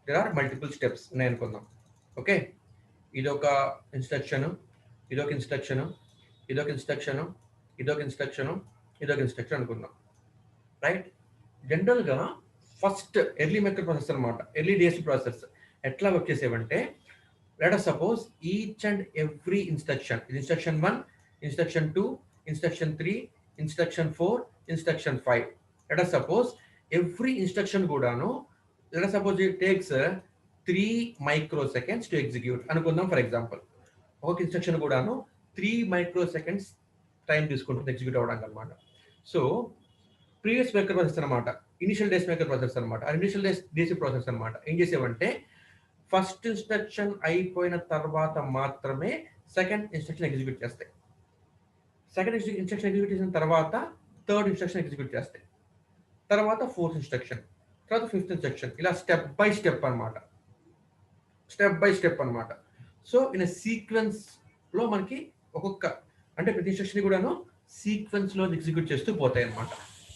there are multiple steps ఉన్నాయి అనుకుందాం. ఓకే, ఇదొక ఇన్స్ట్రక్షన్, ఇదొక ఇన్స్ట్రక్షన్, ఇదొక ఇన్స్ట్రక్షన్, ఇదొక ఇన్స్ట్రక్షన్, ఇదొక ఇన్స్ట్రక్షన్ అనుకుందాం. రైట్, జనరల్గా ఫస్ట్ ఎర్లీ మైక్రో ప్రాసెసర్ అనమాట, ఎర్లీ డిఎస్పీ ప్రాసెసర్స్ ఎట్లా work చేసేవంటే let us suppose each and every instruction, instruction 1, instruction 2, instruction 3, instruction 4, instruction 5. Let us suppose every instruction కూడాను let us suppose it takes 3 microseconds to execute అనుకుందాం. For example ఒక instruction కూడాను 3 microseconds time తీసుకుంటుంది execute అవ్వడానికి అనమాట. So previous micro processor అనమాట, initial days micro processor అనమాట, initial days process అనమాట ఏం చేసేవంటే ఫస్ట్ ఇన్స్ట్రక్షన్ అయిపోయిన తర్వాత మాత్రమే సెకండ్ ఇన్స్ట్రక్షన్ ఎగ్జిక్యూట్ చేస్తాయి. సెకండ్ ఇన్స్ట్రక్షన్ ఎగ్జిక్యూట్ చేసిన తర్వాత థర్డ్ ఇన్స్ట్రక్షన్ ఎగ్జిక్యూట్ చేస్తాయి, తర్వాత ఫోర్త్ ఇన్స్ట్రక్షన్, తర్వాత ఫిఫ్త్ ఇన్స్ట్రక్షన్, ఇలా స్టెప్ బై స్టెప్ అనమాట. సో ఇన్ సీక్వెన్స్లో మనకి ఒక్కొక్క అంటే ప్రతి ఇన్స్ట్రక్షన్ కూడాను సీక్వెన్స్లో ఎగ్జిక్యూట్ చేస్తూ పోతాయి అనమాట.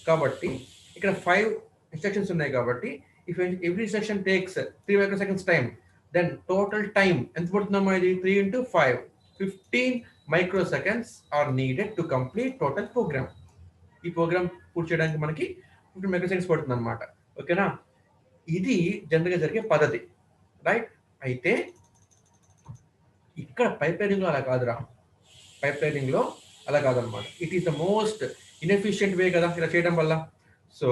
కాబట్టి ఇక్కడ 5 ఇన్స్ట్రక్షన్స్ ఉన్నాయి కాబట్టి if every instruction takes 3 microseconds time, then total time ఎంత పడుతుందమ్మా? ఇది 3 into 5, 15 microseconds are needed to complete total program. ఈ ప్రోగ్రామ్ పూర్తి చేయడానికి మనకి 15 microseconds పడుతుంది అనమాట. ఓకేనా, ఇది జనరల్గా జరిగే పద్ధతి. రైట్, అయితే ఇక్కడ పైప్లైనింగ్లో అలా కాదురా. పైప్లైనింగ్లో అలా కాదనమాట. It is the most inefficient way కదా ఇలా చేయడం వల్ల. సో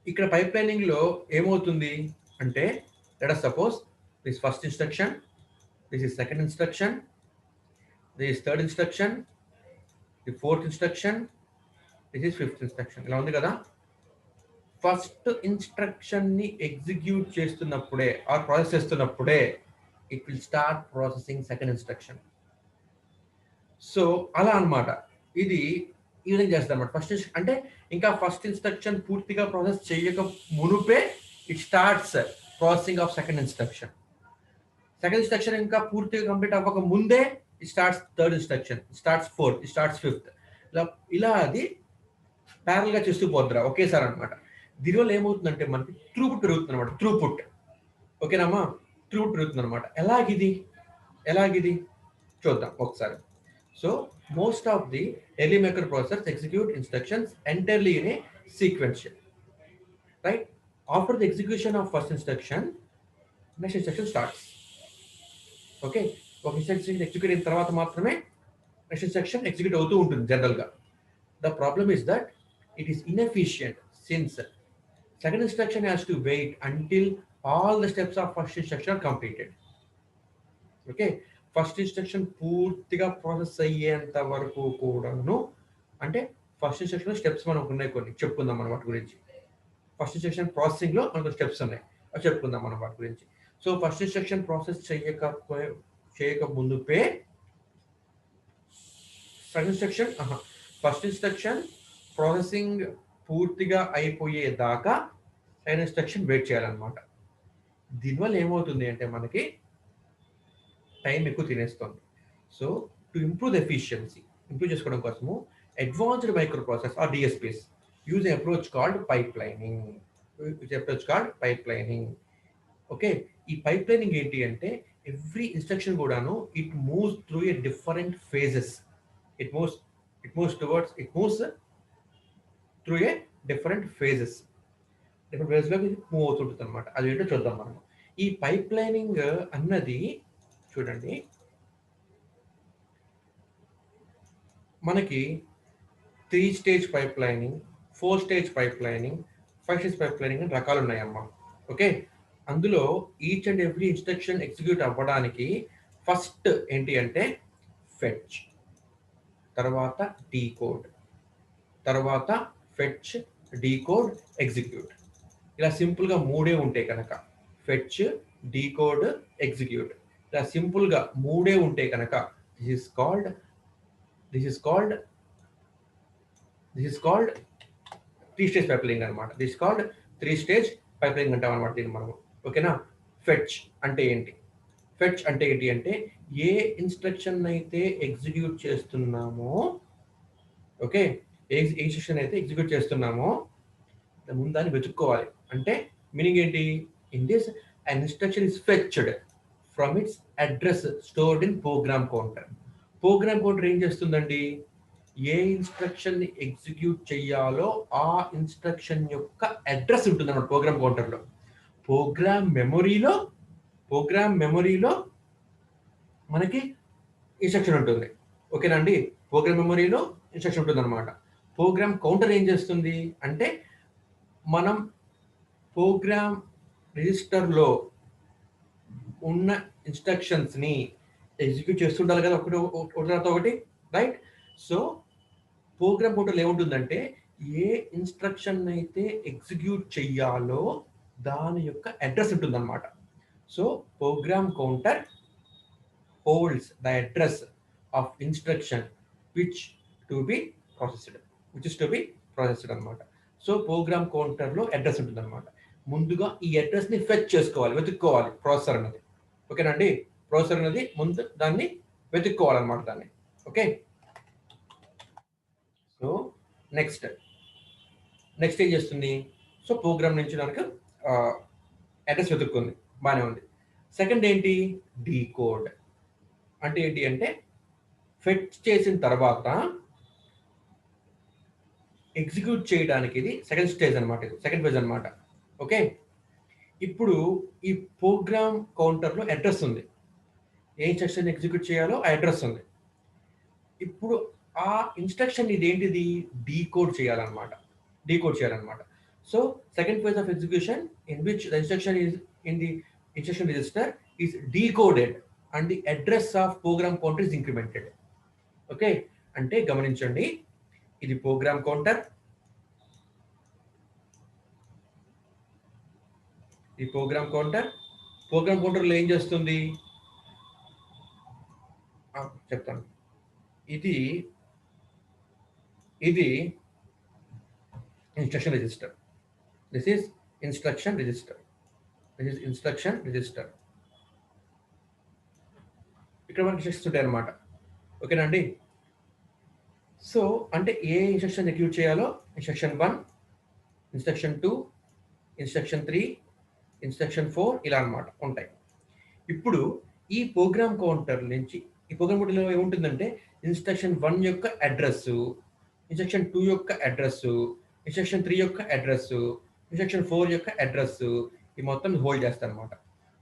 ఇక్కడ పైప్లైనింగ్లో ఏమవుతుంది అంటే let us suppose this first instruction, this is second instruction, this is third instruction, the fourth instruction, this is fifth instruction. ఇలా ఉంది కదా. ఫస్ట్ ఇన్స్ట్రక్షన్ని ఎగ్జిక్యూట్ చేస్తున్నప్పుడే ఆర్ ప్రాసెస్ చేస్తున్నప్పుడే it will start processing second instruction. So అలా అనమాట. ఇది ఈ విధంగా చేస్తారు అనమాట. ఫస్ట్ అంటే ఇంకా ఫస్ట్ ఇన్స్ట్రక్షన్ పూర్తిగా ప్రాసెస్ చేయక మునుపే it starts processing of second instruction. Second instruction ఇంకా పూర్తిగా కంప్లీట్ అవ్వక ముందే it starts third instruction, it starts fourth, it starts fifth. ఇలా అది ప్యారల్ గా చేస్తూ పోద్దురా ఒకేసారి అనమాట. దీనివల్ల ఏమవుతుందంటే మనకి త్రూపుట్ పెరుగుతుంది అనమాట. త్రూపుట్ ఓకేనామా, త్రూపుట్ పెరుగుతుంది అనమాట. ఎలాగిది చూద్దాం ఒకసారి. So most of the early microprocessors execute instructions entirely in a sequential, right? After the execution of first instruction, next instruction starts. Okay, ఒక ఇన్స్ట్రక్షన్ ఎగ్జిక్యూట్ అయిన తర్వాత మాత్రమే నెక్స్ట్ ఇన్స్ట్రక్షన్ ఎగ్జిక్యూట్ అవుతూ ఉంటుంది జనరల్గా. The problem is that it is inefficient since second instruction has to wait until all the steps of first instruction are completed. Okay, first instruction పూర్తిగా process అయ్యేంత వరకు కూడాను, అంటే ఫస్ట్ ఇన్స్ట్రక్షన్ స్టెప్స్ మనకు ఉన్నాయి, కొన్ని చెప్పుకుందాం మనం వాటి గురించి. ఫస్ట్ ఇన్స్ట్రక్షన్ ప్రాసెసింగ్లో మనకు స్టెప్స్ ఉన్నాయి, అవి చెప్పుకుందాం మనం వాటి గురించి. సో ఫస్ట్ ఇన్స్ట్రక్షన్ ప్రాసెస్ చేయక ముందుపే ఫస్ట్ ఇన్స్ట్రక్షన్ ప్రాసెసింగ్ పూర్తిగా అయిపోయేదాకా సెకండ్ ఇన్స్ట్రక్షన్ వెయిట్ చేయాలన్నమాట. దీనివల్ల ఏమవుతుంది అంటే మనకి టైం ఎక్కువ తినేస్తుంది. So to improve efficiency, improve చేసుకోవడం కోసము advanced micro process or DSPs use approach called pipelining. Okay, ఈ పైప్లైనింగ్ ఏంటి అంటే ఎవ్రీ ఇన్స్ట్రక్షన్ కూడాను it moves through a different phases. It moves through a different phases లోకి move అవుతుంటుంది అనమాట. అది ఏంటో చూద్దాం మనం. ఈ పైప్లైనింగ్ అన్నది చూడండి, మనకి 3 stage pipelining, 4 stage pipelining, 5 stage pipelining అని రకాలు ఉన్నాయమ్మా. ఓకే, అందులో each and every instruction execute అవ్వడానికి ఫస్ట్ ఏంటి అంటే ఫెచ్, తర్వాత డీకోడ్, తర్వాత ఫెచ్, డీకోడ్, ఎగ్జిక్యూట్. ఇలా సింపుల్గా మూడే ఉంటాయి కనుక, ఫెచ్, డీకోడ్, ఎగ్జిక్యూట్, ఇలా సింపుల్గా మూడే ఉంటే కనుక this is called 3 stage pipelining అనమాట. దిస్ కాల్డ్ 3 స్టేజ్ పైప్లైనింగ్ అంటాం అనమాట దీన్ని మనము. ఓకేనా. ఫెచ్ అంటే ఏంటి? ఫెచ్ అంటే ఏంటి అంటే ఏ ఇన్స్ట్రక్షన్ అయితే ఎగ్జిక్యూట్ చేస్తున్నామో, ఓకే, ఏ ఇన్స్ట్రక్షన్ అయితే ఎగ్జిక్యూట్ చేస్తున్నామో ముందు దాన్ని వెతుక్కోవాలి. అంటే మీనింగ్ ఏంటి? In this an instruction is fetched from its address stored in program counter. Program counter ఏం చేస్తుందండి? ఏ ఇన్స్ట్రక్షన్ ని ఎగ్జిక్యూట్ చేయాలో ఆ ఇన్స్ట్రక్షన్ యొక్క అడ్రస్ ఉంటుంది అన్నమాట ప్రోగ్రామ్ కౌంటర్లో. ప్రోగ్రామ్ మెమరీలో మనకి ఇన్స్ట్రక్షన్ ఉంటుంది. ఓకేనా అండి? ప్రోగ్రామ్ మెమరీలో ఇన్స్ట్రక్షన్ ఉంటుంది అనమాట. ప్రోగ్రామ్ కౌంటర్ ఏం చేస్తుంది అంటే మనం ప్రోగ్రామ్ రిజిస్టర్లో ఉన్న ఇన్స్ట్రక్షన్స్ ని ఎగ్జిక్యూట్ చేస్తుండాలి కదా, ఒకటి తర్వాత ఒకటి, రైట్? సో ప్రోగ్రామ్ కౌంటర్లో ఏముంటుందంటే ఏ ఇన్స్ట్రక్షన్ అయితే ఎగ్జిక్యూట్ చెయ్యాలో దాని యొక్క అడ్రస్ ఉంటుంది అనమాట. So program counter holds the address of instruction which is to be processed అనమాట. సో ప్రోగ్రామ్ కౌంటర్లో అడ్రస్ ఉంటుంది అనమాట. ముందుగా ఈ అడ్రస్ ని ఫెచ్ చేసుకోవాలి, వెతుక్కోవాలి ప్రాసెసర్ అనేది. ఓకేనండి? ప్రాసెసర్ అనేది ముందు దాన్ని వెతుక్కోవాలన్నమాట దాన్ని. ఓకే, సో నెక్స్ట్ ఏం చేస్తుంది? సో ప్రోగ్రామ్ నుంచి మనకు అడ్రస్ వెతుక్కుంది, బాగానే ఉంది. సెకండ్ ఏంటి? డీకోడ్ అంటే ఏంటి అంటే ఫెచ్ చేసిన తర్వాత ఎగ్జిక్యూట్ చేయడానికి ఇది సెకండ్ స్టేజ్ అనమాట, ఇది సెకండ్ ఫేజ్ అనమాట. ఓకే, ఇప్పుడు ఈ ప్రోగ్రామ్ కౌంటర్లో అడ్రస్ ఉంది, ఏ ఇన్స్ట్రక్షన్ ఎగ్జిక్యూట్ చేయాలో ఆ అడ్రస్ ఉంది. ఇప్పుడు ఆ ఇన్స్ట్రక్షన్ ఇదేంటిది? డీకోడ్ చేయాలన్నమాట. So second phase of execution in which the instruction is in the instruction register is decoded and the address of program counter is incremented. Okay, అంటే గమనించండి, ఇది ప్రోగ్రామ్ కౌంటర్, ఈ ప్రోగ్రామ్ కౌంటర్లో ఏం చేస్తుంది చెప్తాను. ఇది instruction register. This is instruction register. ఇక్కడ మనకి ఇన్స్ట్రక్షన్స్ ఉంటాయి అన్నమాట. ఓకేనా అండి? సో అంటే ఏ ఇన్స్ట్రక్షన్ ఎగ్జిక్యూట్ చేయాలో ఇన్స్ట్రక్షన్ 1, ఇన్స్ట్రక్షన్ 2, ఇన్స్ట్రక్షన్ 3, ఇన్స్ట్రక్షన్ 4 ఇలా అన్నమాట ఉంటాయి. ఇప్పుడు ఈ ప్రోగ్రామ్ కౌంటర్ నుంచి, ఈ ప్రోగ్రామ్ కౌంటర్లో ఏముంటుందంటే ఇన్స్ట్రక్షన్ 1 యొక్క అడ్రస్, ఇన్స్ట్రక్షన్ 2 యొక్క అడ్రస్, ఇన్స్ట్రక్షన్ 3 యొక్క అడ్రస్, ఇన్స్ట్రక్షన్ 4 యొక్క అడ్రస్, ఈ మొత్తం హోల్డ్ చేస్తారు అనమాట.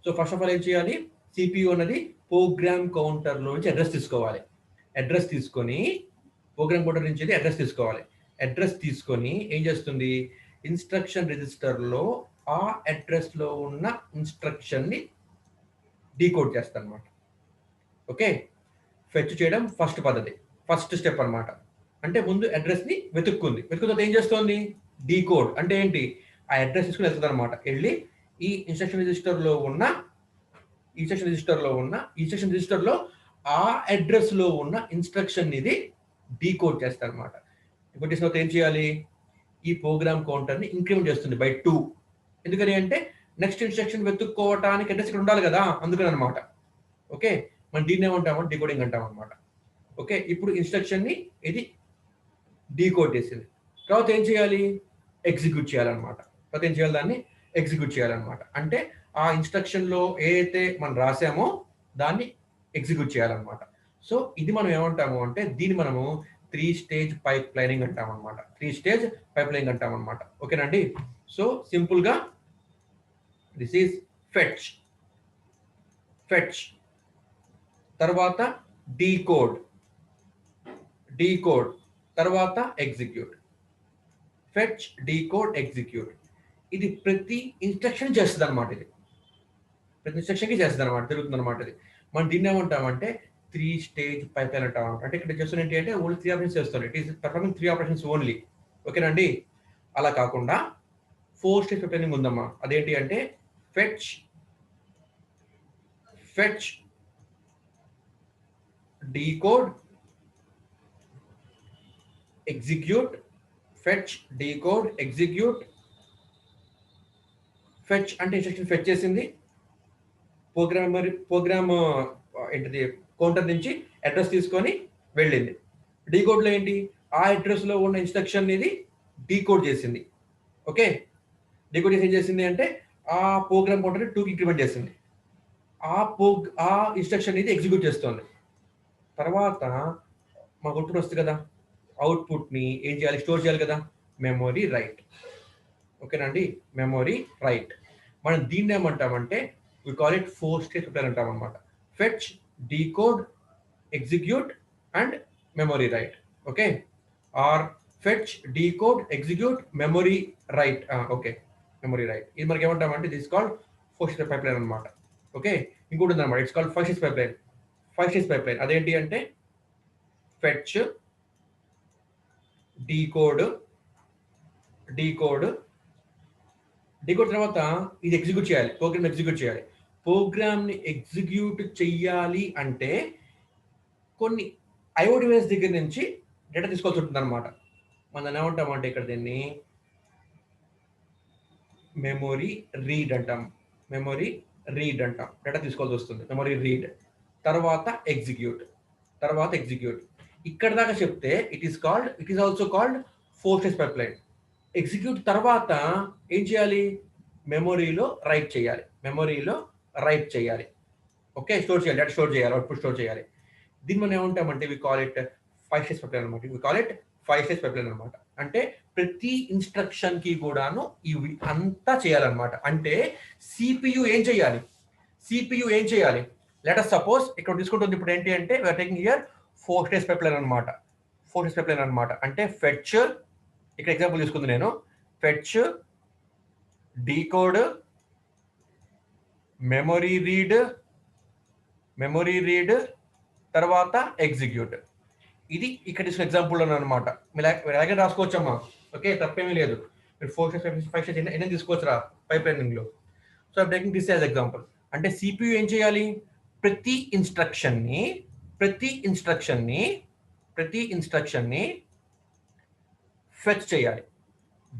సో ఫస్ట్ ఆఫ్ ఆల్ ఏం చేయాలి? సిపియు అనేది ప్రోగ్రామ్ కౌంటర్లో నుంచి అడ్రస్ తీసుకోవాలి. అడ్రస్ తీసుకొని ప్రోగ్రామ్ కౌంటర్ నుంచి అడ్రస్ తీసుకోవాలి. అడ్రస్ తీసుకొని ఏం చేస్తుంది? ఇన్స్ట్రక్షన్ రిజిస్టర్లో ఆ అడ్రస్లో ఉన్న ఇన్స్ట్రక్షన్ని డీకోడ్ చేస్తారు అనమాట. ఓకే, ఫెచ్ చేయడం ఫస్ట్ పద్ధతి, ఫస్ట్ స్టెప్ అన్నమాట. అంటే ముందు అడ్రస్ని వెతుక్కున్న తర్వాత ఏం చేస్తోంది, డీకోడ్ అంటే ఏంటి, ఆ అడ్రస్ తీసుకుని వెళ్తుంది అనమాట. వెళ్ళి ఈ ఇన్స్ట్రక్షన్ రిజిస్టర్లో ఉన్న ఇన్స్ట్రక్షన్ రిజిస్టర్లో ఆ అడ్రస్లో ఉన్న ఇన్స్ట్రక్షన్ ఇది డీకోడ్ చేస్తారు అనమాట. ఇప్పుడు చేసిన తర్వాత ఏం చేయాలి, ఈ ప్రోగ్రామ్ కౌంటర్ని ఇంక్రిమెంట్ చేస్తుంది బై 2. ఎందుకని అంటే నెక్స్ట్ ఇన్స్ట్రక్షన్ వెతుక్కోవటానికి అడ్రస్ ఇక్కడ ఉండాలి కదా, అందుకని అనమాట. ఓకే, మనం దీన్ని ఏమంటామంటే డీకోడింగ్ అంటాం అనమాట. ఓకే, ఇప్పుడు ఇన్స్ట్రక్షన్ని ఇది డీకోడ్ చేసింది. తర్వాత ఏం చేయాలి, ఎగ్జిక్యూట్ చేయాలన్నమాట. తర్వాత ఏం చేయాలి, దాన్ని ఎగ్జిక్యూట్ చేయాలన్నమాట. అంటే ఆ ఇన్స్ట్రక్షన్లో ఏదైతే మనం రాసామో దాన్ని ఎగ్జిక్యూట్ చేయాలన్నమాట. సో ఇది మనం ఏమంటాము అంటే దీన్ని మనము 3 స్టేజ్ పైప్ లైనింగ్ అంటాం అనమాట. 3 స్టేజ్ పైప్ లైనింగ్ అంటాం అనమాట. ఓకేనండి. సో సింపుల్గా దిస్ ఈజ్ ఫెచ్, తర్వాత డీకోడ్, తర్వాత ఎగ్జిక్యూట్. Fetch, decode, execute. ఇది ప్రతి ఇన్స్ట్రక్షన్ చేస్తుంది అనమాట. ఇది ప్రతి ఇన్స్ట్రక్షన్కి చేస్తుంది అనమాట, జరుగుతుంది అనమాట. ఇది మనం దీన్ని ఏమంటామంటే 3 స్టేజ్ పైప్ లైన్ అంటాం అనమాట. అంటే ఇక్కడ చేస్తున్న ఏంటి అంటే ఓన్లీ 3 ఆపరేషన్స్ చేస్తుంది. It is performing 3 operations only. ఓకేనండి. అలా కాకుండా 4 స్టేజ్ పైప్ లైనింగ్ ఉందమ్మా. అదేంటి అంటే fetch, decode, execute. Fetch, decode, execute. Fetch అంటే ఇన్స్ట్రక్షన్ ఫెచ్ చేసింది, ప్రోగ్రామ్ ఏంటిది కౌంటర్ నుంచి అడ్రస్ తీసుకొని వెళ్ళింది. డీకోడ్లో ఏంటి, ఆ అడ్రస్లో ఉన్న ఇన్స్ట్రక్షన్ ఇది డీకోడ్ చేసింది. ఓకే, డీకోడ్ చేసి ఏం చేసింది అంటే ఆ ప్రోగ్రామ్ కౌంటర్ని 2కి ఇంక్రిమెంట్ చేసింది. ఆ ఇన్స్ట్రక్షన్ ఇది ఎగ్జిక్యూట్ చేస్తుంది. తర్వాత మాకు అవుట్పుట్ వస్తుంది కదా, అవుట్పుట్ని ఏం చేయాలి, స్టోర్ చేయాలి కదా, మెమొరీ రైట్. ఓకేనండి, మెమొరీ రైట్. మనం దీన్ని ఏమంటామంటే we call it 4 stage pipe line అంటాం అనమాట. Fetch, decode, execute and memory write. Okay, or fetch, decode, execute, memory write. Okay, memory write. ఇది మనకి ఏమంటామంటే this called 4 stage pipe line అనమాట. ఓకే, ఇంకోటి ఉందన్నమాట, it's called 5 stage pipe line. 5 stage pipe line అదేంటి అంటే ఫెచ్, డీకోడ్ తర్వాత ఇది ఎగ్జిక్యూట్ చేయాలి, ప్రోగ్రామ్ ఎగ్జిక్యూట్ చేయాలి. ప్రోగ్రామ్ని ఎగ్జిక్యూట్ చెయ్యాలి అంటే కొన్ని ఐఓ డివైస్ దగ్గర నుంచి డేటా తీసుకోవాల్సి ఉంటుంది అనమాట. మనం ఏమంటామంటే ఇక్కడ దీన్ని మెమొరీ రీడ్ అంటాం. డేటా తీసుకోవాల్సి వస్తుంది, మెమొరీ రీడ్. తర్వాత ఎగ్జిక్యూట్. ఇక్కడ దాకా చెప్తే it is also called 4 stage pipe line. Execute తర్వాత ఏం చేయాలి, మెమొరీలో రైట్ చేయాలి. ఓకే, స్టోర్ చేయాలి, డేటా స్టోర్ చేయాలి, అవుట్పుట్ స్టోర్ చేయాలి. దీన్ని మనం ఏమంటామంటే we call it 5 stage pipe line అనమాట. అంటే ప్రతి ఇన్స్ట్రక్షన్ కి కూడాను ఇవి అంతా చేయాలన్నమాట. అంటే సిపియు ఏం చేయాలి, లెట్ us సపోజ్ ఇక్కడ తీసుకుంటుంది. ఇప్పుడు ఏంటి అంటే we are taking here 4 stage pipe line అనమాట. అంటే ఫెచ్, ఇక్కడ ఎగ్జాంపుల్ తీసుకుంది నేను, ఫెచ్, డీకోడ్, మెమొరీ రీడ్, తర్వాత ఎగ్జిక్యూట్. ఇది ఇక్కడ తీసుకున్న ఎగ్జాంపుల్ అనమాట. మీరు అలాగే రాసుకోవచ్చమ్మా. ఓకే, తప్పేమీ లేదు. మీరు 4 స్టేజ్ 5 స్టేజ్ ఎన్ని తీసుకోవచ్చురా పైప్ లైనింగ్లో. So I'm taking this as example. అంటే సిపియు ఏం చేయాలి, ప్రతి ఇన్స్ట్రక్షన్ని ఫెచ్ చేయాలి,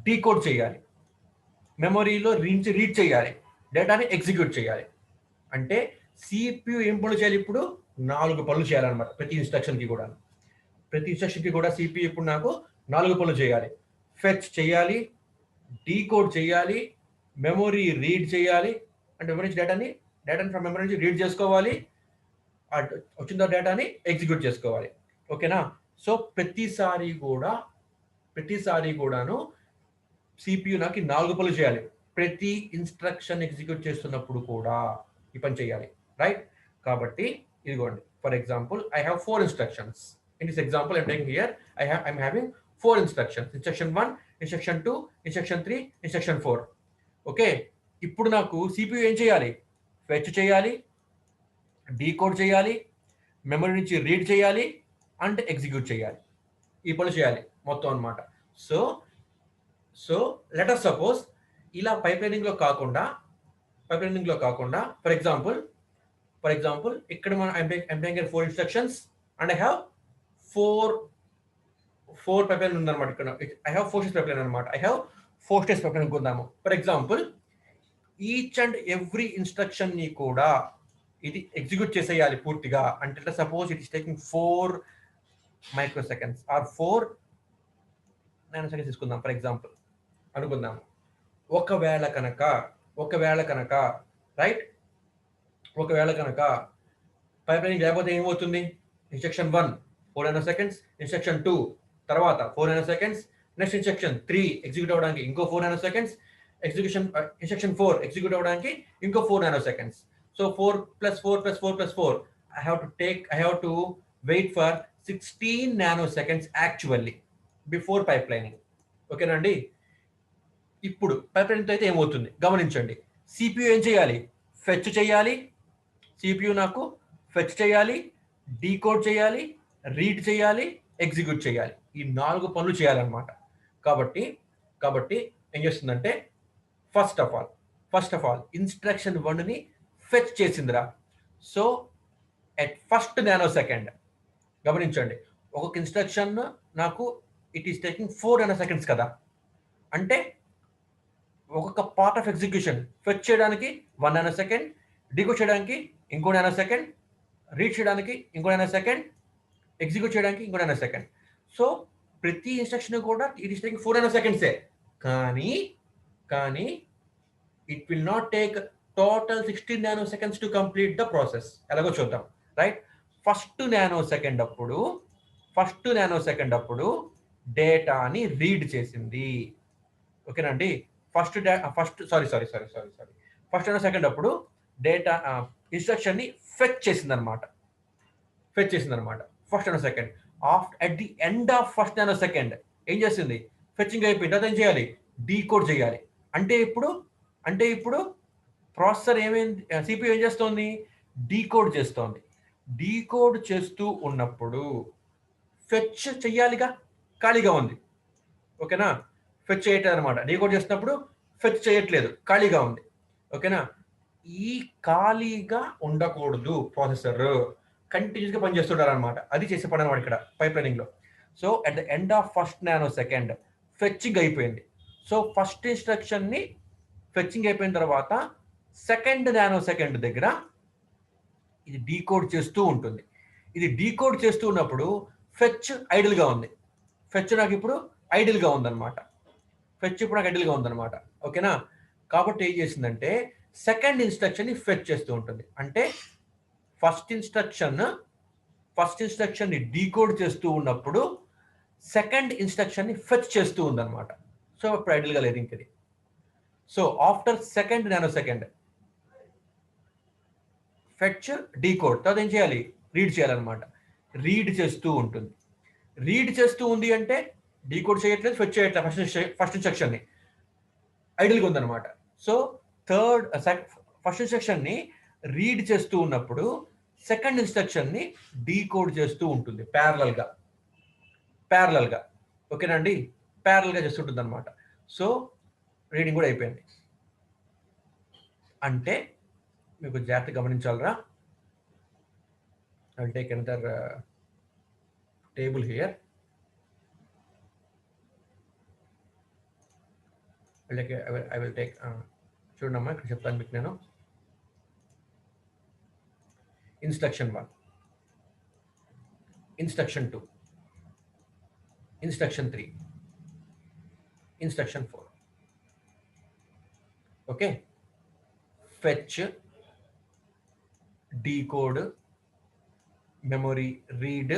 డీకోడ్ చేయాలి, మెమొరీలో రీడ్ చేయాలి, డేటాని ఎగ్జిక్యూట్ చేయాలి. అంటే సిపియు ఏం పనులు చేయాలి, ఇప్పుడు 4 పనులు చేయాలన్నమాట. ప్రతి ఇన్స్ట్రక్షన్కి కూడా సిపియు ఇప్పుడు నాకు 4 పనులు చేయాలి. ఫెచ్ చేయాలి, డీకోడ్ చేయాలి, మెమొరీ రీడ్ చేయాలి, అంటే మెమరీ నుంచి డేటాని ఫ్రమ్ మెమరీ నుంచి రీడ్ చేసుకోవాలి, వచ్చిన డేటాని ఎగ్జిక్యూట్ చేసుకోవాలి. ఓకేనా. సో ప్రతిసారి కూడాను సిపియు నాకు 4 పనులు చేయాలి. ప్రతి ఇన్స్ట్రక్షన్ ఎగ్జిక్యూట్ చేస్తున్నప్పుడు కూడా ఈ పని చేయాలి, రైట్. కాబట్టి ఇదిగోండి, for example I have 4 instructions. In this example I'm taking here I'm having 4 instructions. Instruction 1, instruction 2, instruction 3, instruction 4. Okay, ఇప్పుడు నాకు సిపియు ఏం చేయాలి, ఫెచ్ చేయాలి, డీకోడ్ చేయాలి, మెమరీ నుంచి రీడ్ చేయాలి అండ్ ఎగ్జిక్యూట్ చేయాలి. ఈ పనులు చేయాలి మొత్తం అనమాట. సో లెట్ అస్ సపోజ్ ఇలా పైప్లైనింగ్లో కాకుండా ఫర్ ఎగ్జాంపుల్ ఇక్కడ మనం I'm taking 4 instructions and I have 4 pipeline ఉందన్నమాట. ఇక్కడ I have 4 steps pipeline అనమాట. I have 4 steps pipeline అనుకుందాము. For example each and every instruction ని కూడా ఇది ఎగ్జిక్యూట్ చేసేయాలి పూర్తిగా. అంటే suppose it is taking 4 microseconds or 4 nanoseconds తీసుకుందాం ఫర్ ఎగ్జాంపుల్ అనుకుందాము. ఒకవేళ కనుక రైట్, ఒకవేళ కనుక పైప్లైనింగ్ లేకపోతే ఏమవుతుంది? ఇన్స్ట్రక్షన్ 1 4 nanoseconds, ఇన్స్ట్రక్షన్ 2 తర్వాత 4 nanoseconds, నెక్స్ట్ ఇన్స్ట్రక్షన్ 3 ఎగ్జిక్యూట్ అవ్వడానికి ఇంకో 4 nanoseconds, ఇన్స్ట్రక్షన్ 4 ఎగ్జిక్యూట్ అవ్వడానికి ఇంకో 4 nanoseconds. So 4 + 4 + 4 + 4 I have to wait for 16 nanoseconds actually before pipelining. ఓకేనా అండి? ఇప్పుడు పైప్లైనింగ్ అయితే ఏమవుతుంది గమనించండి. CPU ఏం చేయాలి? ఫెచ్ చేయాలి. CPU నాకు ఫెచ్ చేయాలి, డీకోడ్ చేయాలి, రీడ్ చేయాలి, ఎగ్జిక్యూట్ చేయాలి. ఈ 4 పనులు చేయాలన్నమాట. కాబట్టి ఏం చేస్తుందంటే ఫస్ట్ ఆఫ్ ఆల్ ఇన్స్ట్రక్షన్ 1ని ఫెచ్ చేసిందిరా. So at first nanosecond గమనించండి, ఒక్కొక్క ఇన్స్ట్రక్షన్ నాకు ఇట్ ఈస్ టేకింగ్ 4 nanoseconds కదా. అంటే ఒక్కొక్క పార్ట్ ఆఫ్ ఎగ్జిక్యూషన్ ఫెచ్ చేయడానికి 1 nanosecond, డీకోడ్ చేయడానికి ఇంకో nanosecond, రీడ్ చేయడానికి ఇంకో nanosecond, ఎగ్జిక్యూట్ చేయడానికి ఇంకో nanosecond. సో ప్రతి ఇన్స్ట్రక్షన్ కూడా ఇట్ ఈస్ టేకింగ్ 4 nanoseconds. కానీ it will not take total 16 nanoseconds to complete the process. ఎలాగో చూద్దాం రైట్. ఫస్ట్ నానో సెకండ్ అప్పుడు డేటాని రీడ్ చేసింది. ఓకేనండి? ఫస్ట్ నానో సెకండ్ అప్పుడు డేటా ఇన్స్ట్రక్షన్ ని ఫెచ్ చేసింది అనమాట. First nano second at the end of first nano second ఏం చేసింది? ఫెచ్చింగ్ అయిపోయింది. తర్వాత ఏం చేయాలి? డీకోడ్ చేయాలి. అంటే ఇప్పుడు ప్రాసెసర్ ఏమైంది? CPU ఏం చేస్తోంది? డీకోడ్ చేస్తోంది. డీకోడ్ చేస్తూ ఉన్నప్పుడు ఫెచ్ చెయ్యాలిగా, ఖాళీగా ఉంది. ఓకేనా? ఫెచ్ చేయట్లేదు అనమాట. డీకోడ్ చేస్తున్నప్పుడు ఫెచ్ చేయట్లేదు, ఖాళీగా ఉంది. ఓకేనా? ఈ ఖాళీగా ఉండకూడదు. ప్రాసెసర్ కంటిన్యూస్గా పనిచేస్తుంటారు అనమాట. అది చేసే పని అనమాట ఇక్కడ పైప్లైనింగ్లో. So at the end of first nanosecond fetching అయిపోయింది. సో ఫస్ట్ ఇన్స్ట్రక్షన్ని ఫెచ్చింగ్ అయిపోయిన తర్వాత సెకండ్ నానో సెకండ్ దగ్గర ఇది డీకోడ్ చేస్తూ ఉంటుంది. ఇది డీకోడ్ చేస్తూ ఉన్నప్పుడు ఫెచ్ ఐడిల్గా ఉంది. ఫెచ్ నాకు ఇప్పుడు ఐడిల్గా ఉందన్నమాట. ఓకేనా? కాబట్టి ఏం చేసిందంటే సెకండ్ ఇన్స్ట్రక్షన్ని ఫెచ్ చేస్తూ ఉంటుంది. అంటే ఫస్ట్ ఇన్స్ట్రక్షన్ని డీకోడ్ చేస్తూ ఉన్నప్పుడు సెకండ్ ఇన్స్ట్రక్షన్ని ఫెచ్ చేస్తూ ఉందన్నమాట. సో ఇప్పుడు ఐడిల్గా లేదు ఇంకది. So after second nano second fetch, decode, తర్వాత ఏం చేయాలి? రీడ్ చేయాలన్నమాట. రీడ్ చేస్తూ ఉంటుంది. రీడ్ చేస్తూ ఉంది అంటే డీకోడ్ చేయట్లేదు, ఫెచ్ చేయట్లేదు. ఫస్ట్ ఇన్స్ట్రక్షన్ని ఐడిల్గా ఉందన్నమాట. సో ఫస్ట్ ఇన్స్ట్రక్షన్ని రీడ్ చేస్తూ ఉన్నప్పుడు సెకండ్ ఇన్స్ట్రక్షన్ని డీకోడ్ చేస్తూ ఉంటుంది ప్యారలల్గా. ఓకేనండి? ప్యారలల్గా చేస్తుంటుంది అనమాట. సో రీడింగ్ కూడా అయిపోయింది. అంటే మీకు జాగ్రత్తగా గమనించాలరా. I will take another table here. I will take చూడమ్మా, ఇక్కడ చెప్తాను మీకు నేను. Instruction 1, instruction 2, instruction 3, instruction 4. Okay? Fetch, decode, memory, read,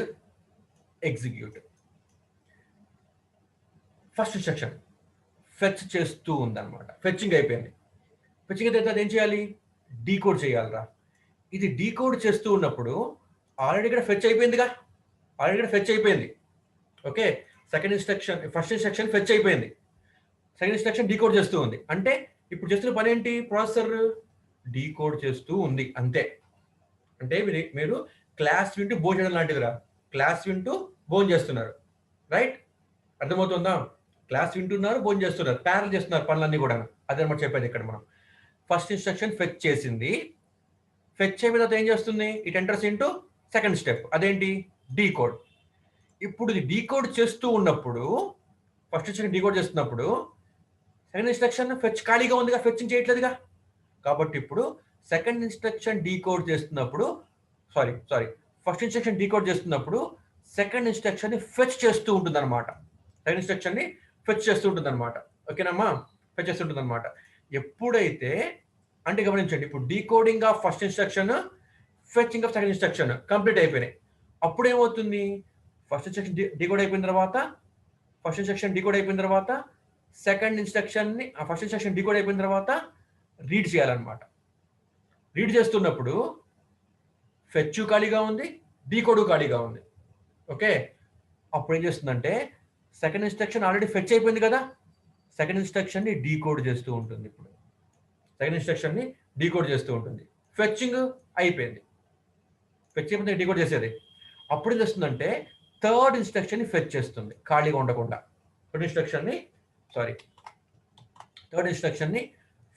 execute. First instruction fetch చేస్తూ ఉందన్నమాట. ఫెచ్చింగ్ అయిపోయింది. ఫెచ్చింగ్ అయితే ఏం చేయాలి? డీకోడ్ చేయాలిరా. ఇది డీకోడ్ చేస్తూ ఉన్నప్పుడు ఆల్రెడీ ఇక్కడ ఫెచ్ అయిపోయిందిగా. ఓకే? ఫస్ట్ ఇన్స్ట్రక్షన్ ఫెచ్ అయిపోయింది. సెకండ్ ఇన్స్ట్రక్షన్ డీకోడ్ చేస్తూ ఉంది. అంటే ఇప్పుడు చేస్తున్న పని ఏంటి? ప్రాసెసర్ డీకోడ్ చేస్తూ ఉంది అంతే. అంటే మీరు క్లాస్ వింటూ భోజనం చేయడం లాంటిదిరా. క్లాస్ వింటూ భోజనం చేస్తున్నారు, రైట్? అర్థమవుతుందా? క్లాస్ వింటున్నారు, భోజనం చేస్తున్నారు, ప్యారల్ చేస్తున్నారు పనులన్నీ కూడా. అదనమాట చెప్పేది ఇక్కడ మనం. ఫస్ట్ ఇన్స్ట్రక్షన్ ఫెచ్ చేసింది. ఫెచ్ అయిన తర్వాత ఏం చేస్తుంది? It enters into second step. అదేంటి? డీకోడ్. ఇప్పుడు ఇది డీకోడ్ చేస్తూ ఉన్నప్పుడు, ఫస్ట్ ఇన్స్ట్రక్షన్ డీకోడ్ చేస్తున్నప్పుడు సెకండ్ ఇన్స్ట్రక్షన్ ఫెచ్ ఖాళీగా ఉందిగా, ఫెచ్చింగ్ చేయట్లేదుగా. కాబట్టి ఇప్పుడు సెకండ్ ఇన్స్ట్రక్షన్ డీకోడ్ చేస్తున్నప్పుడు ఫస్ట్ ఇన్స్ట్రక్షన్ డీకోడ్ చేస్తున్నప్పుడు సెకండ్ ఇన్స్ట్రక్షన్ ని ఫెచ్ చేస్తూ ఉంటుంది అనమాట. సెకండ్ ఇన్స్ట్రక్షన్ ని ఫెచ్ చేస్తూ ఉంటుంది అనమాట. ఓకేనమ్మా? ఫెచ్ చేస్తూ ఉంటుంది అనమాట. ఎప్పుడైతే అంటే గమనించండి, ఇప్పుడు decoding of first instruction, fetching of second instruction complete అయిపోయినాయి. అప్పుడు ఏమవుతుంది? ఫస్ట్ ఇన్స్ట్రక్షన్ డీకోడ్ అయిపోయిన తర్వాత సెకండ్ ఇన్స్ట్రక్షన్ ని ఫస్ట్ ఇన్స్ట్రక్షన్ డీకోడ్ అయిపోయిన తర్వాత రీడ్ చేయాలన్నమాట. రీడ్ చేస్తున్నప్పుడు ఫెచ్ ఖాళీగా ఉంది, డీకోడ్ ఖాళీగా ఉంది. ఓకే, అప్పుడు ఏం చేస్తుందంటే సెకండ్ ఇన్స్ట్రక్షన్ ఆల్రెడీ ఫెచ్ అయిపోయింది కదా, సెకండ్ ఇన్స్ట్రక్షన్ ని డీకోడ్ చేస్తూ ఉంటుంది. ఇప్పుడు సెకండ్ ఇన్స్ట్రక్షన్ ని డీకోడ్ చేస్తూ ఉంటుంది. ఫెచ్చింగ్ అయిపోయింది, ఫెచ్ అయిపోయింది, డీకోడ్ చేసేది. అప్పుడు ఏం చేస్తుందంటే థర్డ్ ఇన్స్ట్రక్షన్ ని ఫెచ్ చేస్తుంది ఖాళీగా ఉండకుండా. థర్డ్ ఇన్స్ట్రక్షన్ ని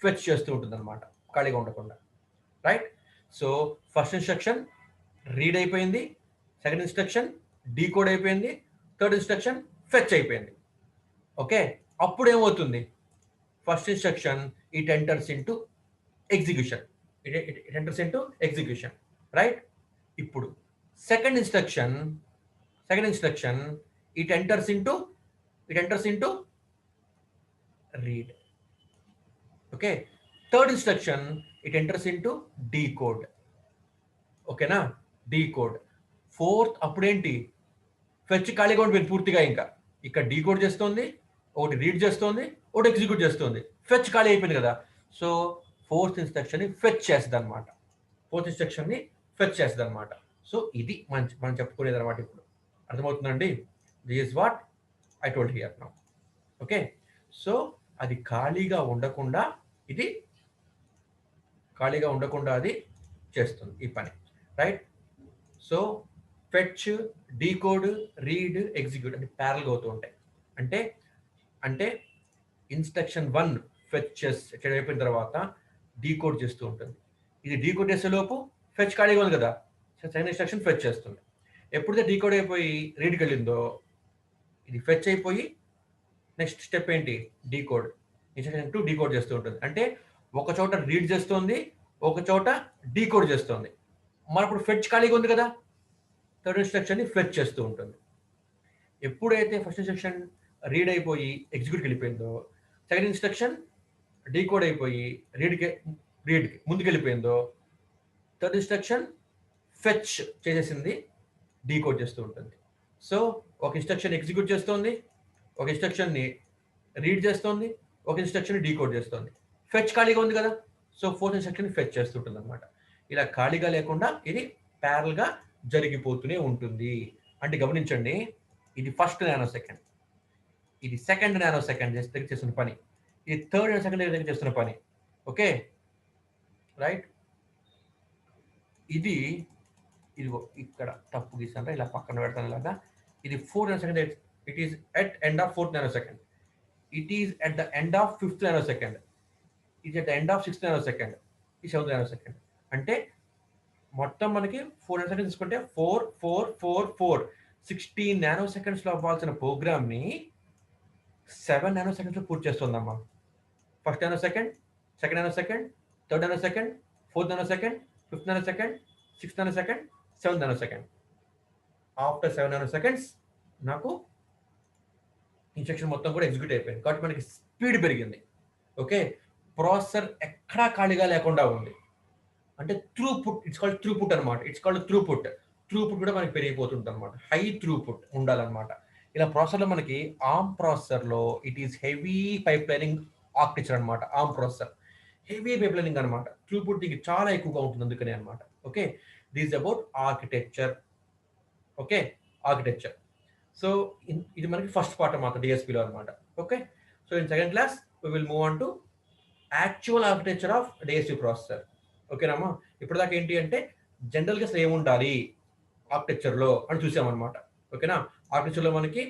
ఫెచ్ చేస్తూ ఉంటుంది అనమాట, ఖాళీగా ఉండకుండా, right? So first instruction read అయిపోయింది, సెకండ్ ఇన్స్ట్రక్షన్ డీకోడ్ అయిపోయింది, థర్డ్ ఇన్స్ట్రక్షన్ ఫెచ్ అయిపోయింది. ఓకే, అప్పుడు ఏమవుతుంది? First instruction it enters into execution, right? ఇప్పుడు second instruction it enters into read. Okay, third instruction it enters into decode. ఓకేనా? Decode. Fourth అప్పుడేంటి? Fetch ఖాళీగా ఉండిపోయింది పూర్తిగా. ఇంకా ఇక్కడ డీకోడ్ చేస్తుంది, ఒకటి రీడ్ చేస్తుంది, ఒకటి ఎగ్జిక్యూట్ చేస్తుంది. ఫెచ్ ఖాళీ అయిపోయింది కదా. సో ఫోర్త్ ఇన్స్ట్రక్షన్ ని ఫెచ్ చేస్తుంది అనమాట. సో ఇది మనం చెప్పుకునేది అనమాట. ఇప్పుడు అర్థమవుతుందండి? This is what I told here now. Okay, so అది ఖాళీగా ఉండకుండా అది చేస్తుంది ఈ పని, right? So fetch, decode, read, execute అని ప్యారల్గా అవుతూ ఉంటాయి. అంటే ఇన్స్ట్రక్షన్ 1 ఫెచ్ అయిపోయిన తర్వాత డీకోడ్ చేస్తూ ఉంటుంది. ఇది డీకోడ్ చేసేలోపు ఫెచ్ ఖాళీగా ఉంది కదా, సెకండ్ ఇన్స్ట్రక్షన్ ఫెచ్ చేస్తుంది. ఎప్పుడైతే డీకోడ్ అయిపోయి రీడ్కి వెళ్ళిందో ఇది ఫెచ్ అయిపోయి నెక్స్ట్ స్టెప్ ఏంటి? డీకోడ్. ఇన్స్ట్రక్షన్ 2 డీకోడ్ చేస్తూ ఉంటుంది. అంటే ఒక చోట రీడ్ చేస్తుంది, ఒక చోట డీకోడ్ చేస్తుంది. మరి ఇప్పుడు ఫెచ్ ఖాళీగా ఉంది కదా, థర్డ్ ఇన్స్ట్రక్షన్ ని ఫెచ్ చేస్తూ ఉంటుంది. ఎప్పుడైతే ఫస్ట్ ఇన్స్ట్రక్షన్ రీడ్ అయిపోయి ఎగ్జిక్యూట్కి వెళ్ళిపోయిందో, సెకండ్ ఇన్స్ట్రక్షన్ డీకోడ్ అయిపోయి రీడ్కి ముందుకు వెళ్ళిపోయిందో, థర్డ్ ఇన్స్ట్రక్షన్ ఫెచ్ చేసేసింది, డీకోడ్ చేస్తూ ఉంటుంది. సో ఒక ఇన్స్ట్రక్షన్ ఎగ్జిక్యూట్ చేస్తుంది, ఒక ఇన్స్ట్రక్షన్ని రీడ్ చేస్తుంది, ఒక ఇన్స్ట్రక్షన్ డీకోడ్ చేస్తుంది. ఫెచ్ ఖాళీగా ఉంది కదా, సో ఫోర్త్ ఇన్స్ట్రక్షన్ ఫెచ్ చేస్తుంటుంది అనమాట. ఇలా ఖాళీగా లేకుండా ఇది ప్యారల్గా జరిగిపోతూనే ఉంటుంది. అంటే గమనించండి, ఇది ఫస్ట్ నానో సెకండ్, ఇది సెకండ్ నానో సెకండ్ దగ్గర చేస్తున్న పని, ఇది థర్డ్ నానో సెకండ్ దగ్గర చేస్తున్న పని. Okay, right? ఇదిగో ఇక్కడ తప్పు గీసాను, ఇలా పక్కన పెడతాను ఇలాగా. ఇది 4 nano second, it is at end of 4th nano second, it is at the end of 5th nano second, it at the end of 6th nano second, ఈ 7th నానో సెకండ్. అంటే మొత్తం మనకి 4 నానో సెకండ్ తీసుకుంటే 4 4 4 4 16 nano seconds లో అవ్వాల్సిన programme ని 7 nanoseconds లో పూర్తి చేస్తుందమ్మా. First nanosecond, second nanosecond, third nanosecond, fourth nanosecond, 5th nanosecond, 6th nanosecond, 7th nanosecond. After 7 nanoseconds నాకు instruction మొత్తం కూడా ఎగ్జిక్యూట్ అయిపోయింది. కాబట్టి మనకి స్పీడ్ పెరిగింది. ఓకే, ప్రాసెసర్ ఎక్కడా ఖాళీగా లేకుండా ఉంది. అంటే త్రూపుట్, ఇట్స్ కాల్డ్ త్రూపుట్ అనమాట. త్రూపుట్ కూడా మనకి పెరిగిపోతుంది అనమాట. హై త్రూపుట్ ఉండాలన్నమాట. ఇలా ప్రాసెసర్లో మనకి ఆర్మ్ ప్రాసెసర్లో it is heavy pipelining architecture అనమాట. ARM processor heavy pipelining అనమాట. త్రూపుట్ దీనికి చాలా ఎక్కువగా ఉంటుంది అందుకనే అనమాట. Okay, this about architecture. Okay, architecture. So ఇది మనకి ఫస్ట్ పార్ట్ అన్నమాట డిఎస్పీలో అనమాట. Okay, so in second class we will move on to actual architecture of DSP processor. ఓకేనమ్మా? ఇప్పుడు దాకా ఏంటి అంటే జనరల్గా అసలు ఏముండాలి, ఆర్కిటెక్చర్లో అని చూసామన్నమాట. ఓకేనా, ఆర్కిటెక్చర్లో మనకి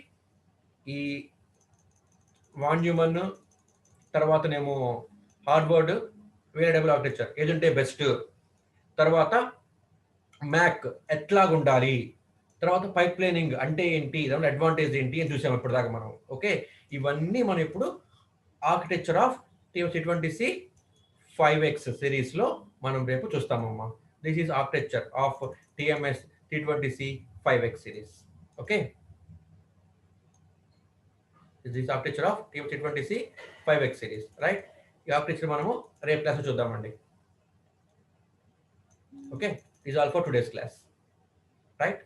ఈ వాన్ న్యూమన్, తర్వాతనేమో హార్వర్డ్ వేరియబుల్ ఆర్కిటెక్చర్ ఏదంటే బెస్ట్, తర్వాత మ్యాక్ ఎట్లాగుండాలి, తర్వాత పైప్ లైనింగ్ అంటే ఏంటి, దాని అడ్వాంటేజ్ ఏంటి అని చూసాము ఇప్పుడు దాకా మనం. ఓకే, ఇవన్నీ మనం ఇప్పుడు ఆర్కిటెక్చర్ ఆఫ్ T20C 5X సిరీస్లో మనం రేపు చూస్తామమ్మా. This is architecture of TMS T20C 5X series. Okay, this is architecture of T20C 5X series, right. ఈ ఆర్కిటెక్చర్ మనము రేపు క్లాస్లో చూద్దామండి. Okay, is all for today's class, right.